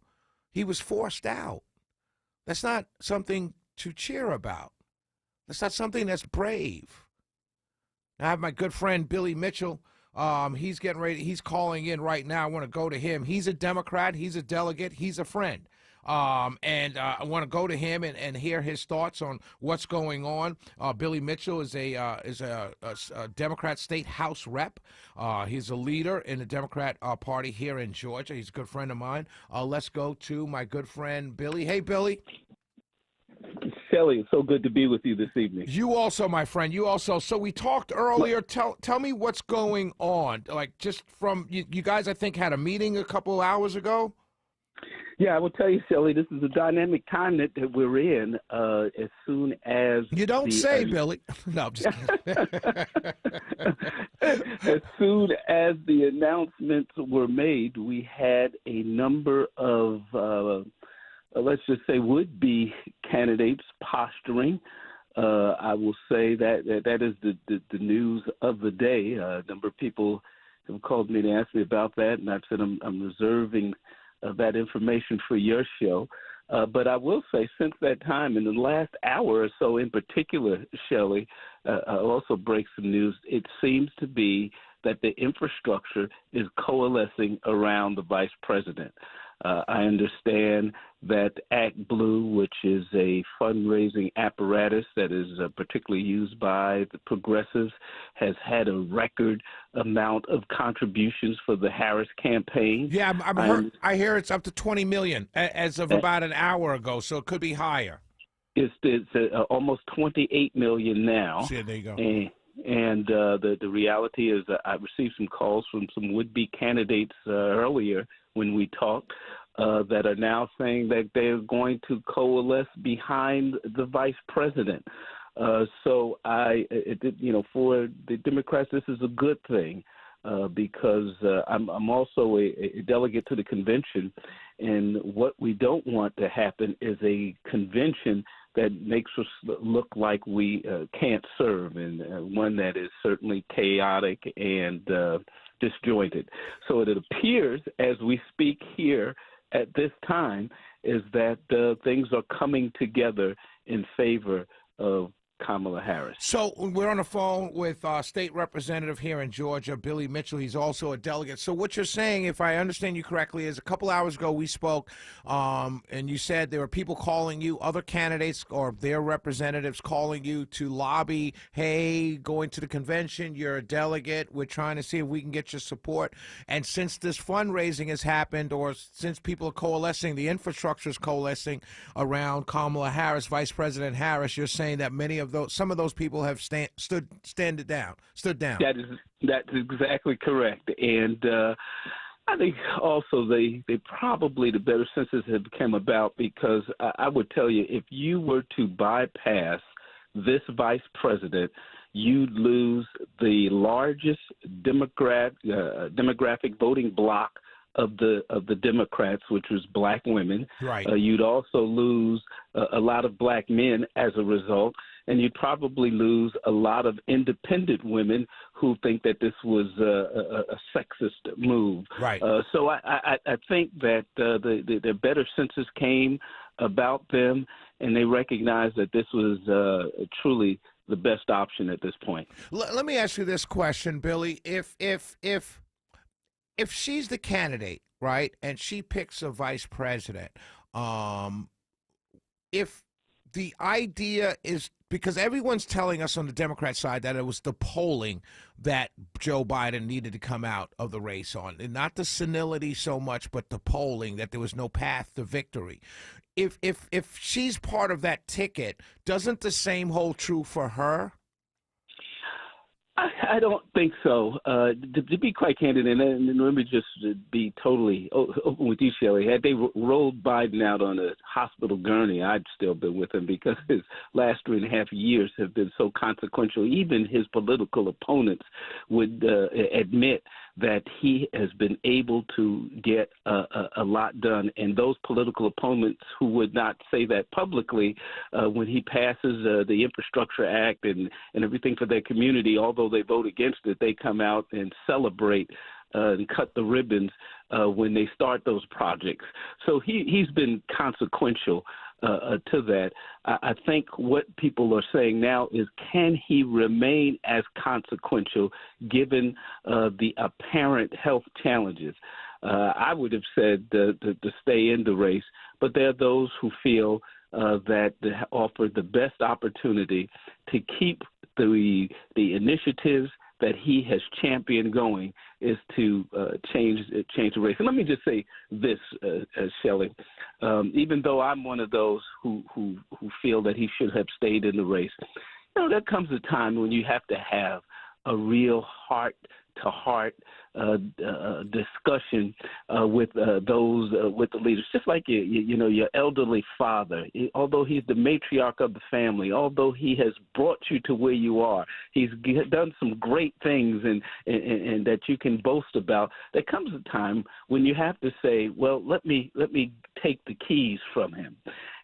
He was forced out. That's not something to cheer about. That's not something that's brave. I have my good friend Billy Mitchell. He's getting ready. He's calling in right now. I want to go to him. He's a Democrat. He's a delegate. He's a friend. And I want to go to him and hear his thoughts on what's going on. Billy Mitchell is a Democrat state House rep. He's a leader in the Democrat Party here in Georgia. He's a good friend of mine. Let's go to my good friend Billy. Hey, Billy. Shelley, it's so good to be with you this evening. You also, my friend. You also. So we talked earlier. Tell me what's going on. Like, just from you guys, I think had a meeting a couple hours ago. Yeah, I will tell you, Shelley, this is a dynamic time that we're in. As soon as you don't say, Billy. No, I'm just kidding. As soon as the announcements were made, we had a number of let's just say would-be candidates posturing. I will say that is the news of the day. A number of people have called me to ask me about that, and I've said I'm reserving that information for your show. But I will say, since that time, in the last hour or so in particular, Shelley, I'll also break some news. It seems to be that the infrastructure is coalescing around the vice president. I understand that Act Blue, which is a fundraising apparatus that is particularly used by the progressives, has had a record amount of contributions for the Harris campaign. Yeah, I hear it's up to $20 million as of about an hour ago, so it could be higher. It's almost $28 million now. Yeah, there you go. And the reality is that I received some calls from some would-be candidates earlier when we talked that are now saying that they're going to coalesce behind the vice president. So for the Democrats, this is a good thing because I'm also a delegate to the convention, and what we don't want to happen is a convention that makes us look like we can't serve, and one that is certainly chaotic and disjointed. So it appears, as we speak here at this time, is that things are coming together in favor of Kamala Harris. So we're on the phone with state representative here in Georgia, Billy Mitchell. He's also a delegate. So what you're saying, if I understand you correctly, is a couple hours ago we spoke, and you said there were people calling you, other candidates or their representatives calling you to lobby, hey, going to the convention, you're a delegate, we're trying to see if we can get your support. And since this fundraising has happened, or since people are coalescing, the infrastructure is coalescing around Kamala Harris, Vice President Harris, you're saying that some of those people have stood down. That's exactly correct. And I think also they probably the better senses have come about because I would tell you, if you were to bypass this vice president, you'd lose the largest demographic voting bloc of the Democrats, which was black women. Right. You'd also lose a lot of black men as a result, and you'd probably lose a lot of independent women who think that this was a sexist move. Right. So I think that the better senses came about them, and they recognized that this was truly the best option at this point. Let me ask you this question, Billy. If she's the candidate, right, and she picks a vice president, if the idea is, because everyone's telling us on the Democrat side that it was the polling that Joe Biden needed to come out of the race on, and not the senility so much, but the polling, that there was no path to victory. If she's part of that ticket, doesn't the same hold true for her? I don't think so. To be quite candid, and let me just be totally open with you, Shelley. Had they rolled Biden out on a hospital gurney, I'd still been with him because his last 3.5 years have been so consequential. Even his political opponents would admit that he has been able to get a lot done. And those political opponents who would not say that publicly, when he passes the Infrastructure Act and everything for their community, although they vote against it, they come out and celebrate and cut the ribbons when they start those projects. So he's been consequential to that. I think what people are saying now is, can he remain as consequential given the apparent health challenges? I would have said to stay in the race, but there are those who feel that offer the best opportunity to keep the initiatives that he has championed going is to change the race. And let me just say this, Shelley. Even though I'm one of those who feel that he should have stayed in the race, there comes a time when you have to have a real heart-to-heart discussion with those with the leaders, just like your elderly father. Although he's the matriarch of the family, although he has brought you to where you are, he's done some great things and that you can boast about. There comes a time when you have to say, well, let me take the keys from him.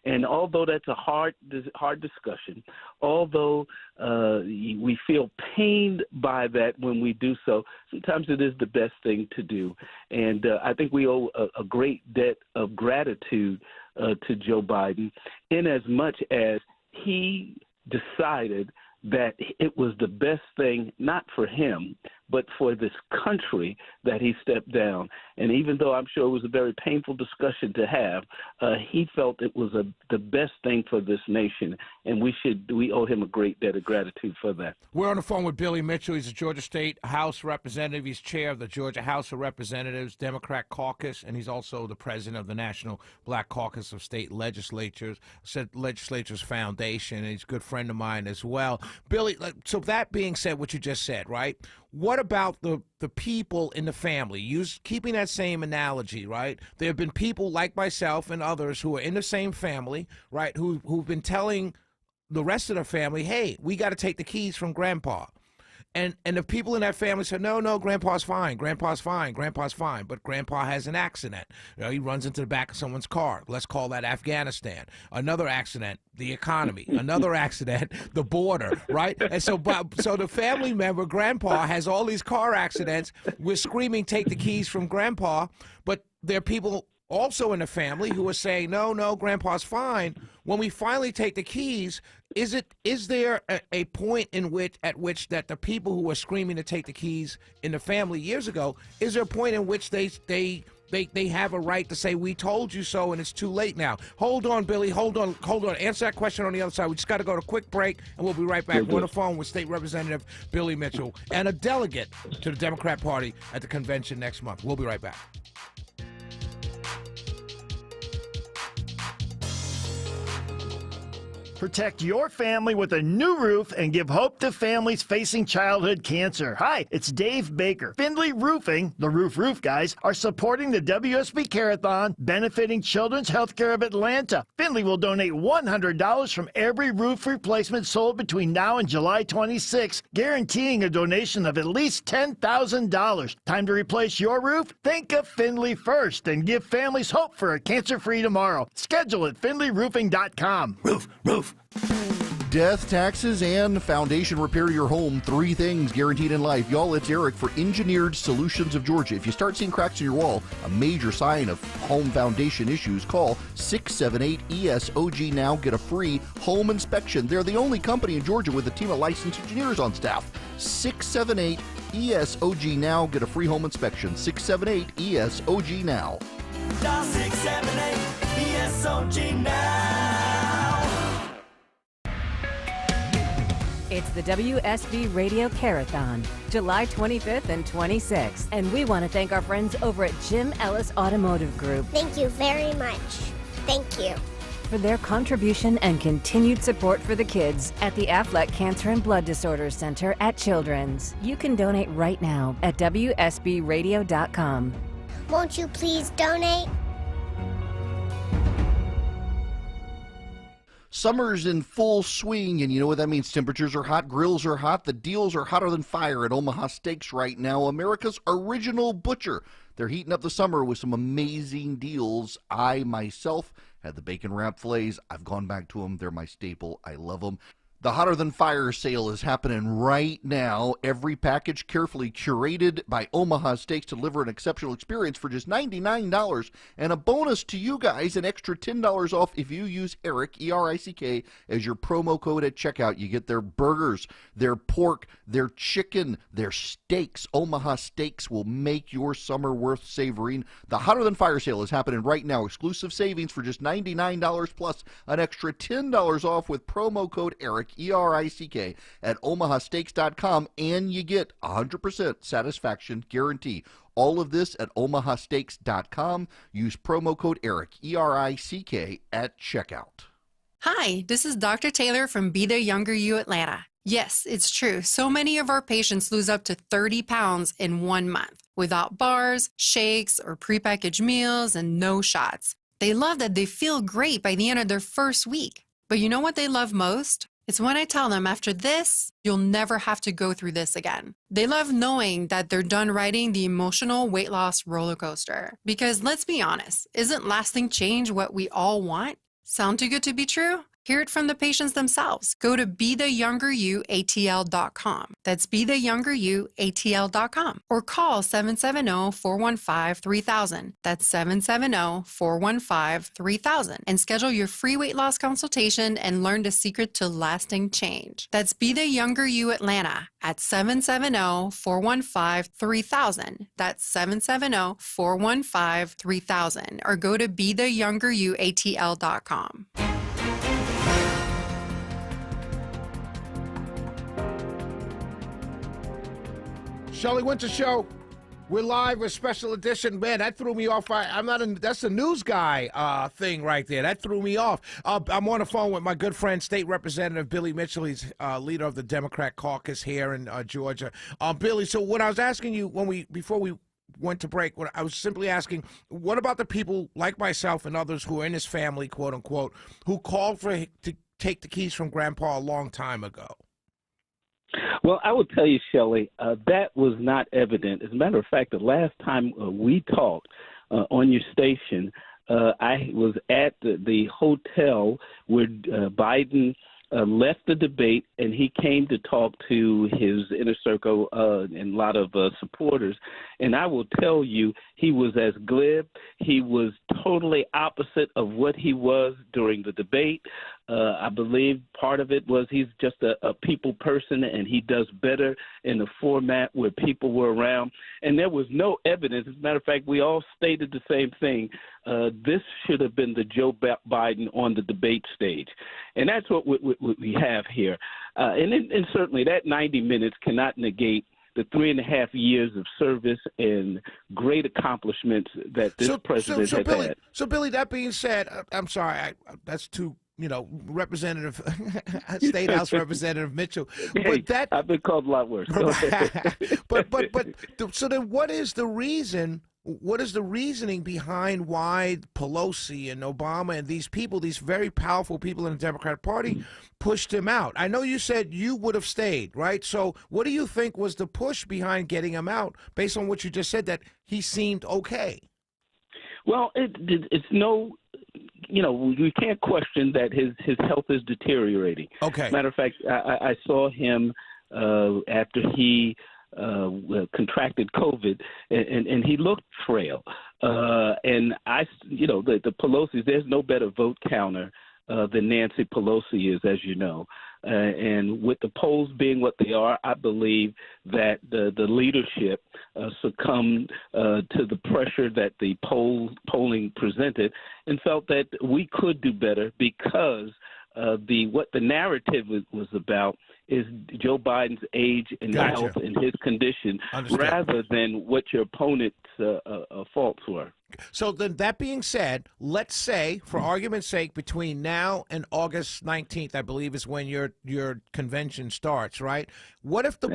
And although that's a hard discussion, although we feel pained by that when we do so, sometimes it is the best thing to do. And I think we owe a great debt of gratitude to Joe Biden, in as much as he decided that it was the best thing, not for him, but for this country, that he stepped down. And even though I'm sure it was a very painful discussion to have, he felt it was the best thing for this nation, and we owe him a great debt of gratitude for that. We're on the phone with Billy Mitchell. He's a Georgia State House representative. He's chair of the Georgia House of Representatives Democrat Caucus, and he's also the president of the National Black Caucus of State Legislatures Foundation, and he's a good friend of mine as well. Billy, so that being said, what you just said, right? What about the people in the family? Keeping that same analogy, right? There have been people like myself and others who are in the same family, right, who've been telling the rest of the family, hey, we got to take the keys from Grandpa. And the people in that family said, no, Grandpa's fine, but Grandpa has an accident. He runs into the back of someone's car. Let's call that Afghanistan. Another accident, the economy. Another accident, the border, right? And so the family member, Grandpa, has all these car accidents. We're screaming, take the keys from Grandpa, but there are people also in the family who are saying, no, Grandpa's fine. When we finally take the keys, is there a point at which that the people who were screaming to take the keys in the family years ago, is there a point in which they have a right to say, we told you so, and it's too late now? Hold on, Billy. Hold on. Answer that question on the other side. We just got to go to a quick break, and we'll be right back. We're on the phone with State Representative Billy Mitchell and a delegate to the Democrat Party at the convention next month. We'll be right back. Protect your family with a new roof and give hope to families facing childhood cancer. Hi, it's Dave Baker. Findlay Roofing, the roof guys, are supporting the WSB Care-a-thon, benefiting Children's Healthcare of Atlanta. Findlay will donate $100 from every roof replacement sold between now and July 26, guaranteeing a donation of at least $10,000. Time to replace your roof? Think of Findlay first and give families hope for a cancer-free tomorrow. Schedule at FindlayRoofing.com. Roof. Death, taxes, and foundation repair your home. 3 things guaranteed in life. Y'all, it's Eric for Engineered Solutions of Georgia. If you start seeing cracks in your wall, a major sign of home foundation issues, call 678-ESOG now. Get a free home inspection. They're the only company in Georgia with a team of licensed engineers on staff. 678-ESOG now. Get a free home inspection. 678-ESOG now. Dial 678-ESOG now. It's the WSB Radio Care-a-thon, July 25th and 26th. And we want to thank our friends over at Jim Ellis Automotive Group. Thank you very much. Thank you. For their contribution and continued support for the kids at the Affleck Cancer and Blood Disorders Center at Children's. You can donate right now at WSBradio.com. Won't you please donate? Summer's in full swing, and you know what that means. Temperatures are hot, grills are hot, the deals are hotter than fire at Omaha Steaks right now, America's original butcher. They're heating up the summer with some amazing deals. I, myself, had the bacon wrap fillets. I've gone back to them. They're my staple. I love them. The Hotter Than Fire sale is happening right now. Every package carefully curated by Omaha Steaks to deliver an exceptional experience for just $99. And a bonus to you guys, an extra $10 off if you use ERICK, E-R-I-C-K, as your promo code at checkout. You get their burgers, their pork, their chicken, their steaks. Omaha Steaks will make your summer worth savoring. The Hotter Than Fire sale is happening right now. Exclusive savings for just $99 plus an extra $10 off with promo code ERICK, E-R-I-C-K, at omahasteaks.com, and you get 100% satisfaction guarantee. All of this at omahasteaks.com. Use promo code ERICK, E-R-I-C-K, at checkout. Hi, this is Dr. Taylor from Be The Younger You Atlanta. Yes, it's true. So many of our patients lose up to 30 pounds in 1 month without bars, shakes, or prepackaged meals and no shots. They love that they feel great by the end of their first week. But you know what they love most? It's when I tell them, after this, you'll never have to go through this again. They love knowing that they're done riding the emotional weight loss roller coaster. Because let's be honest, isn't lasting change what we all want? Sound too good to be true? Hear it from the patients themselves. Go to BeTheYoungerYouATL.com. That's BeTheYoungerYouATL.com. Or call 770-415-3000. That's 770-415-3000. And schedule your free weight loss consultation and learn the secret to lasting change. That's Be The Younger You Atlanta at 770-415-3000. That's 770-415-3000. Or go to BeTheYoungerYouATL.com. Shelley Winter Show. We're live with special edition. Man, that threw me off. That's the news guy thing right there. That threw me off. I'm on the phone with my good friend, State Representative Billy Mitchell. He's leader of the Democrat caucus here in Georgia. Billy, so what I was asking you before we went to break, I was simply asking, what about the people like myself and others who are in this family, quote unquote, who called to take the keys from Grandpa a long time ago? Well, I will tell you, Shelley, that was not evident. As a matter of fact, the last time we talked on your station, I was at the hotel where Biden left the debate, and he came to talk to his inner circle and a lot of supporters. And I will tell you, he was as glib. He was totally opposite of what he was during the debate. I believe part of it was he's just a people person, and he does better in a format where people were around. And there was no evidence. As a matter of fact, we all stated the same thing. This should have been the Joe Biden on the debate stage. And that's what we have here. And certainly that 90 minutes cannot negate the 3.5 years of service and great accomplishments that this president has had. So, Billy, that being said, I'm sorry, that's too, Representative, State House Representative Mitchell. Hey, but I've been called a lot worse. So then what is the reason? What is the reasoning behind why Pelosi and Obama and these people, these very powerful people in the Democratic Party, pushed him out? I know you said you would have stayed, right? So what do you think was the push behind getting him out, based on what you just said, that he seemed okay? Well, it's no, we can't question that his health is deteriorating. Okay. Matter of fact, I saw him after he contracted COVID, and he looked frail. And the Pelosi's, there's no better vote counter than Nancy Pelosi is, as you know. And with the polls being what they are, I believe that the leadership succumbed to the pressure that the polling presented, and felt that we could do better because what the narrative was about is Joe Biden's age and health and his condition, rather than what your opponent's faults were. So then, that being said, let's say, for argument's sake, between now and August 19th, I believe is when your convention starts, right? What if the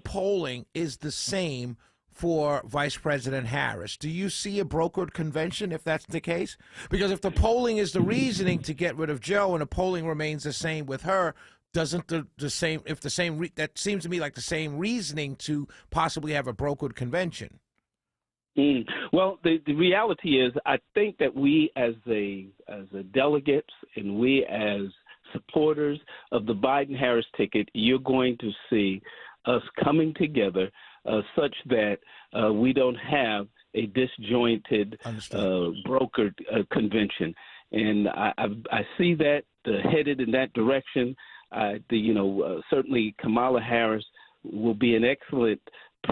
polling is the same for Vice President Harris? Do you see a brokered convention if that's the case? Because if the polling is the reasoning to get rid of Joe and the polling remains the same with her, doesn't that seems to me like the same reasoning to possibly have a brokered convention? Well, the reality is, I think that we as a delegates and we as supporters of the Biden-Harris ticket, you're going to see us coming together such that we don't have a disjointed, brokered convention. And I see that headed in that direction. Certainly Kamala Harris will be an excellent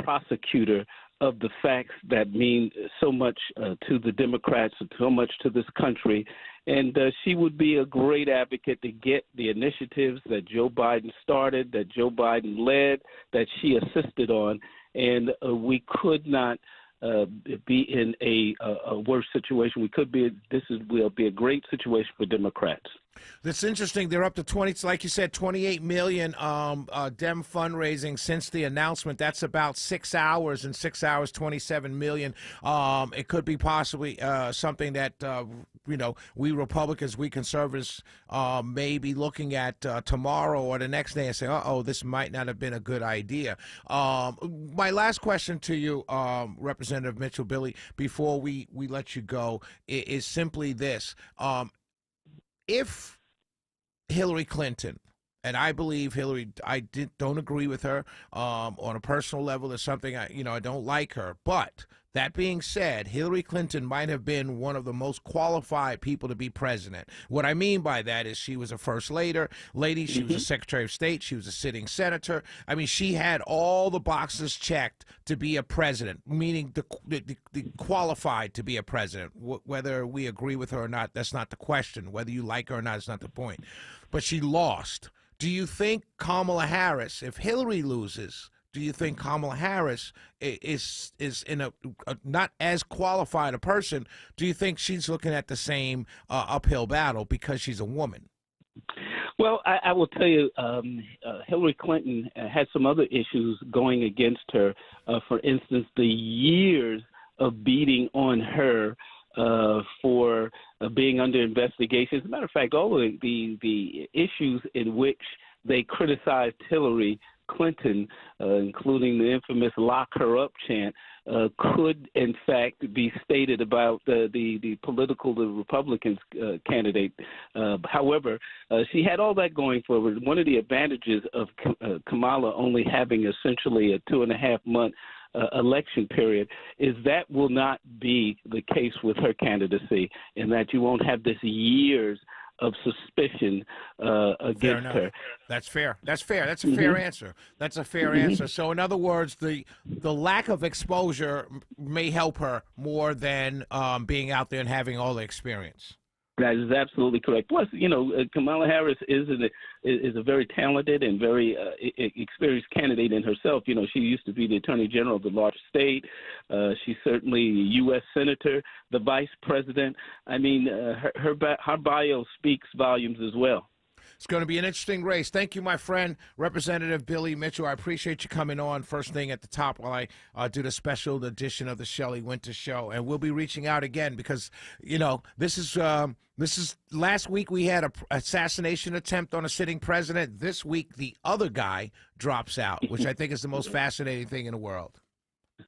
prosecutor of the facts that mean so much to the Democrats and so much to this country. And she would be a great advocate to get the initiatives that Joe Biden started, that Joe Biden led, that she assisted on. And we could not be in a worse situation. Will be a great situation for Democrats. That's interesting. They're up to 20, like you said, 28 million Dem fundraising since the announcement. That's about 6 hours, and 6 hours, 27 million. It could be possibly something that, we Republicans, we conservatives may be looking at tomorrow or the next day and say, this might not have been a good idea. My last question to you, Representative Mitchell, Billy, before we let you go, is simply this. If Hillary Clinton, and I believe Hillary, don't agree with her on a personal level. There's something I don't like her. But that being said, Hillary Clinton might have been one of the most qualified people to be president. What I mean by that is she was a first lady. She was a Secretary of State. She was a sitting senator. I mean, she had all the boxes checked to be a president, meaning the qualified to be a president. Whether we agree with her or not, that's not the question. Whether you like her or not is not the point. But she lost. Do you think Kamala Harris, if Hillary loses, do you think Kamala Harris is in a not as qualified a person? Do you think she's looking at the same uphill battle because she's a woman? Well, I will tell you, Hillary Clinton had some other issues going against her. For instance, the years of beating on her for being under investigation. As a matter of fact, all of the issues in which they criticized Hillary Clinton, including the infamous "lock her up" chant, could in fact be stated about the Republican candidate. However, she had all that going for her. One of the advantages of Kamala only having essentially a 2.5-month election period is that will not be the case with her candidacy, in that you won't have this years of suspicion against her. That's fair. That's fair. That's a fair answer. That's a fair answer. So, in other words, the lack of exposure may help her more than being out there and having all the experience. That is absolutely correct. Plus, Kamala Harris is a very talented and very experienced candidate in herself. She used to be the Attorney General of the largest state. She's certainly a U.S. Senator, the Vice President. I mean, her bio speaks volumes as well. It's going to be an interesting race. Thank you, my friend, Representative Billy Mitchell. I appreciate you coming on first thing at the top while I do the special edition of the Shelley Winter Show. And we'll be reaching out again because, this is last week we had an assassination attempt on a sitting president. This week, the other guy drops out, which I think is the most fascinating thing in the world.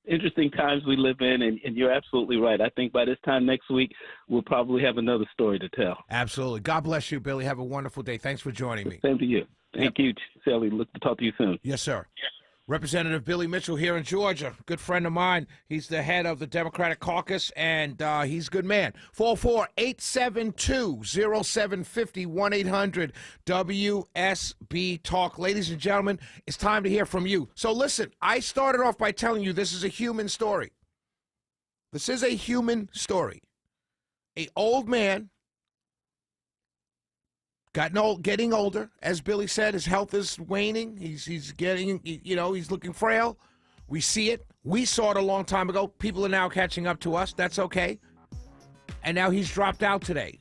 Interesting times we live in, and you're absolutely right. I think by this time next week, we'll probably have another story to tell. Absolutely. God bless you, Billy. Have a wonderful day. Thanks for joining me. Same to you. Thank you, Sally. Look to talk to you soon. Yes, sir. Representative Billy Mitchell here in Georgia, good friend of mine. He's the head of the Democratic caucus, and he's a good man. 448-720-0750, 1-800-WSB-TALK. Ladies and gentlemen, it's time to hear from you. So listen, I started off by telling you this is a human story. This is a human story. An old man, getting older, as Billy said, his health is waning. He's getting, he's looking frail. We see it. We saw it a long time ago. People are now catching up to us. That's okay. And now he's dropped out today.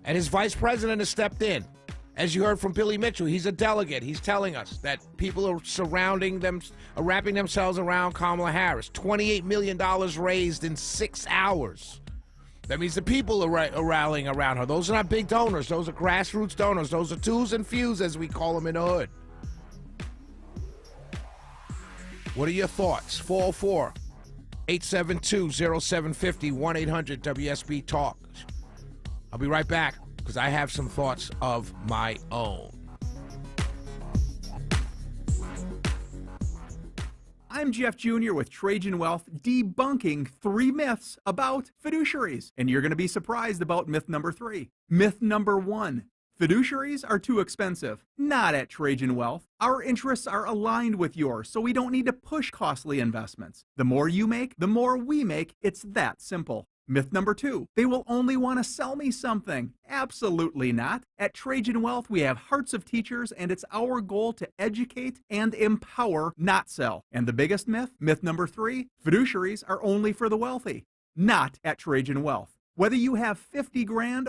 And his vice president has stepped in. As you heard from Billy Mitchell, he's a delegate. He's telling us that people are wrapping themselves around Kamala Harris. $28 million raised in 6 hours. That means the people are rallying around her. Those are not big donors. Those are grassroots donors. Those are twos and fews, as we call them in the hood. What are your thoughts? 404-872-0750, 1-800-WSB-TALK. I'll be right back because I have some thoughts of my own. I'm Jeff Jr. with Trajan Wealth, debunking 3 myths about fiduciaries. And you're going to be surprised about myth number 3. Myth number 1. Fiduciaries are too expensive. Not at Trajan Wealth. Our interests are aligned with yours, so we don't need to push costly investments. The more you make, the more we make. It's that simple. Myth number 2, they will only want to sell me something. Absolutely not. At Trajan Wealth, we have hearts of teachers, and it's our goal to educate and empower, not sell. And the biggest myth, myth number 3, fiduciaries are only for the wealthy. Not at Trajan Wealth. Whether you have 50 grand